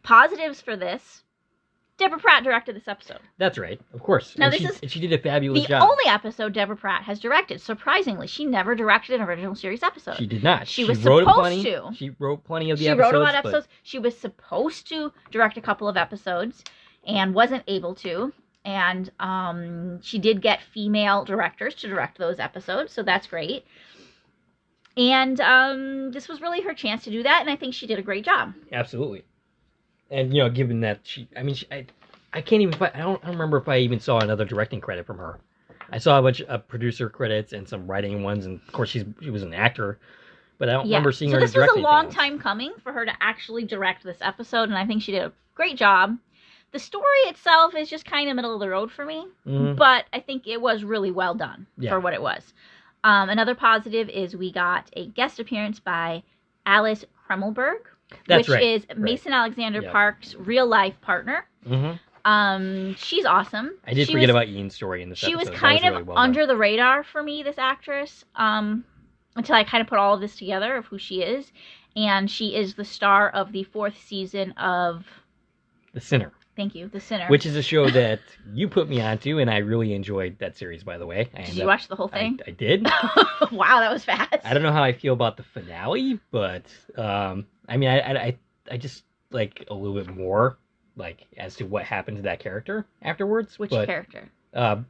Positives for this, Deborah Pratt directed this episode. That's right, of course. Now, And she did a fabulous The job. only episode Deborah Pratt has directed. Surprisingly, she never directed an original series episode. She did not. She was wrote supposed to. She wrote plenty of the She episodes. wrote a lot of episodes. She was supposed to direct a couple of episodes and wasn't able to. And she did get female directors to direct those episodes, so that's great. And this was really her chance to do that, and I think she did a great job. Absolutely. And, given that I can't even, I don't remember if I even saw another directing credit from her. I saw a bunch of producer credits and some writing ones, and of course she was an actor, but I don't remember seeing her direct anything. So this was a long time coming for her to actually direct this episode, and I think she did a great job. The story itself is just kind of middle of the road for me, but I think it was really well done for what it was. Another positive is we got a guest appearance by Alice Kremmelberg, which is Mason Alexander Park's real-life partner. She's awesome. I did forget about Ian's story in this episode. She was kind of under the radar for me, this actress, until I kind of put all of this together of who she is. And she is the star of the 4th season of The Sinner. Thank you, The Sinner. Which is a show that you put me onto, and I really enjoyed that series, by the way. Did you watch the whole thing? I did. Wow, that was fast. I don't know how I feel about the finale, but, I just like a little bit more, like, as to what happened to that character afterwards. Which character? The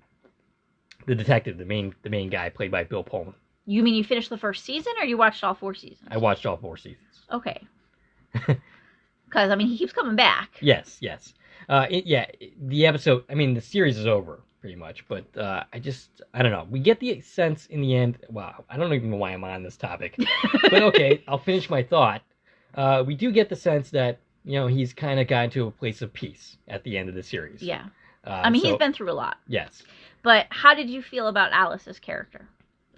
detective, the main guy, played by Bill Pullman. You mean you finished the first season, or you watched all 4 seasons? I watched all 4 seasons. Okay. Because, he keeps coming back. Yes. The episode, the series is over, pretty much, but I don't know. We get the sense in the end, wow, I don't even know why I'm on this topic, but okay, I'll finish my thought. We do get the sense that, he's kind of gotten to a place of peace at the end of the series. Yeah. He's been through a lot. Yes. But how did you feel about Alice's character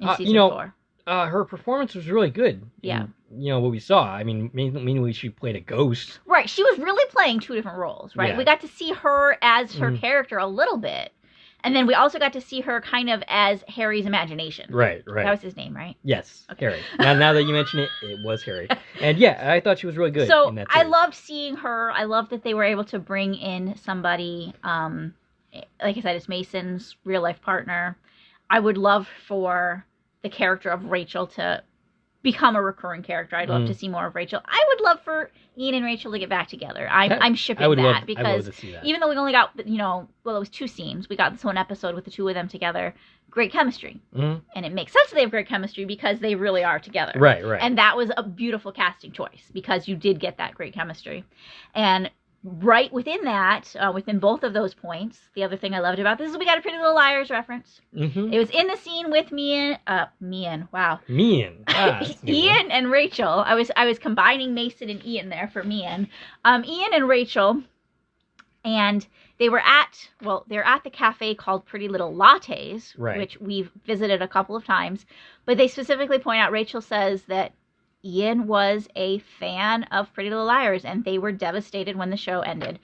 in season 4? Her performance was really good. Yeah. What we saw. Mainly she played a ghost. Right. She was really playing 2 different roles, right? Yeah. We got to see her as her character a little bit. And then we also got to see her kind of as Harry's imagination. Right. That was his name, right? Yes, okay. Harry. Now that you mention it, it was Harry. And yeah, I thought she was really good in that series. I loved seeing her. I loved that they were able to bring in somebody, like I said, it's Mason's real-life partner. I would love for the character of Rachel to become a recurring charder. I'd love to see more of Rachel. I would love for Ian and Rachel to get back together. I'm shipping that because even though we only got, it was 2 scenes. We got this one episode with the 2 of them together. Great chemistry. And it makes sense that they have great chemistry because they really are together. Right. And that was a beautiful casting choice because you did get that great chemistry. And right within that, within both of those points, the other thing I loved about this is we got a Pretty Little Liars reference. It was in the scene with Ian and Rachel. I was combining Mason and Ian there for Ian and Rachel, and they're at the cafe called Pretty Little Lattes, which we've visited a couple of times, but they specifically point out, Rachel says that Ian was a fan of Pretty Little Liars, and they were devastated when the show ended.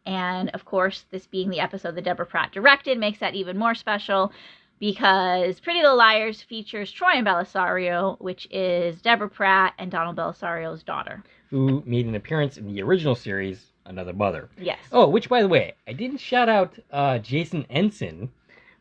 And, of course, this being the episode that Deborah Pratt directed makes that even more special. because Pretty Little Liars features Troy and Belisario, which is Deborah Pratt and Donald Belisario's daughter. Who made an appearance in the original series, Another Mother. Yes. Oh, which, by the way, I didn't shout out Jason Ensign,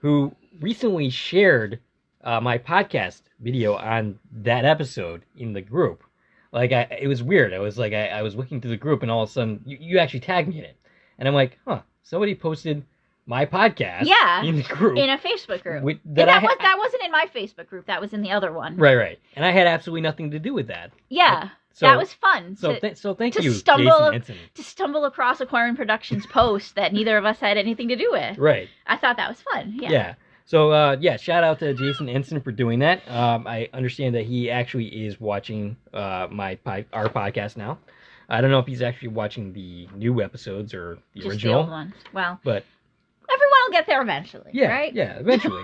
who recently shared my podcast video on that episode in the group. Like, it was weird. I was looking through the group, and all of a sudden, you actually tagged me in it. And I'm like, huh, somebody posted my podcast in the group. In a Facebook group. That wasn't in my Facebook group. That was in the other one. Right. And I had absolutely nothing to do with that. Yeah. That was fun. So thank you, Jason Ensign. To stumble across Aquarium Productions post that neither of us had anything to do with. Right. I thought that was fun. Yeah. So, shout out to Jason Ensign for doing that. I understand that he actually is watching our podcast now. I don't know if he's actually watching the new episodes or the Just original. the old ones. Well, but everyone will get there eventually, right? Yeah, eventually.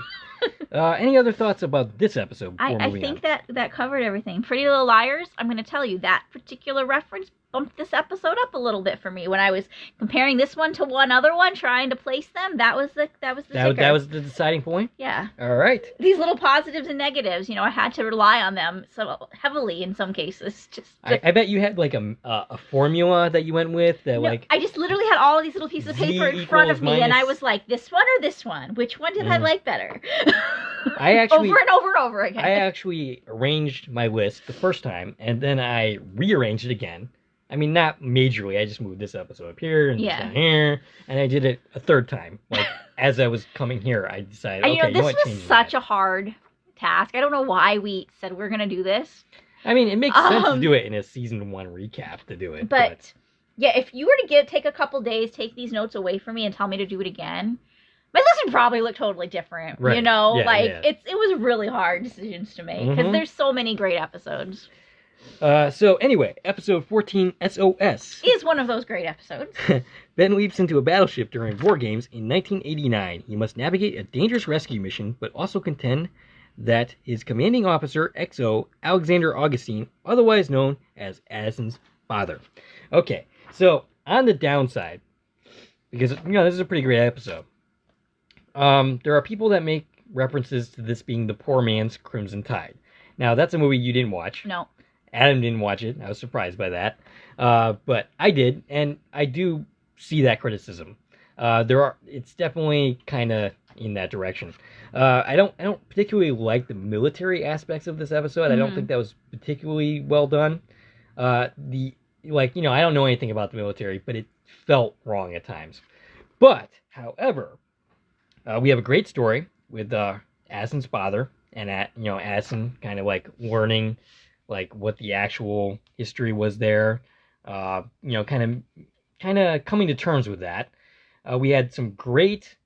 Any other thoughts about this episode before I moving think that covered everything. Pretty Little Liars, I'm going to tell you, that particular reference bumped this episode up a little bit for me. When I was comparing this one to one other one, trying to place them, that was the ticker. That was the deciding point? Yeah. All right. These little positives and negatives, I had to rely on them so heavily in some cases. I bet you had like a formula that you went with that I just literally had all of these little pieces of paper in front of me, and I was like, this one or this one? Which one did I like better? I actually over and over and over again. I actually arranged my list the first time, and then I rearranged it again. I mean, not majorly. I just moved this episode up here and this down here, and I did it a third time. Like, as I was coming here, I decided, this was such a hard task. I don't know why we said we're going to do this. I mean, it makes sense to do it in a season 1 recap to do it. But yeah, if you were to take a couple days, take these notes away from me and tell me to do it again, my list would probably look totally different. Right. It was really hard decisions to make because there's so many great episodes. So anyway, episode 14, SOS. Is one of those great episodes. Ben leaps into a battleship during war games in 1989. He must navigate a dangerous rescue mission, but also contend that his commanding officer, XO, Alexander Augustine, otherwise known as Addison's father. Okay, so on the downside, because, this is a pretty great episode, there are people that make references to this being the poor man's Crimson Tide. Now, that's a movie you didn't watch. No. Adam didn't watch it. I was surprised by that. But I did, and I do see that criticism. It's definitely kind of in that direction. I don't particularly like the military aspects of this episode. I don't think that was particularly well done. I don't know anything about the military, but it felt wrong at times. But, however, we have a great story with Addison's father, and Addison kind of learning what the actual history was there, kind of coming to terms with that. We had some great,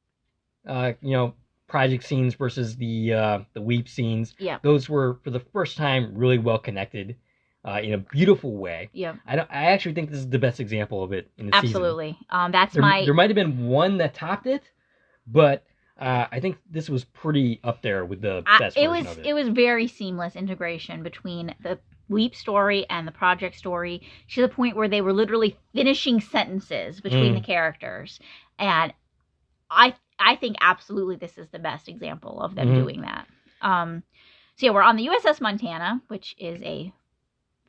project scenes versus the weep scenes. Yeah. Those were, for the first time, really well connected in a beautiful way. Yeah. I actually think this is the best example of it in the season. Absolutely. There might have been one that topped it, but I think this was pretty up there with the best version of it. It was very seamless integration between the Weep story and the project story to the point where they were literally finishing sentences between the characters. And I think absolutely this is the best example of them doing that. So we're on the USS Montana, which is a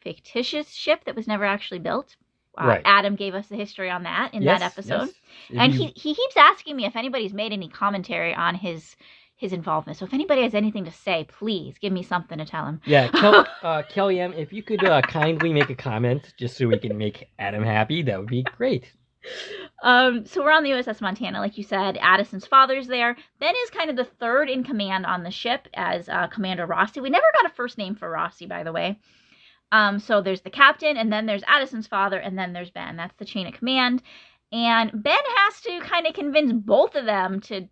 fictitious ship that was never actually built. Right. Adam gave us the history on that in that episode. Yes. And he keeps asking me if anybody's made any commentary on his involvement. So if anybody has anything to say, please give me something to tell him. Yeah, Kelly M., if you could kindly make a comment just so we can make Adam happy, that would be great. So we're on the USS Montana, like you said. Addison's father's there. Ben is kind of the third in command on the ship as Commander Rossi. We never got a first name for Rossi, by the way. So there's the captain, and then there's Addison's father, and then there's Ben. That's the chain of command. And Ben has to kind of convince both of them to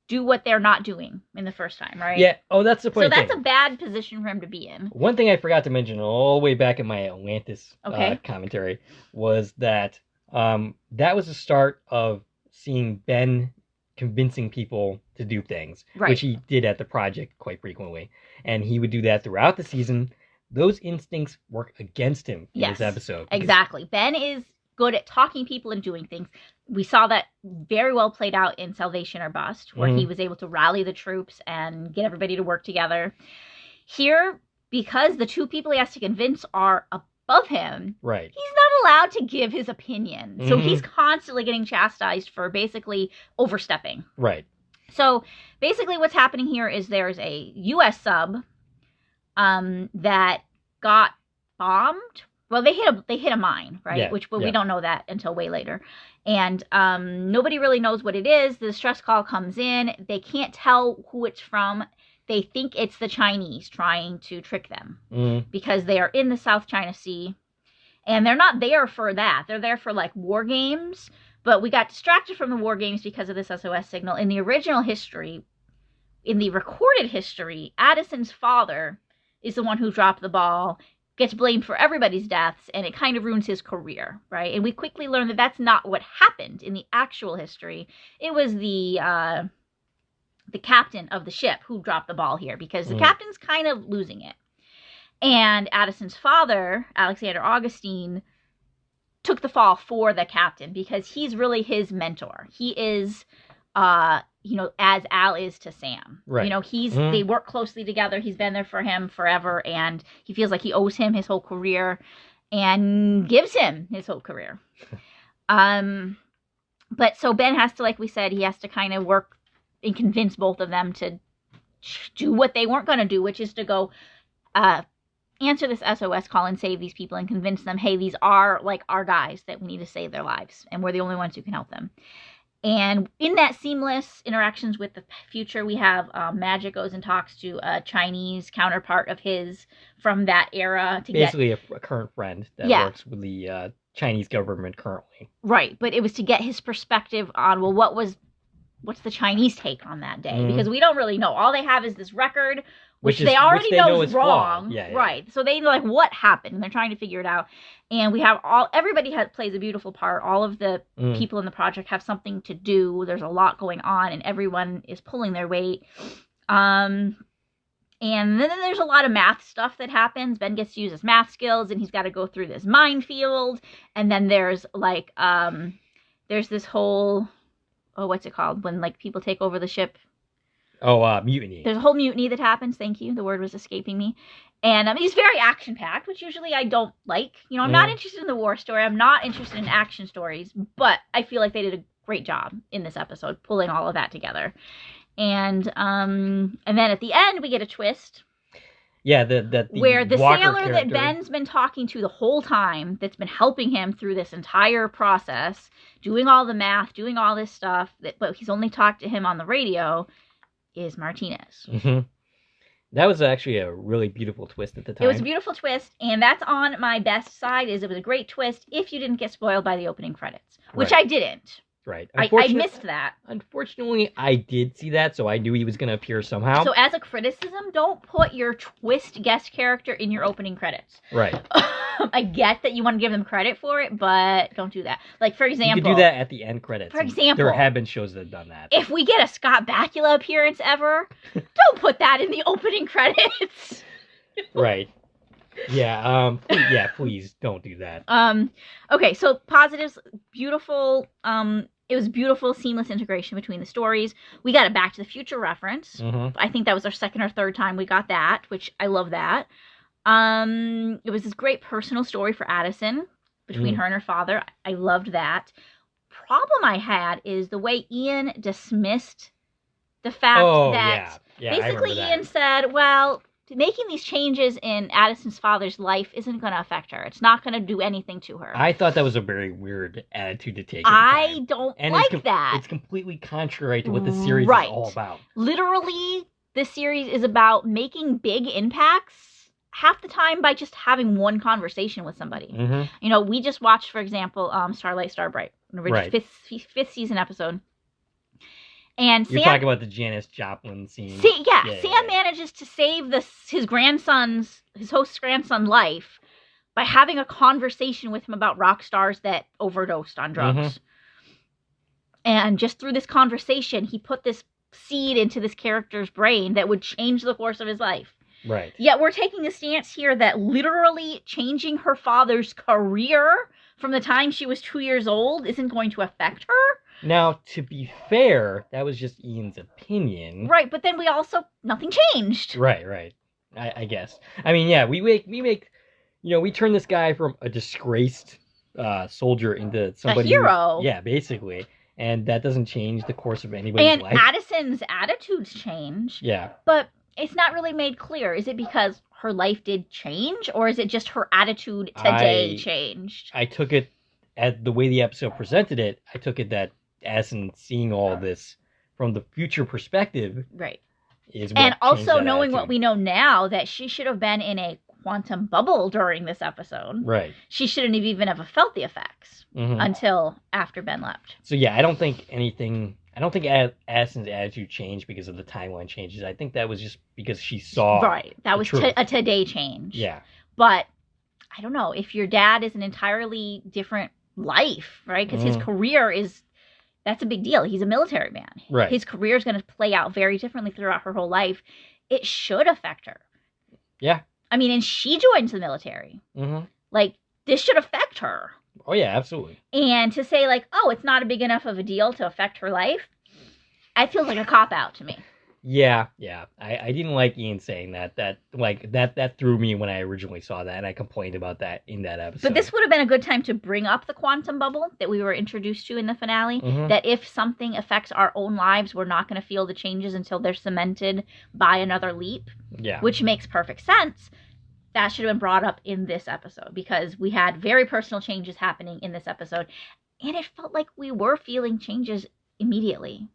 do what they're not doing in the first time, right? Yeah. Oh, that's the point. So that's a bad position for him to be in. One thing I forgot to mention all the way back in my Atlantis commentary was that that was the start of seeing Ben convincing people to do things, which he did at the project quite frequently. And he would do that throughout the season. Those instincts work against him in this episode. Exactly. Ben is good at talking people into doing things. we saw that very well played out in Salvation or Bust, where he was able to rally the troops and get everybody to work together. Here, because the two people he has to convince are above him, right, he's not allowed to give his opinion. So he's constantly getting chastised for basically overstepping. Right. So basically what's happening here is there's a U.S. sub that got bombed. Well, they hit a mine, right? Yeah, But we don't know that until way later. And nobody really knows what it is. The distress call comes in. They can't tell who it's from. They think it's the Chinese trying to trick them because they are in the South China Sea. And they're not there for that. They're there for, like, war games. But we got distracted from the war games because of this SOS signal. In the original history, in the recorded history, Addison's father is the one who dropped the ball, gets blamed for everybody's deaths, and it kind of ruins his career, right? And we quickly learn that that's not what happened in the actual history. It was the captain of the ship who dropped the ball here, because the captain's kind of losing it. And Addison's father, Alexander Augustine, took the fall for the captain because he's really his mentor. He is, as Al is to Sam. Right. You know, they work closely together. He's been there for him forever, and he feels like he owes him his whole career and gives him his whole career. But so Ben has to, like we said, he has to kind of work and convince both of them to do what they weren't going to do, which is to go answer this SOS call and save these people and convince them, hey, these are like our guys that we need to save their lives, and we're the only ones who can help them. And in that seamless interactions with the future, we have Magic goes and talks to a Chinese counterpart of his from that era. Basically a current friend that works with the Chinese government currently. Right, but it was to get his perspective on, well, what's the Chinese take on that day? Because we don't really know. All they have is this record, which they already know is wrong. Yeah. Right. So they know, like, what happened, and they're trying to figure it out. And we have everybody plays a beautiful part. All of the people in the project have something to do. There's a lot going on, and everyone is pulling their weight. And then there's a lot of math stuff that happens. Ben gets to use his math skills, and he's got to go through this minefield. And then there's, like, there's this whole, what's it called? When, like, people take over the ship. Mutiny. There's a whole mutiny that happens. Thank you. The word was escaping me. And he's very action-packed, which usually I don't like. You know, I'm not interested in the war story. I'm not interested in action stories. But I feel like they did a great job in this episode, pulling all of that together. And then at the end, we get a twist. Yeah, where the Walker sailor character that Ben's been talking to the whole time, that's been helping him through this entire process, doing all the math, doing all this stuff, but he's only talked to him on the radio, is Martinez. That was actually a really beautiful twist at the time. It was a beautiful twist, and that's on my best side. It was a great twist if you didn't get spoiled by the opening credits, which I didn't. Right. I missed that. Unfortunately, I did see that, so I knew he was going to appear somehow. So as a criticism, don't put your twist guest character in your opening credits. Right. I get that you want to give them credit for it, but don't do that. Like, for example... You could do that at the end credits. For example... There have been shows that have done that. If we get a Scott Bakula appearance ever, don't put that in the opening credits. Right. Yeah, please don't do that. Okay, so positives, beautiful, it was beautiful, seamless integration between the stories. We got a Back to the Future reference. I think that was our second or third time we got that, which I love that. It was this great personal story for Addison between her and her father. I loved that. Problem I had is the way Ian dismissed the fact that basically Ian said, well, making these changes in Addison's father's life isn't going to affect her. It's not going to do anything to her. I thought that was a very weird attitude to take. I don't like that. It's completely contrary to what the series is all about. Literally, this series is about making big impacts half the time by just having one conversation with somebody. You know, we just watched, for example, Starlight Starbright, fifth season episode. And you're talking about the Janis Joplin scene. Sam manages to save his host's grandson's life by having a conversation with him about rock stars that overdosed on drugs. And just through this conversation, he put this seed into this character's brain that would change the course of his life. Right. Yet we're taking a stance here that literally changing her father's career from the time she was 2 years old isn't going to affect her. Now, to be fair, that was just Ian's opinion. Right, but then nothing changed. Right. I guess. I mean, yeah, we make, we turn this guy from a disgraced soldier into somebody. A hero. Yeah, basically. And that doesn't change the course of anybody's life. And Addison's attitudes change. Yeah. But it's not really made clear. Is it because her life did change, or is it just her attitude today changed? I took it, at the way the episode presented it, I took it that Addison seeing all this from the future perspective. Right. Is what and also knowing attitude. what we know now, that she should have been in a quantum bubble during this episode. Right. She shouldn't have even ever felt the effects until after Ben left. So yeah, I don't think Addison's attitude changed because of the timeline changes. I think that was just because she saw. Right. That was a today change. Yeah. But I don't know, if your dad is an entirely different life, right? Because his career that's a big deal. He's a military man. Right. His career is going to play out very differently throughout her whole life. It should affect her. Yeah. I mean, and she joins the military. Like, this should affect her. Oh, yeah, absolutely. And to say, like, oh, it's not a big enough of a deal to affect her life, it feels like a cop-out to me. Yeah. I didn't like Ian saying that. That threw me when I originally saw that, and I complained about that in that episode. But this would have been a good time to bring up the quantum bubble that we were introduced to in the finale, that if something affects our own lives, we're not going to feel the changes until they're cemented by another leap. Yeah. Which makes perfect sense. That should have been brought up in this episode, because we had very personal changes happening in this episode, and it felt like we were feeling changes immediately.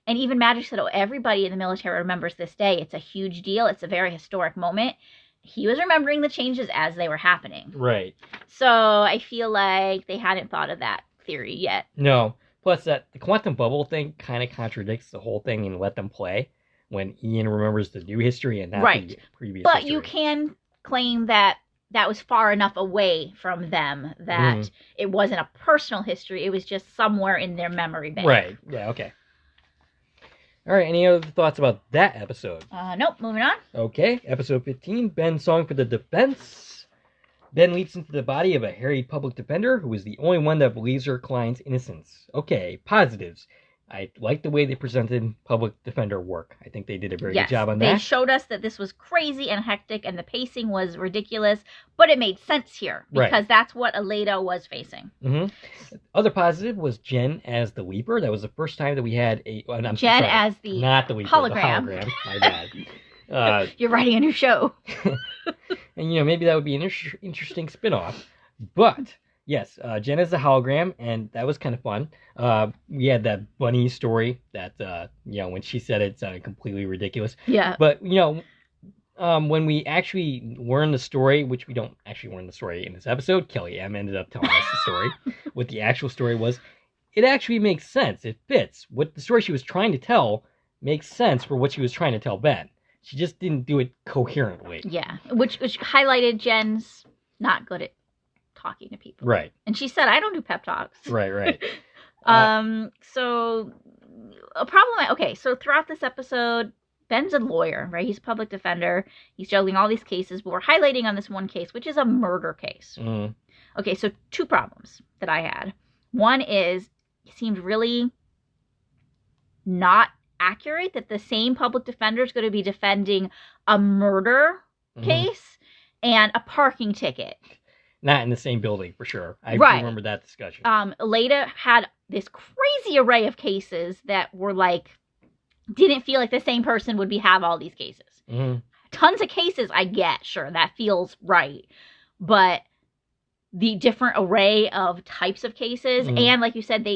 And even Magic said, oh, everybody in the military remembers this day. It's a huge deal. It's a very historic moment. He was remembering the changes as they were happening. Right. So I feel like they hadn't thought of that theory yet. No. Plus, the quantum bubble thing kind of contradicts the whole thing in Let Them Play, when Ian remembers the new history and not the previous But history. you can claim that was far enough away from them that it wasn't a personal history. It was just somewhere in their memory bank. Right. Yeah, okay. All right, any other thoughts about that episode? Nope, moving on. Okay, episode 15, Ben's song for the defense. Ben leaps into the body of a harried public defender who is the only one that believes her client's innocence. Okay, positives. I like the way they presented public defender work. I think they did a very good job on that. They showed us that this was crazy and hectic and the pacing was ridiculous, but it made sense here because that's what Aleda was facing. Other positive was Jen as the Leaper. That was the first time that we had as the not the Leaper, hologram. The hologram. My bad. You're writing a new show. And, maybe that would be an interesting spin-off. But... yes, Jen is the hologram, and that was kind of fun. We had that bunny story that, when she said it sounded completely ridiculous. Yeah. But, when we actually learn the story, which we don't actually learn the story in this episode, Kelly M. ended up telling us the story. What the actual story was, it actually makes sense. It fits. What the story she was trying to tell makes sense for what she was trying to tell Ben. She just didn't do it coherently. Yeah, which highlighted Jen's not good at talking to people. Right. And she said, I don't do pep talks. Right. So a problem. Okay, so throughout this episode, Ben's a lawyer, right? He's a public defender. He's juggling all these cases, but we're highlighting on this one case, which is a murder case. Okay, so two problems that I had. One is, it seemed really not accurate that the same public defender is going to be defending a murder case and a parking ticket. Not in the same building, for sure. I remember that discussion. Aleda had this crazy array of cases that were didn't feel like the same person would have all these cases. Tons of cases, I get, sure, that feels right. But the different array of types of cases, and like you said,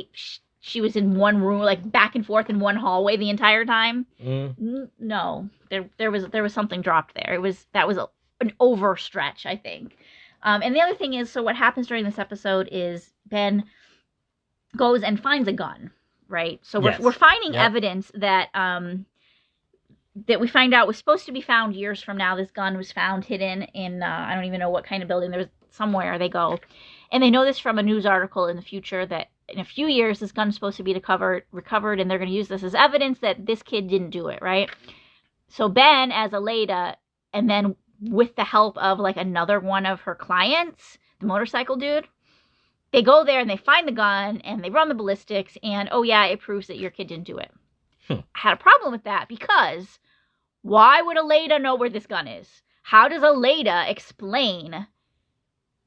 she was in one room, back and forth in one hallway the entire time. No, there was something dropped there. That was an overstretch, I think. And the other thing is, so what happens during this episode is Ben goes and finds a gun, right? So we're finding evidence that that we find out was supposed to be found years from now. This gun was found hidden in, I don't even know what kind of building. There was somewhere they go. And they know this from a news article in the future that in a few years, this gun's supposed to be recovered, and they're going to use this as evidence that this kid didn't do it, right? So Ben, as Aleda, and then with the help of like another one of her clients, the motorcycle dude, they go there and they find the gun and they run the ballistics, and oh yeah, it proves that your kid didn't do it. I had a problem with that because why would Aleda know where this gun is? How does Aleda explain,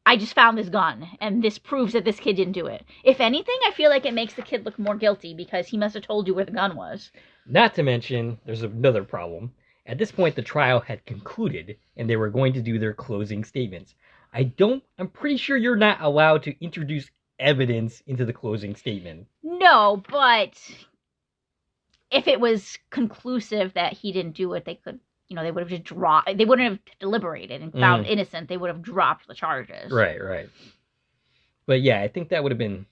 I just found this gun and this proves that this kid didn't do it? If anything, I feel like it makes the kid look more guilty because he must have told you where the gun was. Not to mention, there's another problem. At this point, the trial had concluded and they were going to do their closing statements. I'm pretty sure you're not allowed to introduce evidence into the closing statement. No, but if it was conclusive that he didn't do it, they could, they would have just dropped, they wouldn't have deliberated and found innocent. They would have dropped the charges. Right. But yeah, I think that would have been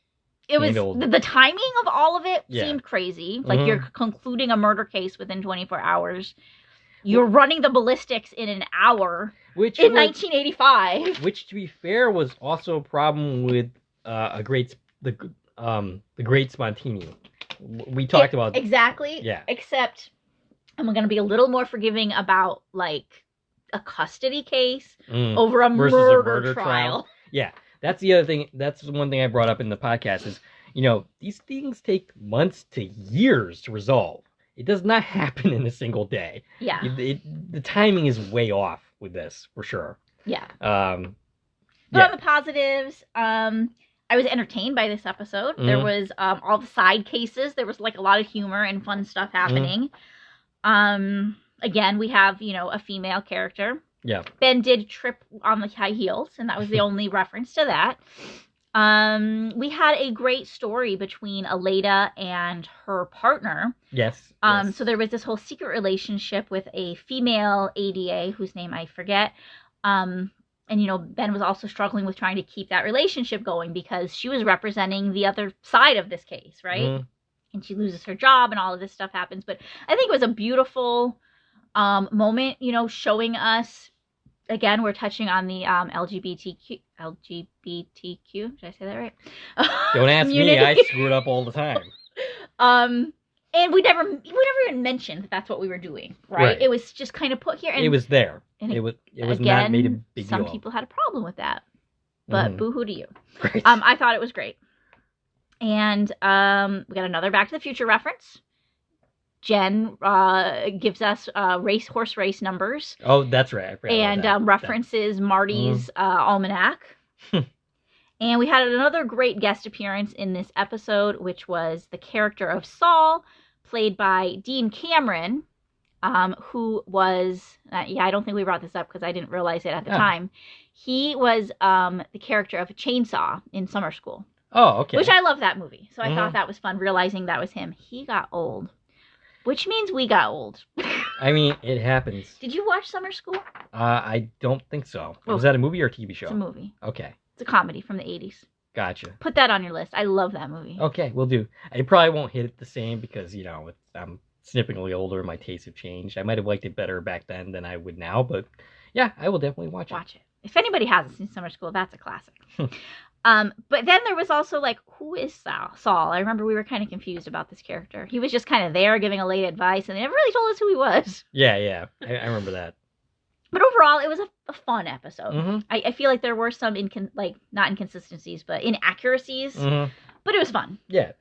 the timing of all of it seemed crazy. Like you're concluding a murder case within 24 hours. You're running the ballistics in an hour in 1985. Which, to be fair, was also a problem with the Great Spontini. We talked about exactly. Yeah. Except I'm going to be a little more forgiving about like a custody case over a murder trial. Yeah, that's the other thing. That's the one thing I brought up in the podcast is, these things take months to years to resolve. It does not happen in a single day. Yeah. The timing is way off with this, for sure. Yeah. But on the positives, I was entertained by this episode. There was all the side cases. There was like a lot of humor and fun stuff happening. Again, we have, a female character. Yeah. Ben did trip on the high heels, and that was the only reference to that. We had a great story between Aleda and her partner. Yes. So there was this whole secret relationship with a female ADA whose name I forget. And, Ben was also struggling with trying to keep that relationship going because she was representing the other side of this case, right? And she loses her job and all of this stuff happens. But I think it was a beautiful moment, showing us. Again, we're touching on the LGBTQ. Did I say that right? Don't ask me. I screw it up all the time. And we never even mentioned that that's what we were doing, right? It was just kind of put here. And it was there. And it was again, not made a big deal. Some people had a problem with that, but boo-hoo to you. Right. I thought it was great. And we got another Back to the Future reference. Jen gives us horse race numbers. Oh, that's right. I forgot and about that. References Marty's almanac. And we had another great guest appearance in this episode, which was the character of Saul, played by Dean Cameron, who was, I don't think we brought this up because I didn't realize it at the time. He was the character of Chainsaw in Summer School. Oh, okay. Which I love that movie. So I thought that was fun, realizing that was him. He got old. Which means we got old. I mean, it happens. Did you watch Summer School? I don't think so. Was that a movie or a TV show? It's a movie. Okay. It's a comedy from the 80s. Gotcha. Put that on your list. I love that movie. Okay, we'll do. I probably won't hit it the same because, I'm significantly older. My tastes have changed. I might have liked it better back then than I would now, but yeah, I will definitely watch it. Watch it. If anybody hasn't seen Summer School, that's a classic. But then there was also like, who is Saul? I remember we were kind of confused about this character. He was just kind of there giving Aleda advice, and they never really told us who he was. Yeah. I remember that. But overall, it was a fun episode. I feel like there were some, not inconsistencies, but inaccuracies. But it was fun. Yeah.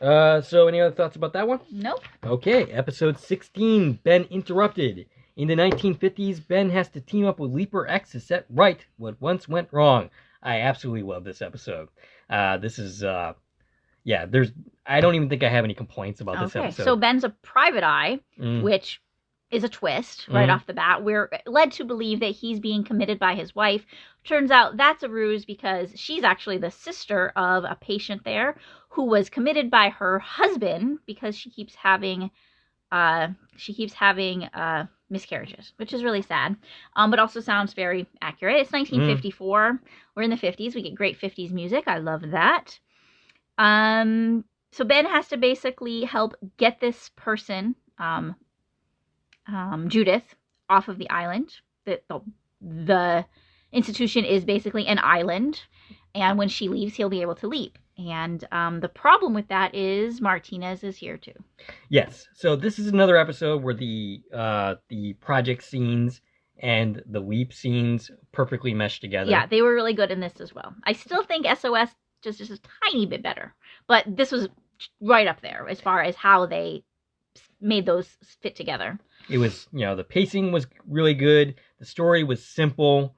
So any other thoughts about that one? Nope. Okay, episode 16, Ben Interrupted. In the 1950s, Ben has to team up with Leaper X to set right what once went wrong. I absolutely love this episode. This is, I don't even think I have any complaints about this episode. So Ben's a private eye, which is a twist right off the bat. We're led to believe that he's being committed by his wife. Turns out that's a ruse because she's actually the sister of a patient there who was committed by her husband because she keeps having miscarriages, which is really sad, but also sounds very accurate. It's 1954. We're in the 50s. We get great 50s music. I love that. So Ben has to basically help get this person, Judith, off of the island. The institution is basically an island, and when she leaves, he'll be able to leap. And the problem with that is Martinez is here too. Yes. So this is another episode where the project scenes and the leap scenes perfectly meshed together. Yeah, they were really good in this as well. I still think SOS just a tiny bit better, but this was right up there as far as how they made those fit together. It was, the pacing was really good. The story was simple.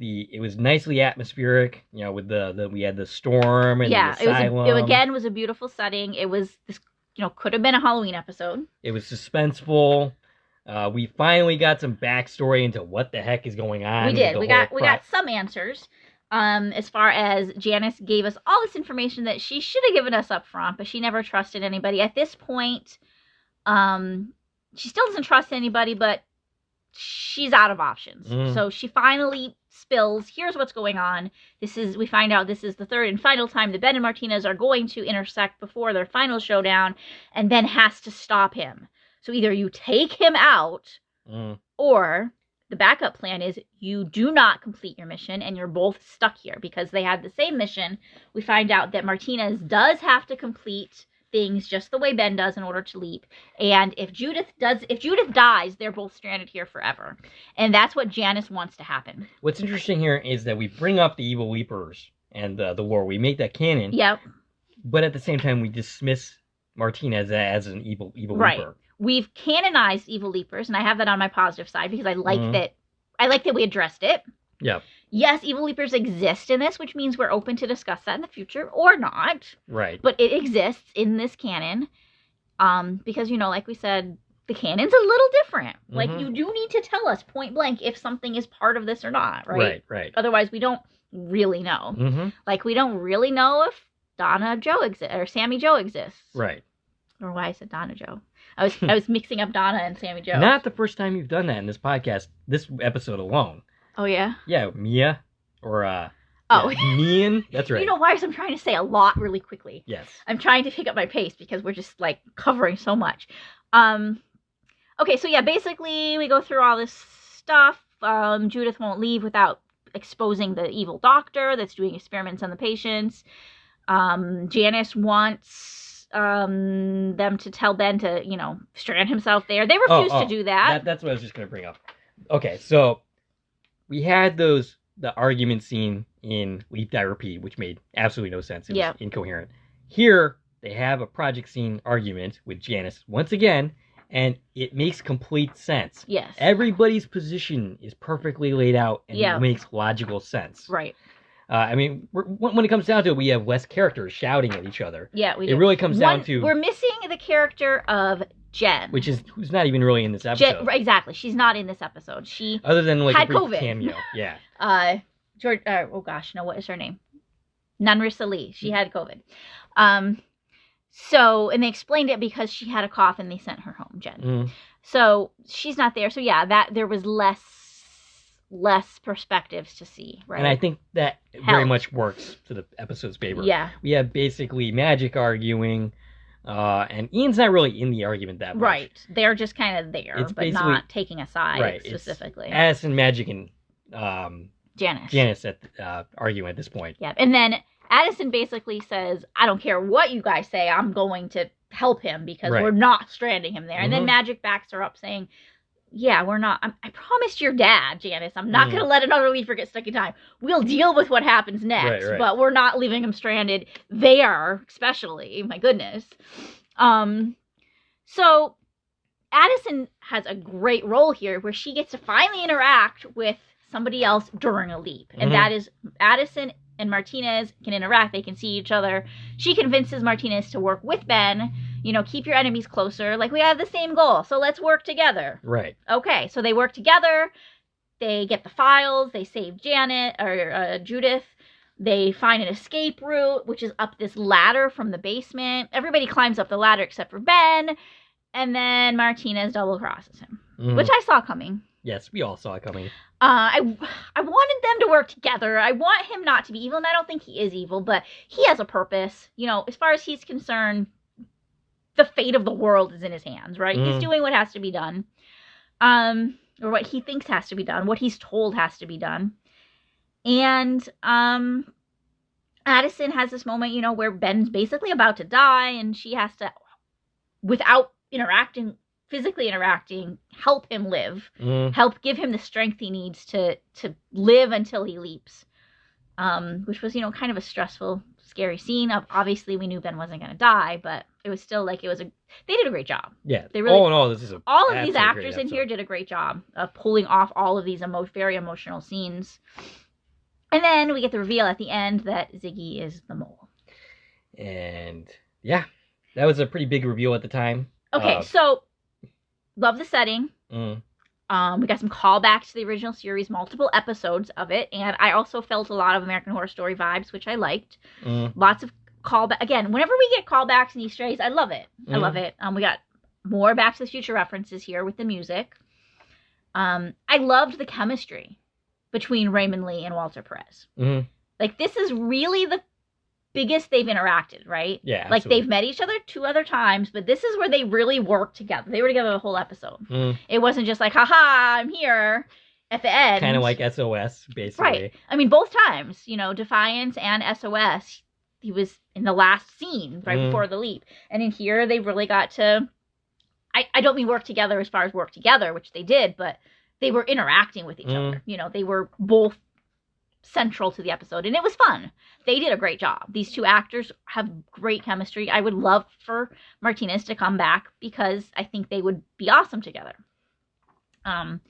It was nicely atmospheric, with we had the storm and the asylum. It again was a beautiful setting. It was this, could have been a Halloween episode. It was suspenseful. We finally got some backstory into what the heck is going on. We did. We got some answers. As far as Janice gave us all this information that she should have given us up front, but she never trusted anybody. At this point, she still doesn't trust anybody, but she's out of options. So she finally spills, here's what's going on. We find out this is the third and final time that Ben and Martinez are going to intersect before their final showdown, and Ben has to stop him. So either you take him out, or the backup plan is you do not complete your mission and you're both stuck here because they had the same mission. We find out that Martinez does have to complete things just the way Ben does in order to leap. And if Judith dies, they're both stranded here forever. And that's what Janice wants to happen. What's interesting here is that we bring up the evil leapers and the lore. We make that canon. Yep. But at the same time, we dismiss Martinez as an evil leaper. We've canonized evil leapers, and I have that on my positive side because I like that. I like that we addressed it. Yeah. Yes, evil leapers exist in this, which means we're open to discuss that in the future or not. Right. But it exists in this canon, because like we said, the canon's a little different. Like you do need to tell us point blank if something is part of this or not, right? Right. Otherwise, we don't really know. Like we don't really know if Donna Joe exists or Sammy Joe exists. Right. Or why I said Donna Joe. I was mixing up Donna and Sammy Joe. Not the first time you've done that in this podcast, this episode alone. Oh, yeah? Yeah, Mia, or, Mian. That's right. You know why? Because I'm trying to say a lot really quickly. Yes. I'm trying to pick up my pace because we're just, covering so much. Okay, so yeah, basically we go through all this stuff. Judith won't leave without exposing the evil doctor that's doing experiments on the patients. Janice wants them to tell Ben to, strand himself there. They refuse to do that. That's what I was just going to bring up. Okay, so we had the argument scene in Leap Die Repeat, which made absolutely no sense. It was incoherent. Here, they have a project scene argument with Janice once again, and it makes complete sense. Yes. Everybody's position is perfectly laid out and it makes logical sense. Right. When it comes down to it, we have less characters shouting at each other. Yeah, we do. It really comes down to... We're missing the character of Jen. Who's not even really in this episode. Jen, exactly. She's not in this episode. She Other than had a brief COVID. cameo. Yeah. George, what is her name? Nanrisa Lee. She had COVID. And they explained it because she had a cough and they sent her home, Jen. So she's not there. So yeah, there was less perspectives to see, right? And I think that very much works to the episode's favor. Yeah. We have basically Magic arguing, and Ian's not really in the argument that much. Right. They're just kind of there, but not taking a side specifically. It's Addison, Magic, and Janice arguing at this point. Yeah. And then Addison basically says, I don't care what you guys say, I'm going to help him because we're not stranding him there. And then Magic backs her up saying, yeah, we're not. I promised your dad, Janice, I'm not going to let another leaper get stuck in time. We'll deal with what happens next, but we're not leaving him stranded there, especially. My goodness. So Addison has a great role here where she gets to finally interact with somebody else during a leap. And that is Addison and Martinez can interact. They can see each other. She convinces Martinez to work with Ben. Keep your enemies closer. We have the same goal, so let's work together. Right. Okay, so they work together. They get the files. They save Judith. They find an escape route, which is up this ladder from the basement. Everybody climbs up the ladder except for Ben. And then Martinez double crosses him, which I saw coming. Yes, we all saw it coming. I wanted them to work together. I want him not to be evil, and I don't think he is evil, but he has a purpose. As far as he's concerned, the fate of the world is in his hands, right? He's doing what has to be done, or what he thinks has to be done, what he's told has to be done. And Addison has this moment, where Ben's basically about to die, and she has to, without interacting physically interacting help him live, Mm. help give him the strength he needs to live until he leaps. Which was, kind of a stressful, scary scene. Obviously, we knew Ben wasn't going to die, but it was still like they did a great job. Yeah. They really, all in all, this is all of these actors in here did a great job of pulling off all of these very emotional scenes. And then we get the reveal at the end that Ziggy is the mole. And yeah, that was a pretty big reveal at the time. Okay, so love the setting. Mm. We got some callbacks to the original series, multiple episodes of it, and I also felt a lot of American Horror Story vibes, which I liked. Lots of callback. Again, whenever we get callbacks and Easter eggs, I love it. I love it. We got more Back to the Future references here with the music. I loved the chemistry between Raymond Lee and Walter Perez. Like, this is really the biggest they've interacted, right? Yeah, like absolutely. they've met each other 2 other times, but this is where they really worked together. They were together the whole episode. It wasn't just like, haha, I'm here at the end. Kind of like SOS, basically. Right. I mean, both times, Defiance and SOS, he was in the last scene right before the leap. And in here, they really got to, I don't mean work together as far as work together, which they did, but they were interacting with each other. They were both central to the episode, and it was fun. They did a great job. These 2 actors have great chemistry. I would love for Martinez to come back because I think they would be awesome together. But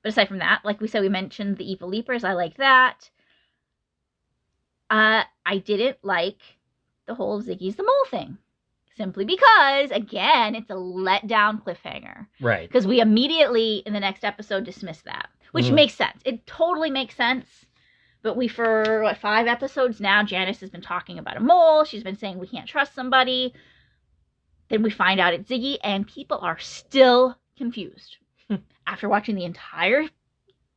aside from that, like we said, we mentioned the Evil Leapers. I like that. I didn't like the whole Ziggy's the Mole thing. Simply because, again, it's a letdown cliffhanger. Right. Because we immediately, in the next episode, dismiss that. Which makes sense. It totally makes sense. But for 5 episodes now, Janice has been talking about a mole. She's been saying we can't trust somebody. Then we find out it's Ziggy, and people are still confused. After watching the entire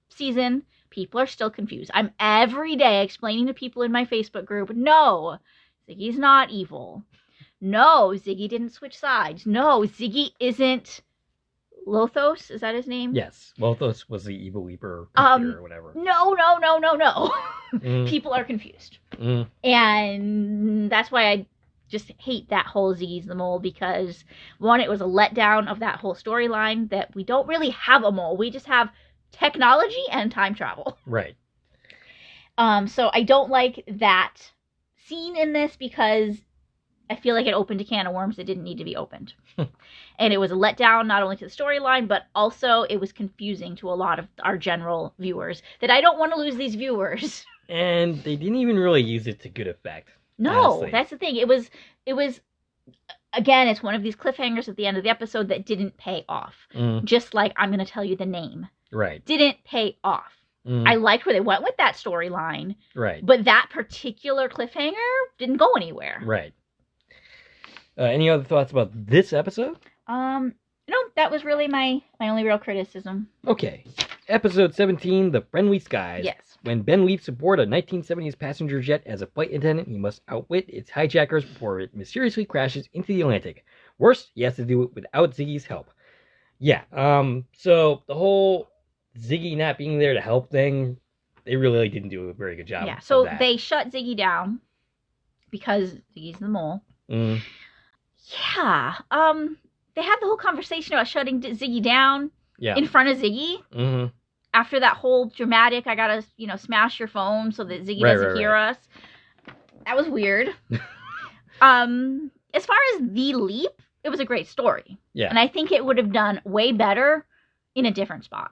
season, people are still confused. I'm every day explaining to people in my Facebook group, no, Ziggy's not evil. No, Ziggy didn't switch sides. No, Ziggy isn't Lothos. Is that his name? Yes. Lothos was the Evil Leaper computer or whatever. No. People are confused. And that's why I just hate that whole Ziggy's the Mole, because, one, it was a letdown of that whole storyline that we don't really have a mole. We just have technology and time travel. Right. So I don't like that scene in this because I feel like it opened a can of worms that didn't need to be opened. And it was a letdown not only to the storyline, but also it was confusing to a lot of our general viewers that I don't want to lose these viewers. And they didn't even really use it to good effect. No, honestly. That's the thing. It was again, it's one of these cliffhangers at the end of the episode that didn't pay off. Just like, I'm going to tell you the name. Right. Didn't pay off. I liked where they went with that storyline. Right. But that particular cliffhanger didn't go anywhere. Right. Any other thoughts about this episode? No, that was really my only real criticism. Okay. Episode 17, The Friendly Skies. Yes. When Ben leaps aboard a 1970s passenger jet as a flight attendant, he must outwit its hijackers before it mysteriously crashes into the Atlantic. Worse, he has to do it without Ziggy's help. Yeah, so the whole Ziggy not being there to help thing, they really didn't do a very good job. Yeah, so they shut Ziggy down because Ziggy's the mole. Yeah, they had the whole conversation about shutting Ziggy down in front of Ziggy. After that whole dramatic, I gotta, smash your phone so that Ziggy doesn't hear us. That was weird. As far as the leap, it was a great story. Yeah. And I think it would have done way better in a different spot.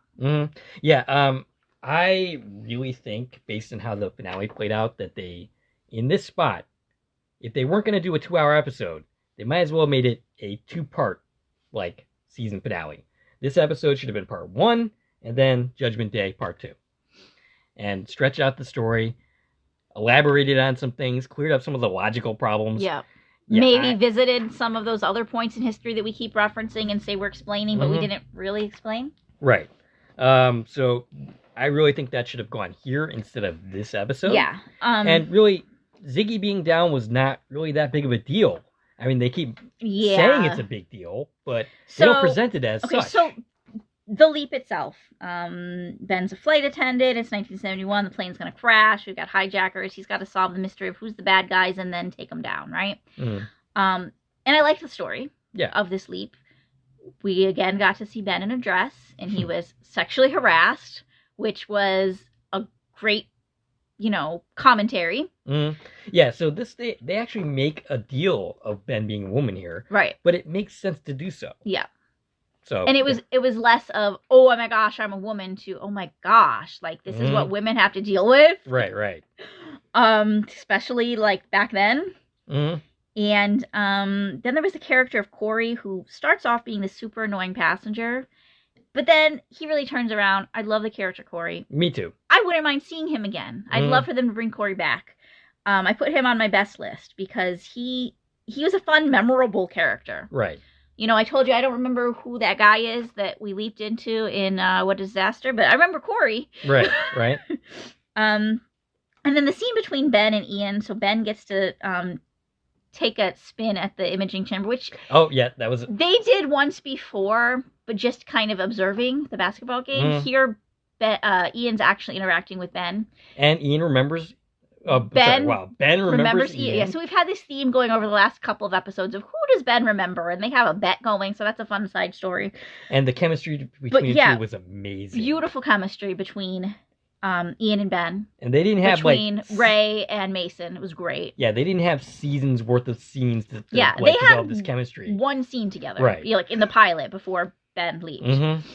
Yeah, I really think, based on how the finale played out, that in this spot, if they weren't going to do a 2-hour episode, they might as well have made it a 2-part, season finale. This episode should have been part 1, and then Judgment Day, part 2. And stretch out the story, elaborated on some things, cleared up some of the logical problems. Yeah. Maybe visited some of those other points in history that we keep referencing and say we're explaining, but we didn't really explain. Right. So I really think that should have gone here instead of this episode. Yeah. And really, Ziggy being down was not really that big of a deal. I mean, they keep saying it's a big deal, but they don't present it as such. So the leap itself. Ben's a flight attendant. It's 1971. The plane's going to crash. We've got hijackers. He's got to solve the mystery of who's the bad guys and then take them down, right? And I like the story of this leap. we again got to see Ben in a dress, and he was sexually harassed, which was a great, commentary. Yeah, so they actually make a deal of Ben being a woman here. Right. But it makes sense to do so. Yeah. So, and it was less of, oh my gosh, I'm a woman, to, oh my gosh, like, this is what women have to deal with. Right. Especially, like, back then. And then there was the character of Corey, who starts off being the super annoying passenger, but then he really turns around. I love the character Corey. Me too. I wouldn't mind seeing him again. I'd love for them to bring Corey back. I put him on my best list because he was a fun, memorable character. Right. I told you I don't remember who that guy is that we leaped into in What Disaster, but I remember Corey. Right. And then the scene between Ben and Ian, so Ben gets to take a spin at the imaging chamber, which... Oh, yeah, that was... They did once before, but just kind of observing the basketball game. Here, Ian's actually interacting with Ben. And Ian remembers... Ben remembers Ian. Yeah, so we've had this theme going over the last couple of episodes of who does Ben remember, and they have a bet going, so that's a fun side story. And the chemistry between the two was amazing. Beautiful chemistry between Ian and Ben. And they didn't have between Ray and Mason. It was great. Yeah, they didn't have seasons worth of scenes to they develop had this chemistry. One scene together, right? Like in the pilot before Ben leaves.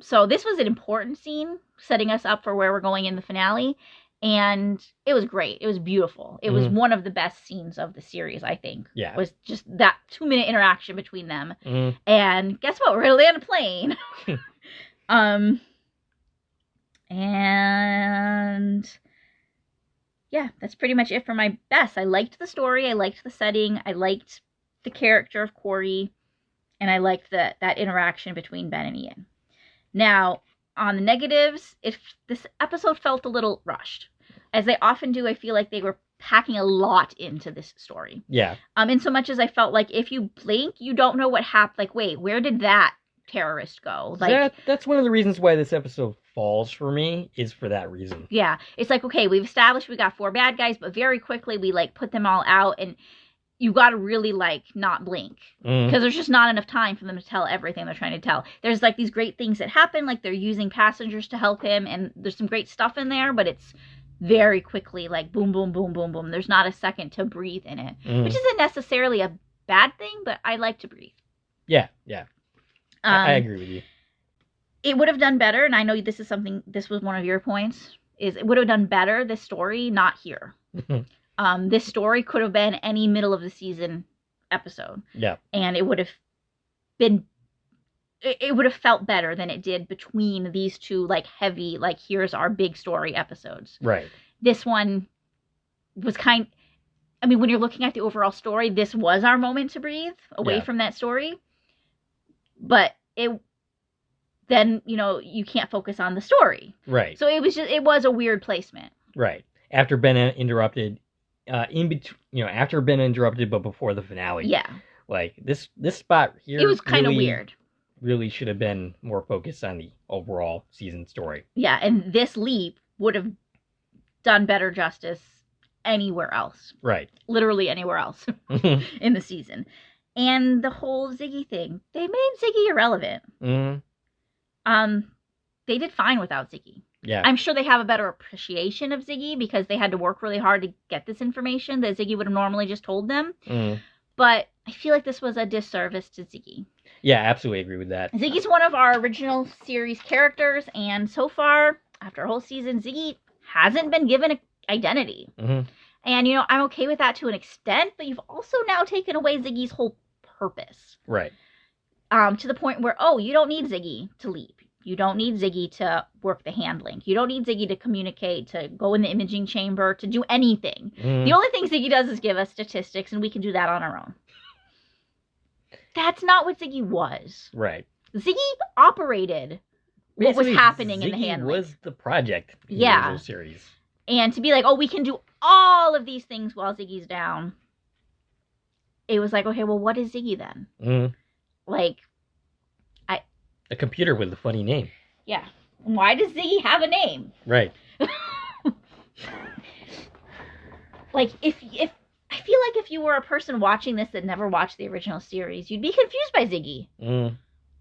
So this was an important scene, setting us up for where we're going in the finale. And it was great. It was beautiful. It was one of the best scenes of the series, I think. Yeah. Was just that 2-minute interaction between them. And guess what? We're going to land a plane. And yeah, that's pretty much it for my best. I liked the story. I liked the setting. I liked the character of Corey. And I liked that interaction between Ben and Ian. Now, on the negatives, this episode felt a little rushed. As they often do, I feel like they were packing a lot into this story. Yeah. In so much as I felt like if you blink, you don't know what happened. Like, wait, where did that terrorist go? Like, that's one of the reasons why this episode falls for me, is for that reason. Yeah. It's like, okay, we've established we got 4 bad guys, but very quickly we, like, put them all out, and you got to really, like, not blink. Because there's just not enough time for them to tell everything they're trying to tell. There's, like, these great things that happen, like they're using passengers to help him, and there's some great stuff in there, but it's very quickly, like, boom, boom, boom, boom, boom. There's not a second to breathe in it, which isn't necessarily a bad thing, but I like to breathe. Yeah. I agree with you. It would have done better, and I know this was one of your points, is it would have done better, this story, not here. This story could have been any middle of the season episode. Yeah. And it would have felt better than it did between these two, like, heavy, like, here's our big story episodes. Right. This one was when you're looking at the overall story, this was our moment to breathe away from that story. But then, you can't focus on the story. Right. So it was a weird placement. Right. After Ben interrupted, after Ben interrupted, but before the finale. Yeah. Like, this spot here, it was kind of weird. Really should have been more focused on the overall season story. Yeah, and this leap would have done better justice anywhere else. Right. Literally anywhere else in the season. And the whole Ziggy thing, they made Ziggy irrelevant. They did fine without Ziggy. Yeah. I'm sure they have a better appreciation of Ziggy because they had to work really hard to get this information that Ziggy would have normally just told them. But I feel like this was a disservice to Ziggy. Yeah, absolutely agree with that. Ziggy's one of our original series characters, and so far, after a whole season, Ziggy hasn't been given an identity. And, I'm okay with that to an extent, but you've also now taken away Ziggy's whole purpose. Right. To the point where, you don't need Ziggy to leap. You don't need Ziggy to work the hand link. You don't need Ziggy to communicate, to go in the imaging chamber, to do anything. The only thing Ziggy does is give us statistics, and we can do that on our own. That's not what Ziggy was. Right. Ziggy operated what was happening in the hand link. Ziggy was the project in the original series. And to be like, we can do all of these things while Ziggy's down. It was like, okay, well, what is Ziggy then? Like, a computer with a funny name. Yeah. Why does Ziggy have a name? Right. Like, if I feel like if you were a person watching this that never watched the original series, you'd be confused by Ziggy.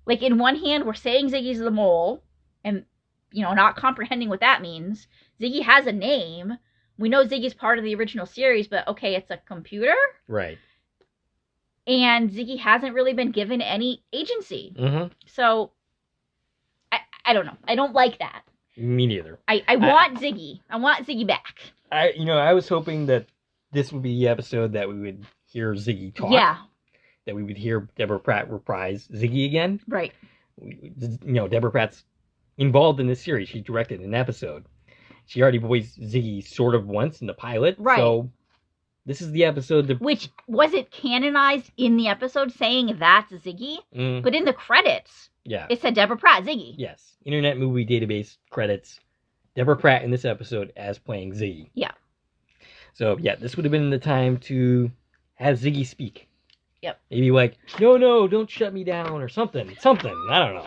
Like, in one hand, we're saying Ziggy's the mole, and, not comprehending what that means. Ziggy has a name. We know Ziggy's part of the original series, but okay, it's a computer? Right. And Ziggy hasn't really been given any agency. So, I don't know. I don't like that. Me neither. I want Ziggy. I want Ziggy back. I was hoping that this would be the episode that we would hear Ziggy talk. Yeah. That we would hear Deborah Pratt reprise Ziggy again. Right. Deborah Pratt's involved in this series. She directed an episode. She already voiced Ziggy sort of once in the pilot. Right. So this is the episode that... Which, was it canonized in the episode saying that's Ziggy? But in the credits, it said Deborah Pratt, Ziggy. Yes. Internet Movie Database credits Deborah Pratt in this episode as playing Ziggy. Yeah. So, yeah, this would have been the time to have Ziggy speak. Yep. Maybe like, no, don't shut me down or something. I don't know.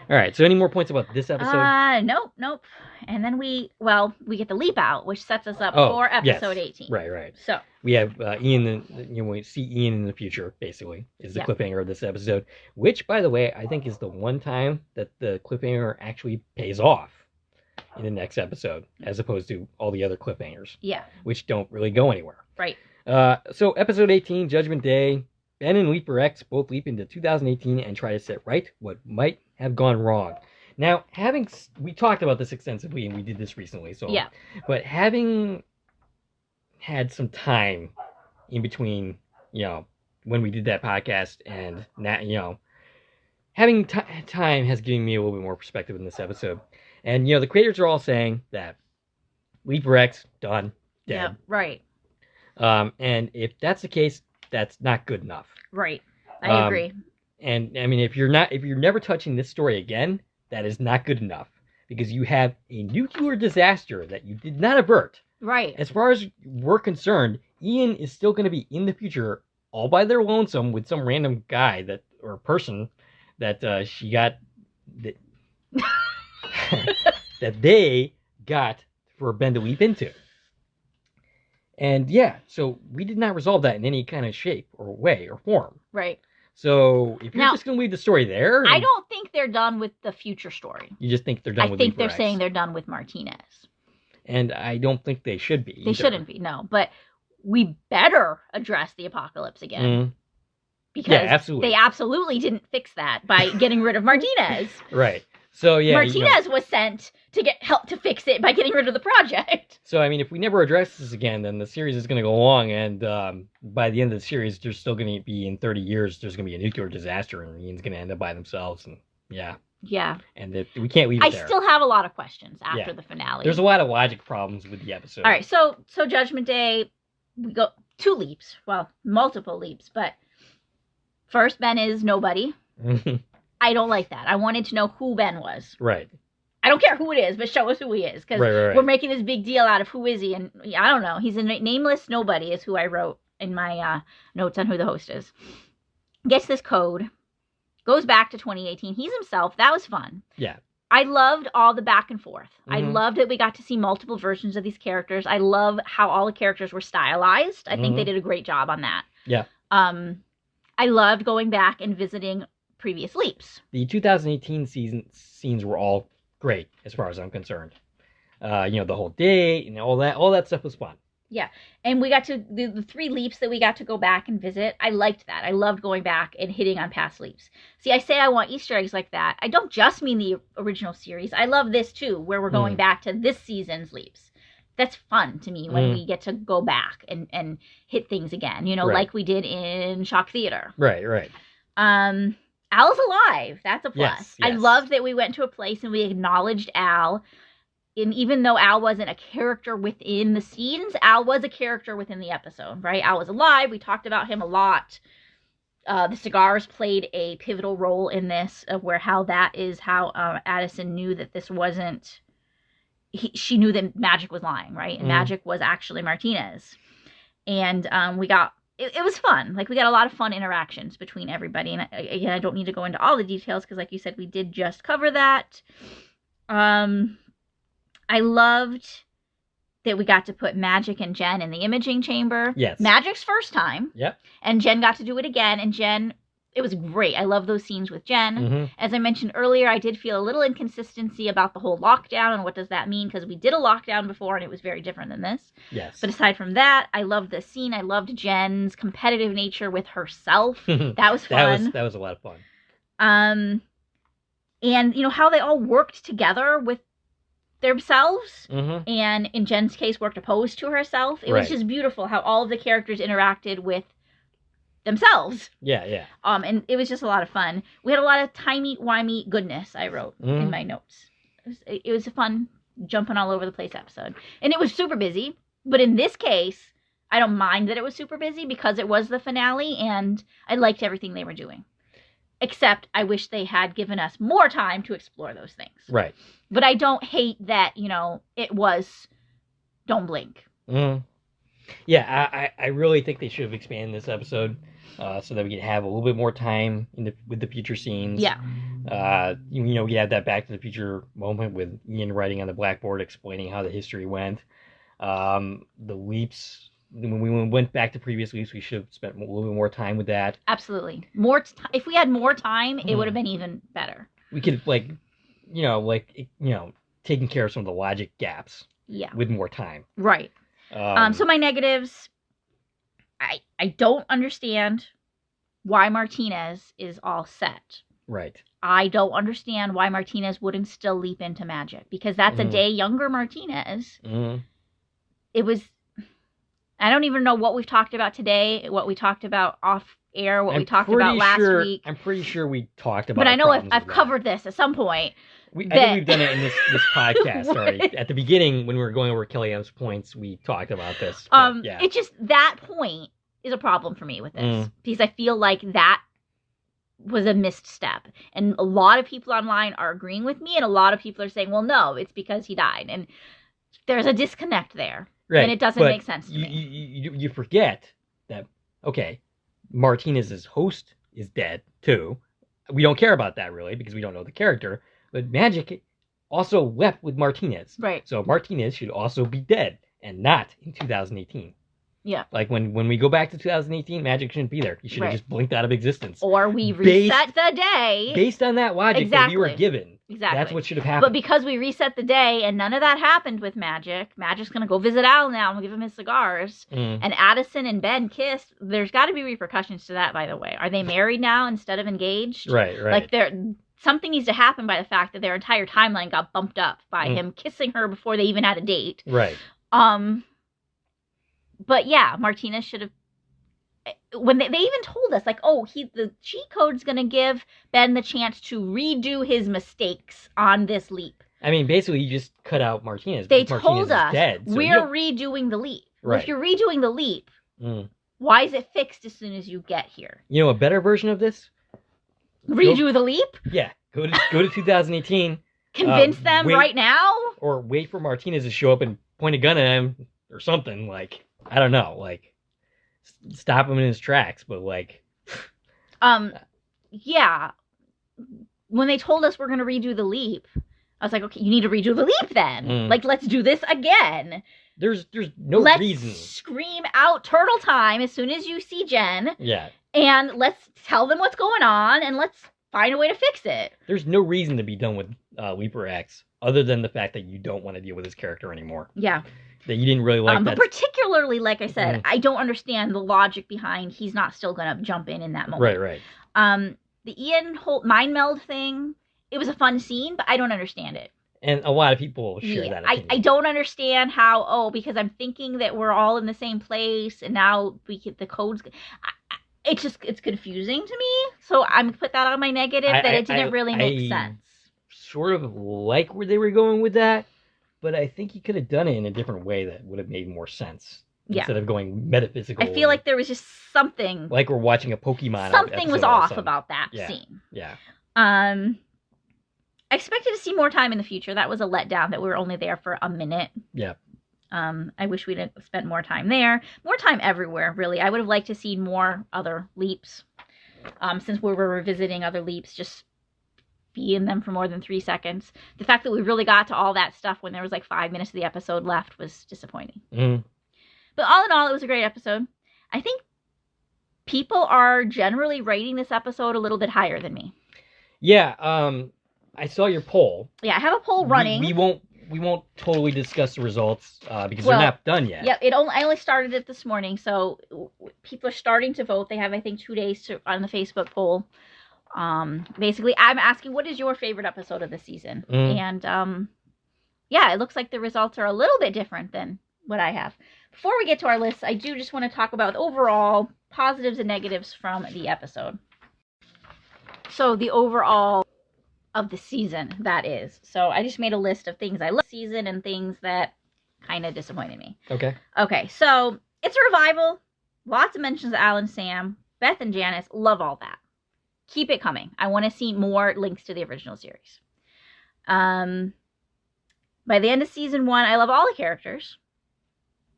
All right, so any more points about this episode? Nope. And then we get the leap out, which sets us up for episode 18. Right. So we have Ian, we see Ian in the future, basically, is the cliffhanger of this episode, which, by the way, I think is the one time that the cliffhanger actually pays off in the next episode, as opposed to all the other cliffhangers. Yeah. Which don't really go anywhere. Right. So episode 18, Judgment Day, Ben and Leaper X both leap into 2018 and try to set right what might have gone wrong. Now, we talked about this extensively, and we did this recently, so yeah. But having had some time in between, when we did that podcast, and now, having time has given me a little bit more perspective in this episode. And the creators are all saying that Leaper X done, dead. Yeah, right. And if that's the case, that's not good enough. Right. I agree. And I mean, if you're never touching this story again, that is not good enough, because you have a nuclear disaster that you did not avert. Right. As far as we're concerned, Ian is still going to be in the future all by their lonesome with some random guy or person that she got that they got for Ben to leap into. And yeah, so we did not resolve that in any kind of shape or way or form. Right. So if you're just going to leave the story there... I don't think they're done with the future story. You just think they're done with I think they're saying they're done with Martinez. And I don't think they should be. They shouldn't be, no. But we better address the apocalypse again. Because they absolutely didn't fix that by getting rid of Martinez. Right. So yeah, Martinez was sent to get help to fix it by getting rid of the project. So I mean, if we never address this again, then the series is going to go along, and by the end of the series, there's still going to be, in 30 years, there's going to be a nuclear disaster, and Ian's going to end up by themselves, and yeah, and we can't leave it there. I still have a lot of questions after the finale. There's a lot of logic problems with the episode. All right, so Judgment Day, we go 2 leaps, well, multiple leaps, but first, Ben is nobody. I don't like that. I wanted to know who Ben was. Right. I don't care who it is, but show us who he is. Because we're making this big deal out of who is he. And I don't know. He's a nameless nobody is who I wrote in my notes on who the host is. Gets this code. Goes back to 2018. He's himself. That was fun. Yeah. I loved all the back and forth. I loved that we got to see multiple versions of these characters. I love how all the characters were stylized. I think they did a great job on that. Yeah. I loved going back and visiting previous leaps. The 2018 scenes were all great as far as I'm concerned. The whole date and all that stuff was fun. Yeah. And we got to the 3 leaps that we got to go back and visit. I liked that. I loved going back and hitting on past leaps. See, I say I want Easter eggs like that. I don't just mean the original series. I love this too, where we're going back to this season's leaps. That's fun to me when we get to go back and hit things again, like we did in Shock Theater. Right. Al's alive. That's a plus. Yes. I loved that we went to a place and we acknowledged Al. And even though Al wasn't a character within the scenes, Al was a character within the episode, right? Al was alive. We talked about him a lot. The cigars played a pivotal role in this, that is how Addison knew that this wasn't... She knew that Magic was lying, right? And Magic was actually Martinez. And we got... It was fun. Like, we got a lot of fun interactions between everybody. And again, I don't need to go into all the details because, like you said, we did just cover that. I loved that we got to put Magic and Jen in the imaging chamber. Yes. Magic's first time. Yep. And Jen got to do it again. And Jen, it was great. I love those scenes with Jen. Mm-hmm. As I mentioned earlier, I did feel a little inconsistency about the whole lockdown and what does that mean, because we did a lockdown before and it was very different than this. Yes. But aside from that, I loved the scene. I loved Jen's competitive nature with herself. That was fun. That was a lot of fun. And, you know, how they all worked together with themselves, Mm-hmm. and in Jen's case worked opposed to herself. It was just beautiful how all of the characters interacted with themselves. Yeah. And it was just a lot of fun. We had a lot of timey-wimey goodness, I wrote in my notes. It was a fun jumping all over the place episode. And it was super busy, but in this case, I don't mind that it was super busy because it was the finale and I liked everything they were doing. Except I wish they had given us more time to explore those things. Right. But I don't hate that, you know, it was don't blink. Mm. Yeah, I really think they should have expanded this episode so that we could have a little bit more time with the future scenes. Yeah. You know, we had that Back to the Future moment with Ian writing on the blackboard explaining how the history went. The leaps, when we went back to previous leaps, we should have spent a little bit more time with that. Absolutely. If we had more time, it would have been even better. We could taking care of some of the logic gaps. Yeah. With more time. Right. So my negatives, I don't understand why Martinez is all set. Right. I don't understand why Martinez wouldn't still leap into Magic, because that's a day younger Martinez. Mm-hmm. It was, I don't even know what we've talked about today, what we talked about off air, what we talked about last week. I'm pretty sure we talked about. But I know I've covered this at some point. I think we've done it in this podcast already. At the beginning, when we were going over Kellyanne's points, we talked about this. Yeah. It just, that point is a problem for me with this. Because I feel like that was a missed step. And a lot of people online are agreeing with me, and a lot of people are saying, well, no, it's because he died. And there's a disconnect there. Right. And it doesn't make sense to me. You forget that, okay, Martinez's host is dead, too. We don't care about that, really, because we don't know the character. But Magic also left with Martinez. Right. So Martinez should also be dead, and not in 2018. Yeah. Like, when we go back to 2018, Magic shouldn't be there. He should have just blinked out of existence. Or we reset the day. Based on that logic that we were given. Exactly. That's what should have happened. But because we reset the day and none of that happened with Magic, Magic's going to go visit Al now and give him his cigars. And Addison and Ben kissed. There's got to be repercussions to that, by the way. Are they married now instead of engaged? Right. Like, something needs to happen by the fact that their entire timeline got bumped up by him kissing her before they even had a date. Right. But yeah, Martinez should have. When they even told us, like, oh, the cheat code's gonna give Ben the chance to redo his mistakes on this leap. I mean, basically, you just cut out Martinez. They Martinez told us dead, so we're redoing the leap. Right. Well, if you're redoing the leap, why is it fixed as soon as you get here? You know a better version of this? Redo the leap? Yeah, go to 2018. Convince them right now? Or wait for Martinez to show up and point a gun at him or something. Like, I don't know. Like, stop him in his tracks, but like... Yeah. When they told us we're going to redo the leap, I was like, okay, you need to redo the leap then. Like, let's do this again. There's no reason. Let's scream out turtle time as soon as you see Jen. Yeah. And let's tell them what's going on, and let's find a way to fix it. There's no reason to be done with Leaper X, other than the fact that you don't want to deal with his character anymore. Yeah. That you didn't really like that. But particularly, like I said, I don't understand the logic behind he's not still going to jump in that moment. Right. The Ian Holt mind meld thing, it was a fun scene, but I don't understand it. And a lot of people share that opinion. I don't understand how, because I'm thinking that we're all in the same place, and now we get the codes. It's confusing to me. So I'm put that on my negative, that it didn't really make sense. Sort of like where they were going with that, but I think you could have done it in a different way that would have made more sense. Yeah. Instead of going metaphysical. I feel like there was just something. Like we're watching a Pokemon. Something was off about that scene. Yeah. I expected to see more time in the future. That was a letdown that we were only there for a minute. Yeah. I wish we'd spent more time there. More time everywhere, really. I would have liked to see more other leaps. Since we were revisiting other leaps, just be in them for more than 3 seconds. The fact that we really got to all that stuff when there was like 5 minutes of the episode left was disappointing. But all in all, it was a great episode. I think people are generally rating this episode a little bit higher than me. Yeah, I saw your poll. Yeah, I have a poll running. We won't totally discuss the results because they're not done yet. Yeah, I only started it this morning, so people are starting to vote. They have, I think, 2 days on the Facebook poll. Basically, I'm asking, what is your favorite episode of the season? And yeah, it looks like the results are a little bit different than what I have. Before we get to our list, I do just want to talk about overall positives and negatives from the episode. So the overall of the season, that is. So I just made a list of things I love season and things that kind of disappointed me. Okay, so it's a revival. Lots of mentions of Al and Sam. Beth and Janice, love all that. Keep it coming. I want to see more links to the original series. By the end of season 1, I love all the characters.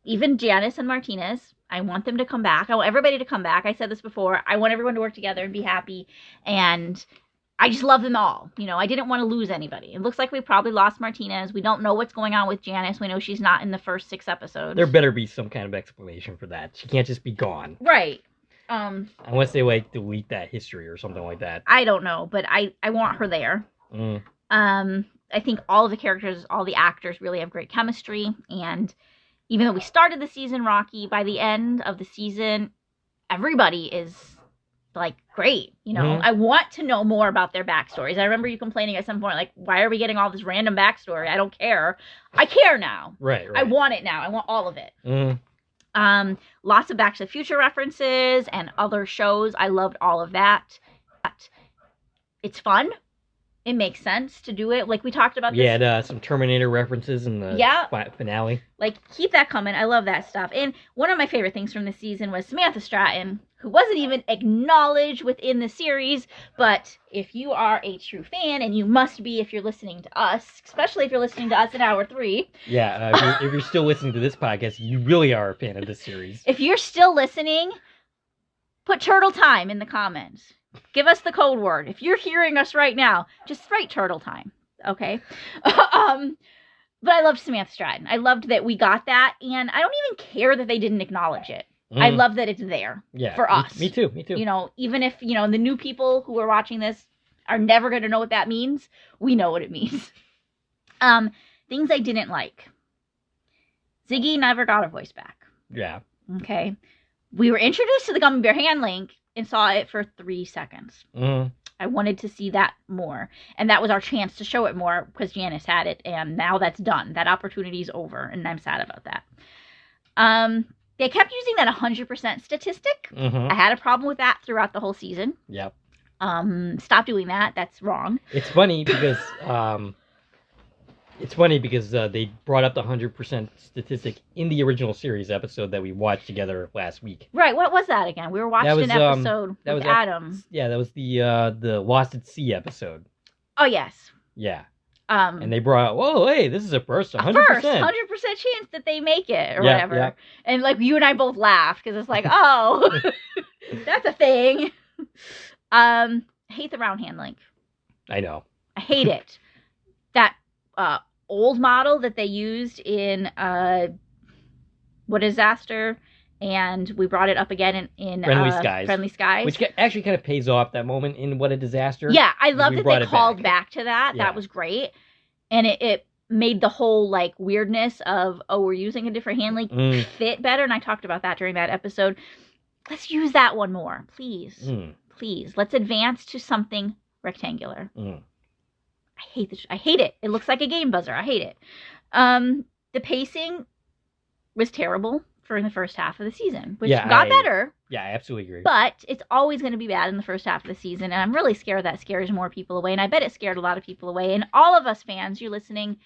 Even Janice and Martinez. I want them to come back. I want everybody to come back. I said this before. I want everyone to work together and be happy. And I just love them all. You know, I didn't want to lose anybody. It looks like we probably lost Martinez. We don't know what's going on with Janice. We know she's not in the first 6 episodes. There better be some kind of explanation for that. She can't just be gone. Right. Unless they, like, delete that history or something like that. I don't know, but I want her there. I think all of the characters, all the actors really have great chemistry. And even though we started the season rocky, by the end of the season, everybody is, like, great. You know, I want to know more about their backstories. I remember you complaining at some point, like, why are we getting all this random backstory? I don't care. I care now. Right. I want it now. I want all of it. Lots of Back to the Future references and other shows. I loved all of that. It's fun. It makes sense to do it. Like we talked about this. Yeah, some Terminator references in the finale. Like, keep that coming. I love that stuff. And one of my favorite things from the season was Samantha Stratton, who wasn't even acknowledged within the series. But if you are a true fan, and you must be if you're listening to us, especially if you're listening to us in hour 3. Yeah, if you're still listening to this podcast, you really are a fan of this series. If you're still listening, put Turtle Time in the comments. Give us the code word. If you're hearing us right now, just write Turtle Time, okay? But I loved Samantha Stratton. I loved that we got that, and I don't even care that they didn't acknowledge it. I love that it's there for us. Me too. You know, even if, you know, the new people who are watching this are never going to know what that means, we know what it means. Things I didn't like. Ziggy never got her voice back. Yeah. Okay. We were introduced to the Gummy Bear hand link and saw it for 3 seconds. I wanted to see that more. And that was our chance to show it more because Janice had it. And now that's done. That opportunity's over. And I'm sad about that. They kept using that 100% statistic. I had a problem with that throughout the whole season. Yep. Stop doing that. That's wrong. It's funny because they brought up the 100% statistic in the original series episode that we watched together last week. Right. What was that again? We were watching an episode with Adam. That was the Lost at Sea episode. Oh, yes. Yeah. And they brought out, whoa, hey, this is a first, 100%. 100% chance that they make it or whatever. Yeah. And, like, you and I both laughed because it's like, oh, that's a thing. I hate the round hand link. I know. I hate it. That old model that they used in What a Disaster, and we brought it up again in Friendly Skies. Which actually kind of pays off that moment in What a Disaster. Yeah, I love that they called back to that. Yeah. That was great. And it made the whole, like, weirdness of, oh, we're using a different hand link fit better. And I talked about that during that episode. Let's use that one more, please. Please. Let's advance to something rectangular. I hate this. I hate it. It looks like a game buzzer. I hate it. The pacing was terrible for the first half of the season, which got better. Yeah, I absolutely agree. But it's always going to be bad in the first half of the season, and I'm really scared that scares more people away, and I bet it scared a lot of people away. And all of us fans, you're listening,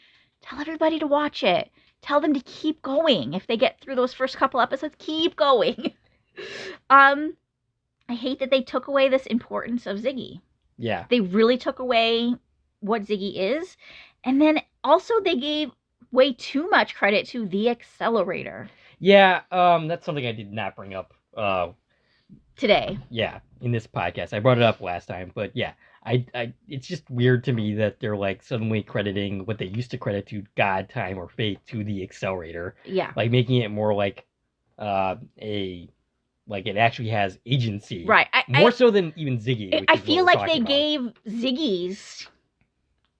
tell everybody to watch it. Tell them to keep going. If they get through those first couple episodes, keep going. I hate that they took away this importance of Ziggy. Yeah. They really took away what Ziggy is. And then also they gave way too much credit to the accelerator. Yeah, that's something I did not bring up today. Yeah, in this podcast. I brought it up last time, but yeah. it's just weird to me that they're like suddenly crediting what they used to credit to God, time, or fate to the accelerator. Yeah. Like making it more like like it actually has agency. Right. More so than even Ziggy. I feel like they gave Ziggy's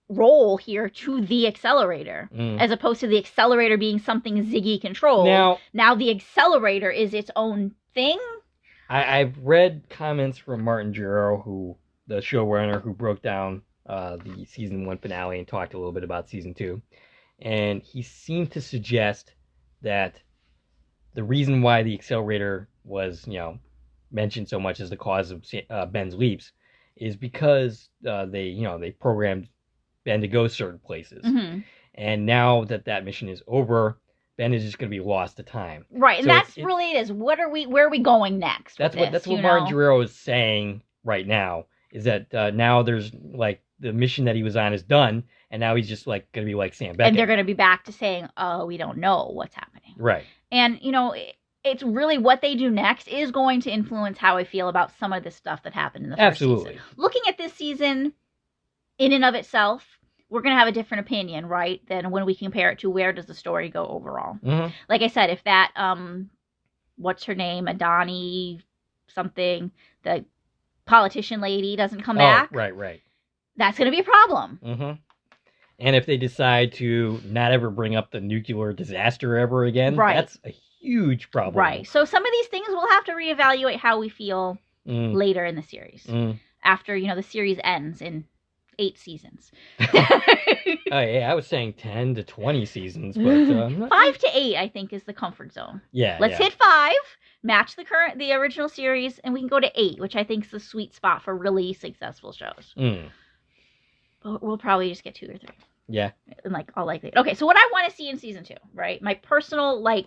role here to the accelerator, as opposed to the accelerator being something Ziggy controls. Now the accelerator is its own thing. I've read comments from Martin Gero, the showrunner who broke down the season 1 finale and talked a little bit about season 2, and he seemed to suggest that the reason why the accelerator was, mentioned so much as the cause of Ben's leaps is because they programmed Ben to go certain places. Mm-hmm. And now that mission is over, Ben is just going to be lost to time. Right, and so that's really it is. Where are we going next? That's what Martin Gero is saying right now, is that now there's like the mission that he was on is done, and now he's just like going to be like Sam Beckett. And they're going to be back to saying, oh, we don't know what's happening. Right. And, it's really what they do next is going to influence how I feel about some of the stuff that happened in the first season. Looking at this season in and of itself, we're going to have a different opinion, right, than when we compare it to where does the story go overall. Mm-hmm. Like I said, if that, what's her name, Adani something, the politician lady doesn't come back. Right. That's going to be a problem. Mm-hmm. And if they decide to not ever bring up the nuclear disaster ever again, that's a huge problem. Right. So some of these things we'll have to reevaluate how we feel later in the series. After, the series ends in 8 seasons. Yeah, I was saying 10 to 20 seasons, but 5 to 8, I think, is the comfort zone. Yeah. Let's hit 5, match the original series, and we can go to 8, which I think is the sweet spot for really successful shows. But we'll probably just get 2 or 3. Yeah. And all likely. Okay, so what I want to see in season 2, right? My personal, Ziggy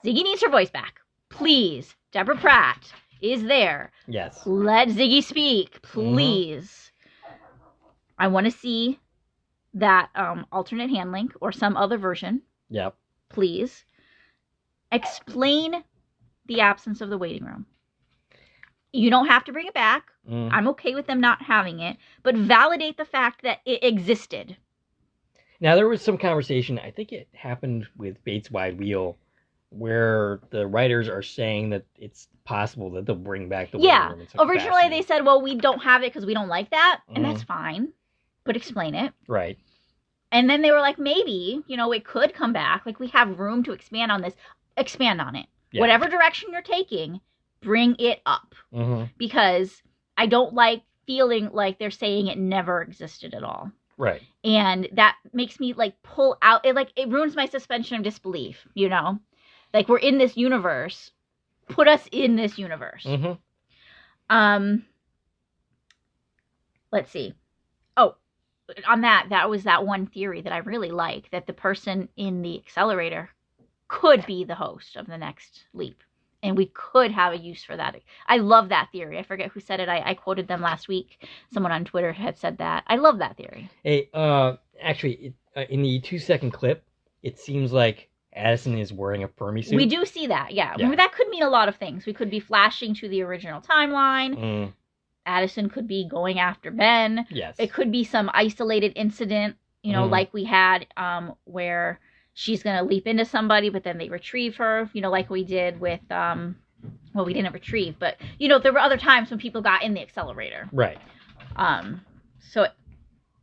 needs her voice back. Please. Deborah Pratt is there. Yes. Let Ziggy speak, please. I want to see that alternate hand link or some other version. Yep. Please. Explain the absence of the waiting room. You don't have to bring it back. I'm okay with them not having it. But validate the fact that it existed. Now, there was some conversation, I think it happened with Bates Wide Wheel, where the writers are saying that it's possible that they'll bring back the waiting room in some originally capacity. They said, well, we don't have it because we don't like that, and that's fine, but explain it. Right. And then they were like, maybe, it could come back. We have room to expand on this. Expand on it. Yeah. Whatever direction you're taking, bring it up. Because I don't like feeling like they're saying it never existed at all. Right. And that makes me pull out. It ruins my suspension of disbelief, we're in this universe. Put us in this universe. Let's see. Oh, on that was that one theory that I really like, that the person in the accelerator could be the host of the next leap. And we could have a use for that. I love that theory. I forget who said it. I quoted them last week. Someone on Twitter had said that. I love that theory. Hey, actually, in the 2-second clip, it seems like Addison is wearing a Fermi suit. We do see that, yeah. That could mean a lot of things. We could be flashing to the original timeline. Addison could be going after Ben. Yes. It could be some isolated incident, like we had where she's going to leap into somebody, but then they retrieve her, like we did with, we didn't retrieve, but, there were other times when people got in the accelerator. Right. So,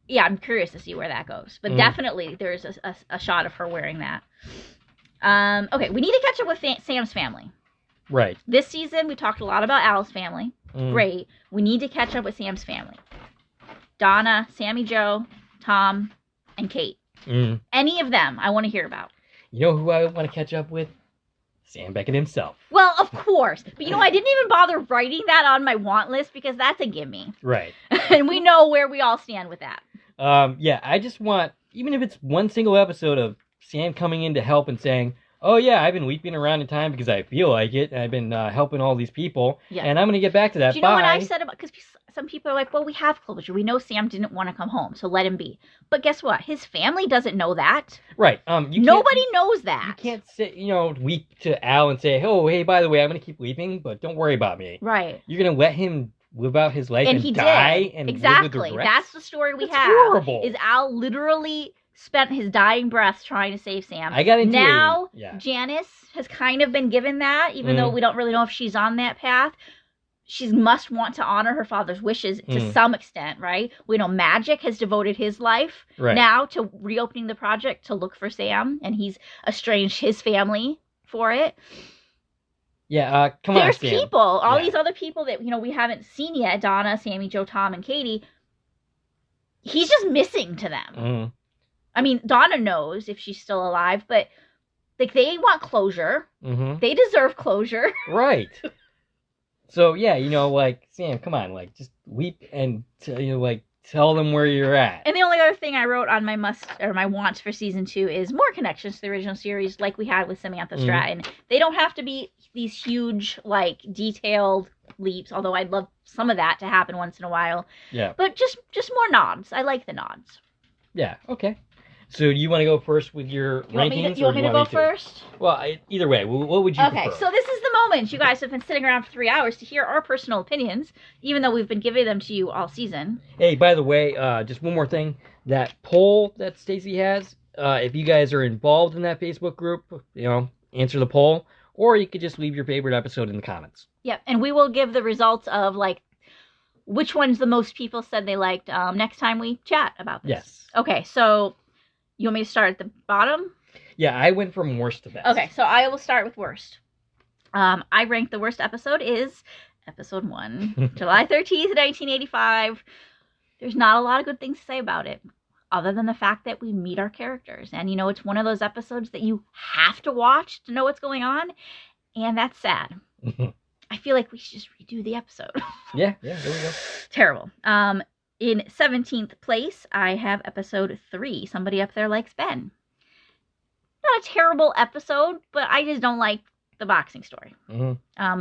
yeah, I'm curious to see where that goes. But definitely there's a shot of her wearing that. Okay, we need to catch up with Sam's family. Right. This season, we talked a lot about Al's family. Great. We need to catch up with Sam's family. Donna, Sammy Jo, Tom, and Kate. Any of them I want to hear about. You know who I want to catch up with? Sam Beckett himself. Well, of course. But I didn't even bother writing that on my want list because that's a gimme. Right. And we know where we all stand with that. Yeah, I just want, even if it's one single episode of Sam coming in to help and saying, oh yeah, I've been leaping around in time because I feel like it. I've been helping all these people. Yeah. And I'm going to get back to that. Do you know what I said about, because some people are like, well, we have closure. We know Sam didn't want to come home, so let him be. But guess what? His family doesn't know that. Right. Nobody knows that. You can't say, weep to Al and say, oh, hey, by the way, I'm going to keep leaping, but don't worry about me. Right. You're going to let him live out his life And and he die did. and live with Exactly. regrets? That's the story we That's have. horrible. Is Al literally spent his dying breaths trying to save Sam. I got into now yeah. Janice has kind of been given that, even Mm. though we don't really know if she's on that path. She must want to honor her father's wishes to some extent, right? We know Magic has devoted his life now to reopening the project to look for Sam, and he's estranged his family for it. Yeah, come There's on, Sam. people, all these other people that, we haven't seen yet, Donna, Sammy, Joe, Tom, and Katie. He's just missing to them. Mm. I mean, Donna knows if she's still alive, but like they want closure. Mm-hmm. They deserve closure. Right. So yeah, like Sam, come on, like just weep and tell them where you're at. And the only other thing I wrote on my my wants for season 2 is more connections to the original series, like we had with Samantha Stratton. They don't have to be these huge, like detailed leaps, although I'd love some of that to happen once in a while. Yeah. But just more nods. I like the nods. Yeah. Okay. So do you want to go first with your rankings? You want me to go first? Well, either way, what would you prefer? Okay, so this is the moment. You guys have been sitting around for 3 hours to hear our personal opinions, even though we've been giving them to you all season. Hey, by the way, just one more thing. That poll that Stacie has, if you guys are involved in that Facebook group, answer the poll, or you could just leave your favorite episode in the comments. Yep, and we will give the results of, like, which ones the most people said they liked next time we chat about this. Yes. Okay, so you want me to start at the bottom? Yeah, I went from worst to best. Okay, so I will start with worst. I ranked the worst episode is episode 1, July 13th, 1985. There's not a lot of good things to say about it, other than the fact that we meet our characters. And, it's one of those episodes that you have to watch to know what's going on, and that's sad. I feel like we should just redo the episode. Yeah, there we go. Terrible. In 17th place, I have episode 3, Somebody Up There Likes Ben. Not a terrible episode, but I just don't like the boxing story.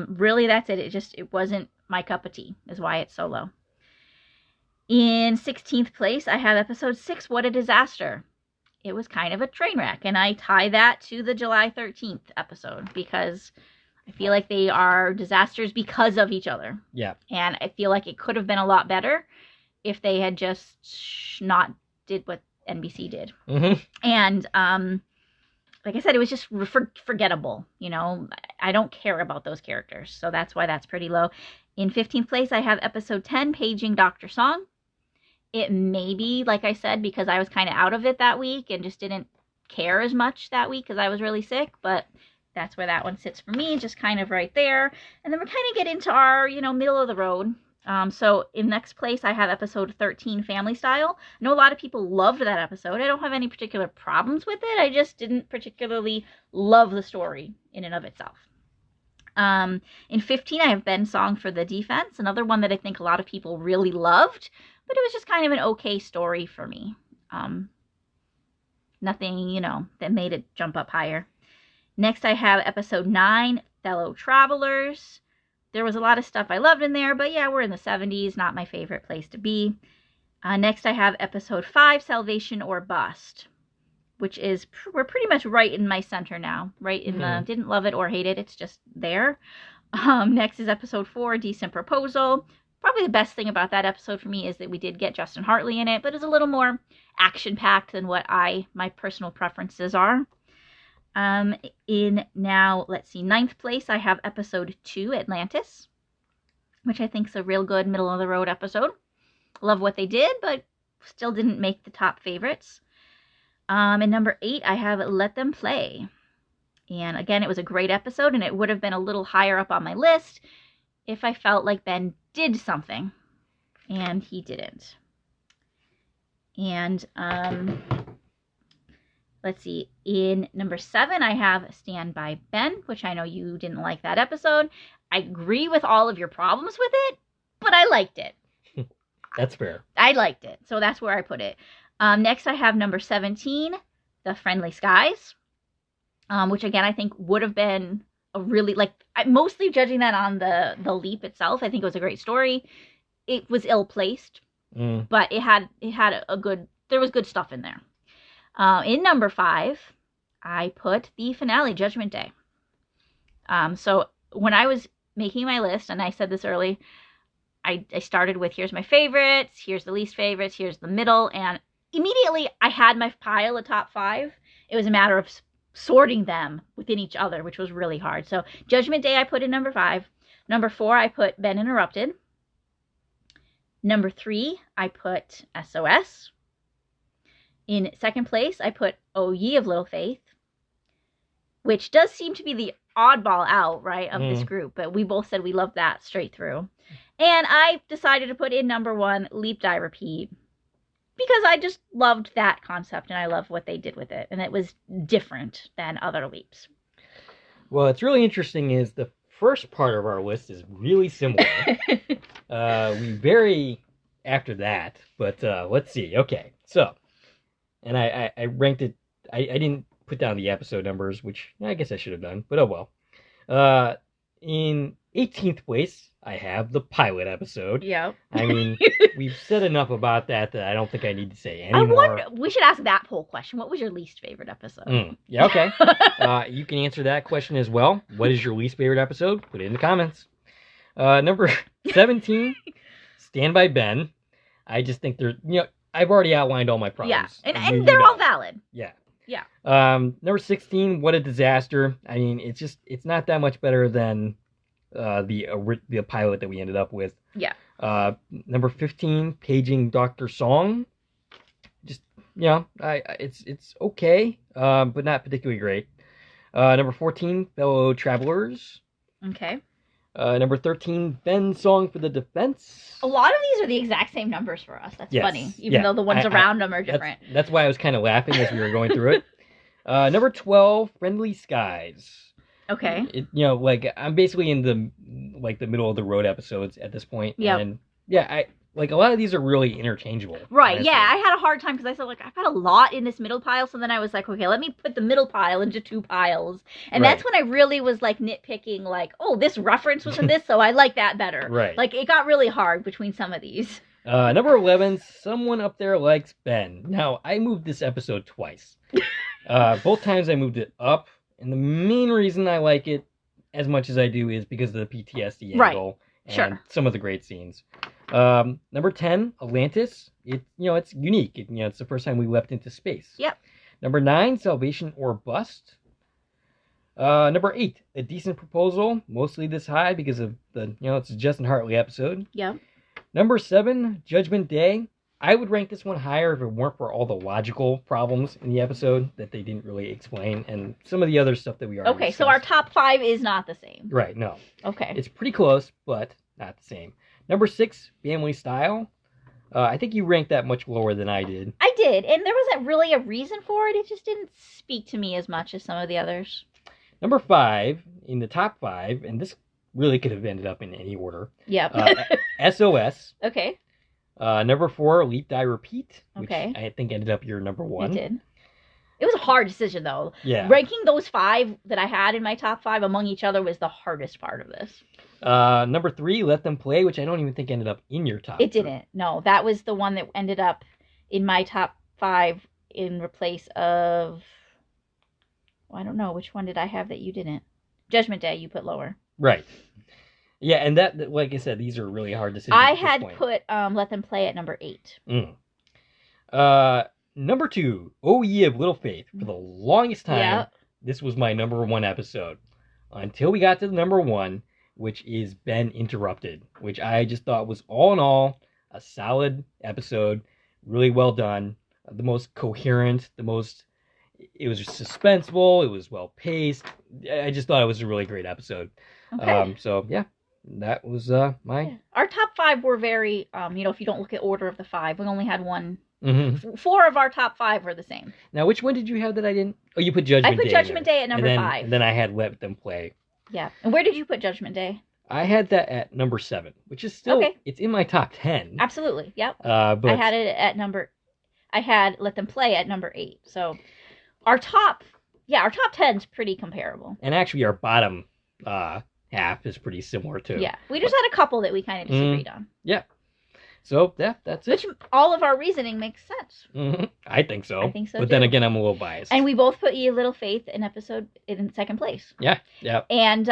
Really, that's it. It wasn't my cup of tea, is why it's so low. In 16th place, I have episode 6, What a Disaster. It was kind of a train wreck, and I tie that to the July 13th episode, because I feel like they are disasters because of each other. Yeah. And I feel like it could have been a lot better if they had just not did what NBC did. And like I said, it was just forgettable. I don't care about those characters, so that's why that's pretty low. In 15th place, I have episode 10, Paging Dr. Song. It may be, like I said, because I was kind of out of it that week and just didn't care as much that week because I was really sick, but that's where that one sits for me, just kind of right there. And then we're kind of get into our, middle of the road. So in next place, I have episode 13, Family Style. I know a lot of people loved that episode. I don't have any particular problems with it. I just didn't particularly love the story in and of itself. In 15, I have Ben's Song for the Defense, another one that I think a lot of people really loved, but it was just kind of an okay story for me. Nothing, that made it jump up higher. Next, I have episode 9, Fellow Travelers. There was a lot of stuff I loved in there, but yeah, we're in the 70s, not my favorite place to be. Next, I have episode 5, Salvation or Bust, which is, we're pretty much right in my center now, right in the, didn't love it or hate it, it's just there. Next is episode 4, Decent Proposal. Probably the best thing about that episode for me is that we did get Justin Hartley in it, but it's a little more action-packed than what my personal preferences are. In now, let's see, 9th place, I have episode 2, Atlantis, which I think is a real good middle-of-the-road episode. Love what they did, but still didn't make the top favorites. And number 8, I have Let Them Play. And again, it was a great episode, and it would have been a little higher up on my list if I felt like Ben did something, and he didn't. And, let's see, in number 7, I have Stand By Ben, which I know you didn't like that episode. I agree with all of your problems with it, but I liked it. That's fair. I liked it, so that's where I put it. Next, I have number 17, The Friendly Skies, which again, I think would have been a really, mostly judging that on the leap itself. I think it was a great story. It was ill-placed, but it had there was good stuff in there. In number 5, I put the finale, Judgment Day. So when I was making my list, and I said this early, I started with here's my favorites, here's the least favorites, here's the middle, and immediately I had my pile of top 5. It was a matter of sorting them within each other, which was really hard. So Judgment Day I put in number 5. Number 4 I put Ben Interrupted. Number 3 I put SOS. In second place I put O Ye of Little Faith, which does seem to be the oddball out, right, of this group, but we both said we loved that straight through. And I decided to put in number 1 Leap, Die, Repeat, because I just loved that concept and I love what they did with it, and it was different than other leaps. Well, it's really interesting is the first part of our list is really similar. We vary after that, but let's see. Okay, so, and I ranked it, I didn't put down the episode numbers, which I guess I should have done, but oh well. In 18th place, I have the pilot episode. Yep. I mean, we've said enough about that I don't think I need to say anymore. We should ask that poll question. What was your least favorite episode? Yeah, okay. You can answer that question as well. What is your least favorite episode? Put it in the comments. Number 17, Stand By Ben. I just think I've already outlined all my problems. Yeah, and they're all valid. Yeah. Yeah. Number 16, What a Disaster. I mean, it's not that much better than the pilot that we ended up with. Yeah. Number 15, Paging Dr. Song. Just, it's okay, but not particularly great. Number 14, Fellow Travelers. Okay. Number 13, Ben's Song for the Defense. A lot of these are the exact same numbers for us. That's funny, even though the ones around them are different. That's why I was kind of laughing as we were going through it. Number 12, Friendly Skies. Okay. I'm basically in the middle of the road episodes at this point. Yep. And a lot of these are really interchangeable. Right. Honestly. Yeah. I had a hard time because I said I've got a lot in this middle pile. So then I was like, okay, let me put the middle pile into 2 piles. And that's when I really was nitpicking, this reference was in this, so I like that better. Right. It got really hard between some of these. Number 11, Someone Up There Likes Ben. Now, I moved this episode twice. Both times I moved it up. And the main reason I like it as much as I do is because of the PTSD angle and some of the great scenes. Number 10, Atlantis. It's unique. It's the first time we leapt into space. Yep. Number 9, Salvation or Bust. Number 8, A Decent Proposal. Mostly this high because of it's a Justin Hartley episode. Yep. Number 7, Judgment Day. I would rank this one higher if it weren't for all the logical problems in the episode that they didn't really explain, and some of the other stuff that we already discussed. So our top 5 is not the same. Right, no. Okay. It's pretty close, but not the same. Number 6, Family Style. I think you ranked that much lower than I did. I did, and there wasn't really a reason for it. It just didn't speak to me as much as some of the others. Number 5, in the top 5, and this really could have ended up in any order. Yep. SOS. Okay. Number 4, Leap, Die, Repeat, which okay. I think ended up your number 1. It did. It was a hard decision, though. Yeah. Ranking those 5 that I had in my top 5 among each other was the hardest part of this. Number 3, Let Them Play, which I don't even think ended up in your top. It didn't. No, that was the one that ended up in my top 5 in replace of... I don't know. Which one did I have that you didn't? Judgment Day, you put lower. Right. Yeah, and that, like I said, these are really hard decisions. I had put Let Them Play at number 8. Number 2, Oh Ye of Little Faith. For the longest time, this was my number 1 episode. Until we got to the number 1, which is Ben Interrupted, which I just thought was all in all a solid episode, really well done, the most coherent, it was suspenseful, it was well paced. I just thought it was a really great episode. Okay. So yeah, that was my... Our top 5 were very, if you don't look at order of the 5, we only had one. Mm-hmm. 4 of our top 5 were the same. Now, which one did you have that I didn't? Oh, you put Judgment Day. I put Judgment Day at number 5. And then I had Let Them Play. Yeah. And where did you put Judgment Day? I had that at number 7, which is still, it's in my top 10. Absolutely. Yep. But I had it at I had Let Them Play at number 8. So our top 10's pretty comparable. And actually our bottom half is pretty similar too. Yeah. We just had a couple that we kind of disagreed on. Yeah. So that's it. Which all of our reasoning makes sense. Mm-hmm. I think so. I think so. But then again, I'm a little biased. And we both put Ye of Little Faith in second place. Yeah. Yeah. And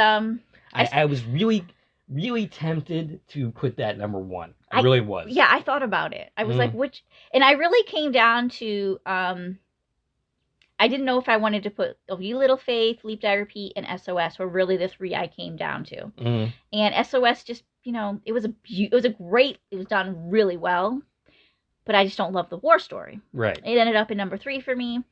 I was really, really tempted to put that number 1. I really was. Yeah, I thought about it. I was like, which, and I really came down to, I didn't know if I wanted to put A Wee Little Faith, Leap, Die, Repeat, and SOS were really the 3 I came down to. And SOS just, it was done really well, but I just don't love the war story. Right. It ended up in number 3 for me.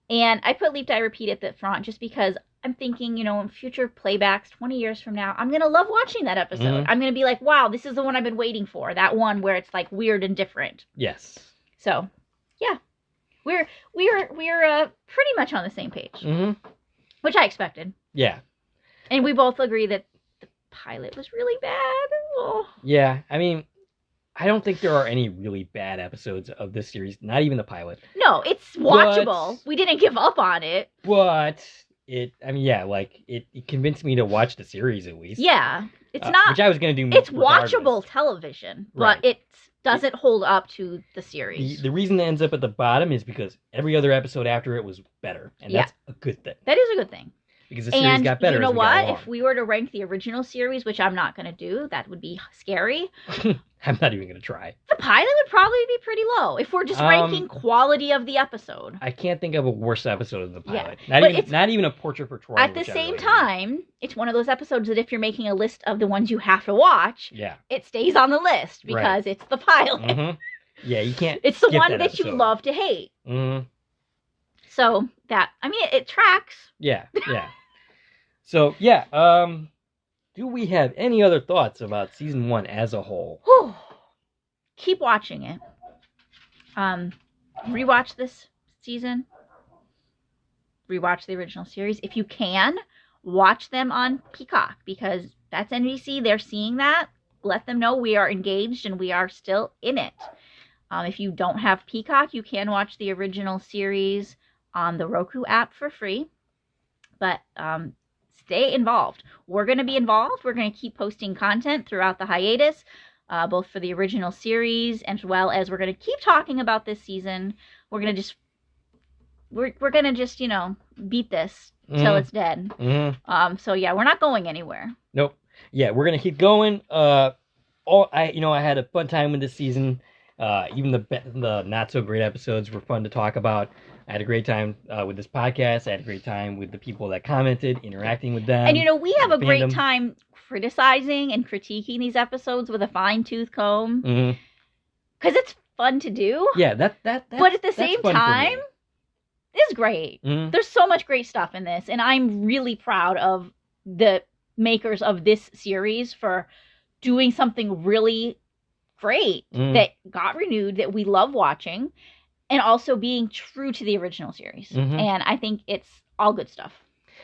And I put Leap, Die, Repeat at the front just because I'm thinking, in future playbacks, 20 years from now, I'm going to love watching that episode. I'm going to be like, wow, this is the one I've been waiting for. That one where it's like weird and different. Yes. So, yeah. We're pretty much on the same page. Which I expected. Yeah. And we both agree that the pilot was really bad. Oh. Yeah. I mean, I don't think there are any really bad episodes of this series, not even the pilot. No, it's watchable. We didn't give up on it. But it convinced me to watch the series at least. Yeah. It's not... Which I was going to do It's regardless. watchable television, but it doesn't hold up to the series. The reason it ends up at the bottom is because every other episode after it was better. And that's a good thing. That is a good thing. Because the series got better. You know as we what? got along. If we were to rank the original series, which I'm not going to do, that would be scary. I'm not even going to try. The pilot would probably be pretty low if we're just ranking quality of the episode. I can't think of a worse episode of the pilot. Yeah. Not even a Portrait for Troy. At the same time, it's one of those episodes that if you're making a list of the ones you have to watch, it stays on the list because it's the pilot. Yeah, you can't. It's the one that you love to hate. So it tracks. Yeah. So do we have any other thoughts about season 1 as a whole? Keep watching it. Rewatch this season. Rewatch the original series. If you can, watch them on Peacock because that's NBC. They're seeing that. Let them know we are engaged and we are still in it. If you don't have Peacock, you can watch the original series on the Roku app for free. But stay involved. We're going to be involved. We're going to keep posting content throughout the hiatus, both for the original series as well as we're going to keep talking about this season. We're going to just, beat this till it's dead. So yeah, we're not going anywhere. Nope. Yeah, we're going to keep going. I had a fun time with this season. Even the not so great episodes were fun to talk about. I had a great time with this podcast. I had a great time with the people that commented, interacting with them. And we have a great time criticizing and critiquing these episodes with a fine-tooth comb. Because it's fun to do. Yeah, but at the same time, it's great. There's so much great stuff in this. And I'm really proud of the makers of this series for doing something really great that got renewed, that we love watching. And also being true to the original series. And I think it's all good stuff.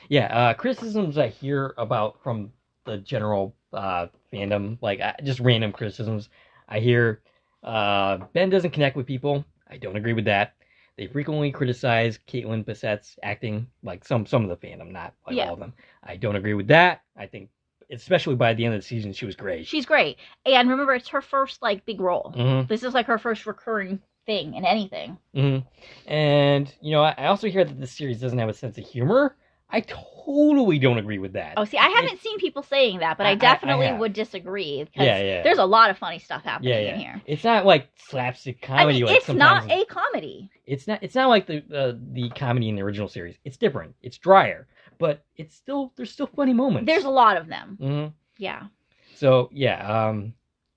Yeah, criticisms I hear about from the general fandom, just random criticisms. I hear Ben doesn't connect with people. I don't agree with that. They frequently criticize Caitlin Bassett's acting, some of the fandom, not all of them. I don't agree with that. I think, especially by the end of the season, she was great. She's great. And remember, it's her first, big role. This is, her first recurring thing in anything. And I also hear that this series doesn't have a sense of humor. I totally don't agree with that. Oh, see, I haven't seen people saying that, but I definitely would disagree. Yeah. There's a lot of funny stuff happening in here. It's not like slapstick comedy. It's not a comedy. It's not like the comedy in the original series. It's different. It's drier, but there's still funny moments. There's a lot of them. Yeah. So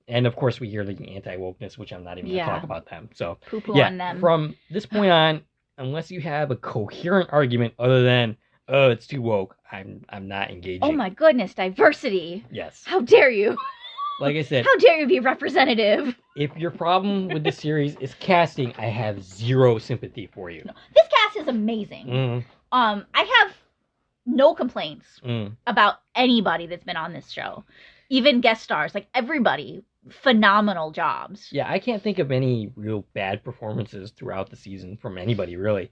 and of course we hear the anti-wokeness, which I'm not even going to talk about them. So poo-poo on them. From this point on, unless you have a coherent argument other than it's too woke, I'm not engaging. Oh my goodness, diversity. Yes. How dare you? Like I said, how dare you be representative? If your problem with the series is casting, I have zero sympathy for you. No, this cast is amazing. I have no complaints about anybody that's been on this show. Even guest stars, everybody, phenomenal jobs. Yeah, I can't think of any real bad performances throughout the season from anybody, really.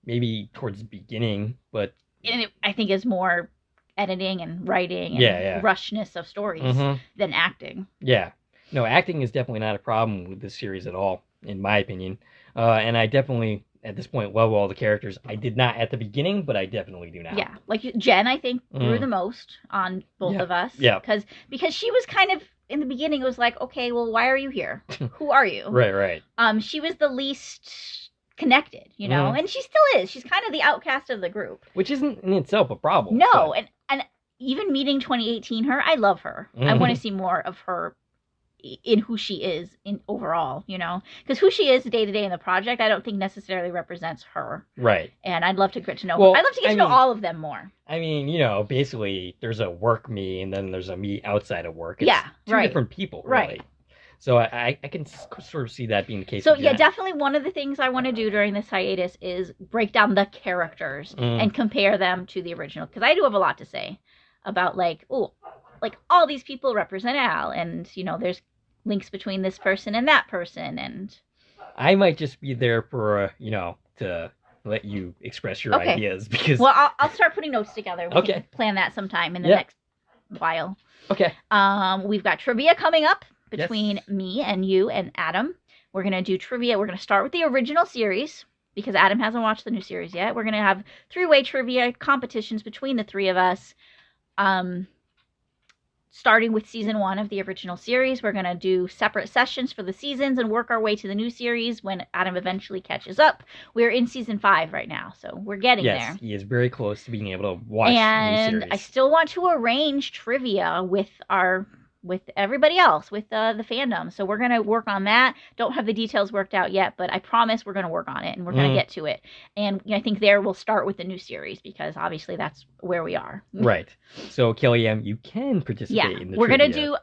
Maybe towards the beginning, but... And I think is more editing and writing and rushness of stories than acting. Yeah. No, acting is definitely not a problem with this series at all, in my opinion. And I definitely at this point love all the characters. I did not at the beginning, but I definitely do now. Yeah, like Jen, I think grew the most on both of us. Yeah. Because she was kind of in the beginning. It was like, okay, well, why are you here? Who are you? Right. She was the least connected, and she still is. She's kind of the outcast of the group, which isn't in itself a problem. No, and even meeting 2018 her, I love her. I want to see more of her in who she is in overall, because who she is day to day in the project, I don't think necessarily represents her. Right. And I'd love to get to know her. I'd love to get to know all of them more. I mean, basically there's a work me and then there's a me outside of work. It's two different people, really. Right. So I can sort of see that being the case. So yeah, definitely one of the things I want to do during this hiatus is break down the characters and compare them to the original, because I do have a lot to say about like all these people represent Al, and there's links between this person and that person, and I might just be there for to let you express your ideas, because I'll start putting notes together. We can plan that sometime in the next while. Okay. We've got trivia coming up between me and you and Adam. We're gonna do trivia. We're gonna start with the original series because Adam hasn't watched the new series yet. We're gonna have 3-way trivia competitions between the three of us. Starting with season 1 of the original series, we're going to do separate sessions for the seasons and work our way to the new series when Adam eventually catches up. We're in season 5 right now, so we're getting there. Yes, he is very close to being able to watch the new series. And I still want to arrange trivia with everybody else, with the fandom. So we're going to work on that. Don't have the details worked out yet, but I promise we're going to work on it and we're going to get to it. And I think there we'll start with the new series because obviously that's where we are. Right. So Kelly M, you can participate in the trivia.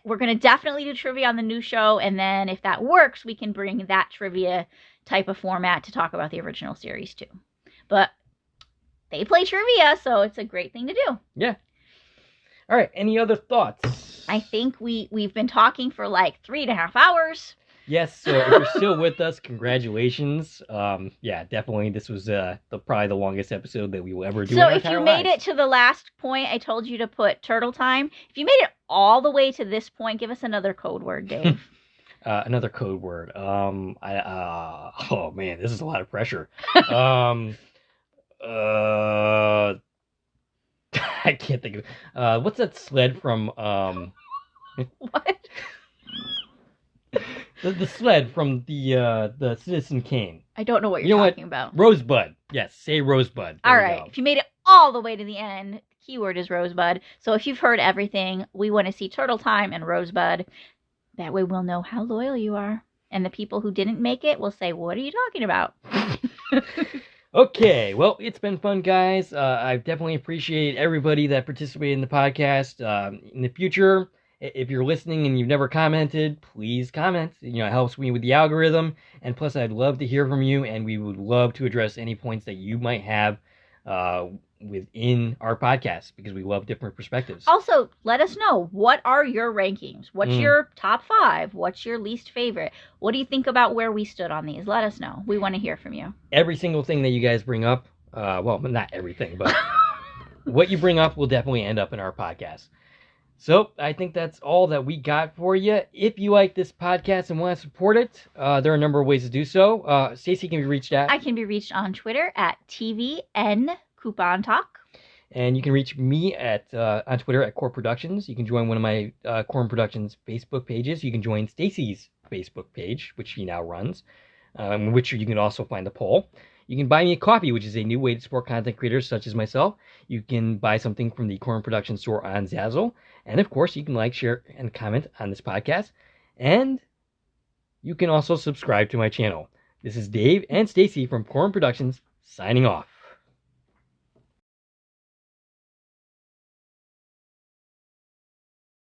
We're gonna definitely do trivia on the new show, and then if that works, we can bring that trivia type of format to talk about the original series too. But they play trivia, so it's a great thing to do. Yeah. All right. Any other thoughts? I think we've been talking for like 3.5 hours. Yes. So if you're still with us, congratulations. Yeah, definitely. This was probably the longest episode that we will ever do. So if you made it to the last point, I told you to put turtle time. If you made it all the way to this point, give us another code word, Dave. Another code word. Oh man, this is a lot of pressure. I can't think of it. What's that sled from What? The sled from the Citizen Kane. I don't know what you're talking about. Rosebud. Yes, say Rosebud. All right. If you made it all the way to the end, the keyword is Rosebud. So if you've heard everything, we want to see Turtle Time and Rosebud. That way we'll know how loyal you are. And the people who didn't make it will say, what are you talking about? Okay, well, it's been fun, guys. I definitely appreciate everybody that participated in the podcast. In the future, if you're listening and you've never commented, please comment. It helps me with the algorithm. And plus, I'd love to hear from you, and we would love to address any points that you might have within our podcast, because we love different perspectives. Also, let us know, what are your rankings? What's your top 5? What's your least favorite? What do you think about where we stood on these? Let us know. We want to hear from you. Every single thing that you guys bring up, well, not everything, but what you bring up will definitely end up in our podcast. So I think that's all that we got for you. If you like this podcast and want to support it, there are a number of ways to do so. Stacie can be reached at... I can be reached on Twitter at TVN Coupon Talk. And you can reach me on Twitter at Core Productions. You can join one of my Core Productions Facebook pages. You can join Stacie's Facebook page, which she now runs, which you can also find the poll. You can buy me a coffee, which is a new way to support content creators such as myself. You can buy something from the Corn Production store on Zazzle. And of course, you can like, share, and comment on this podcast. And you can also subscribe to my channel. This is Dave and Stacie from Corn Productions signing off.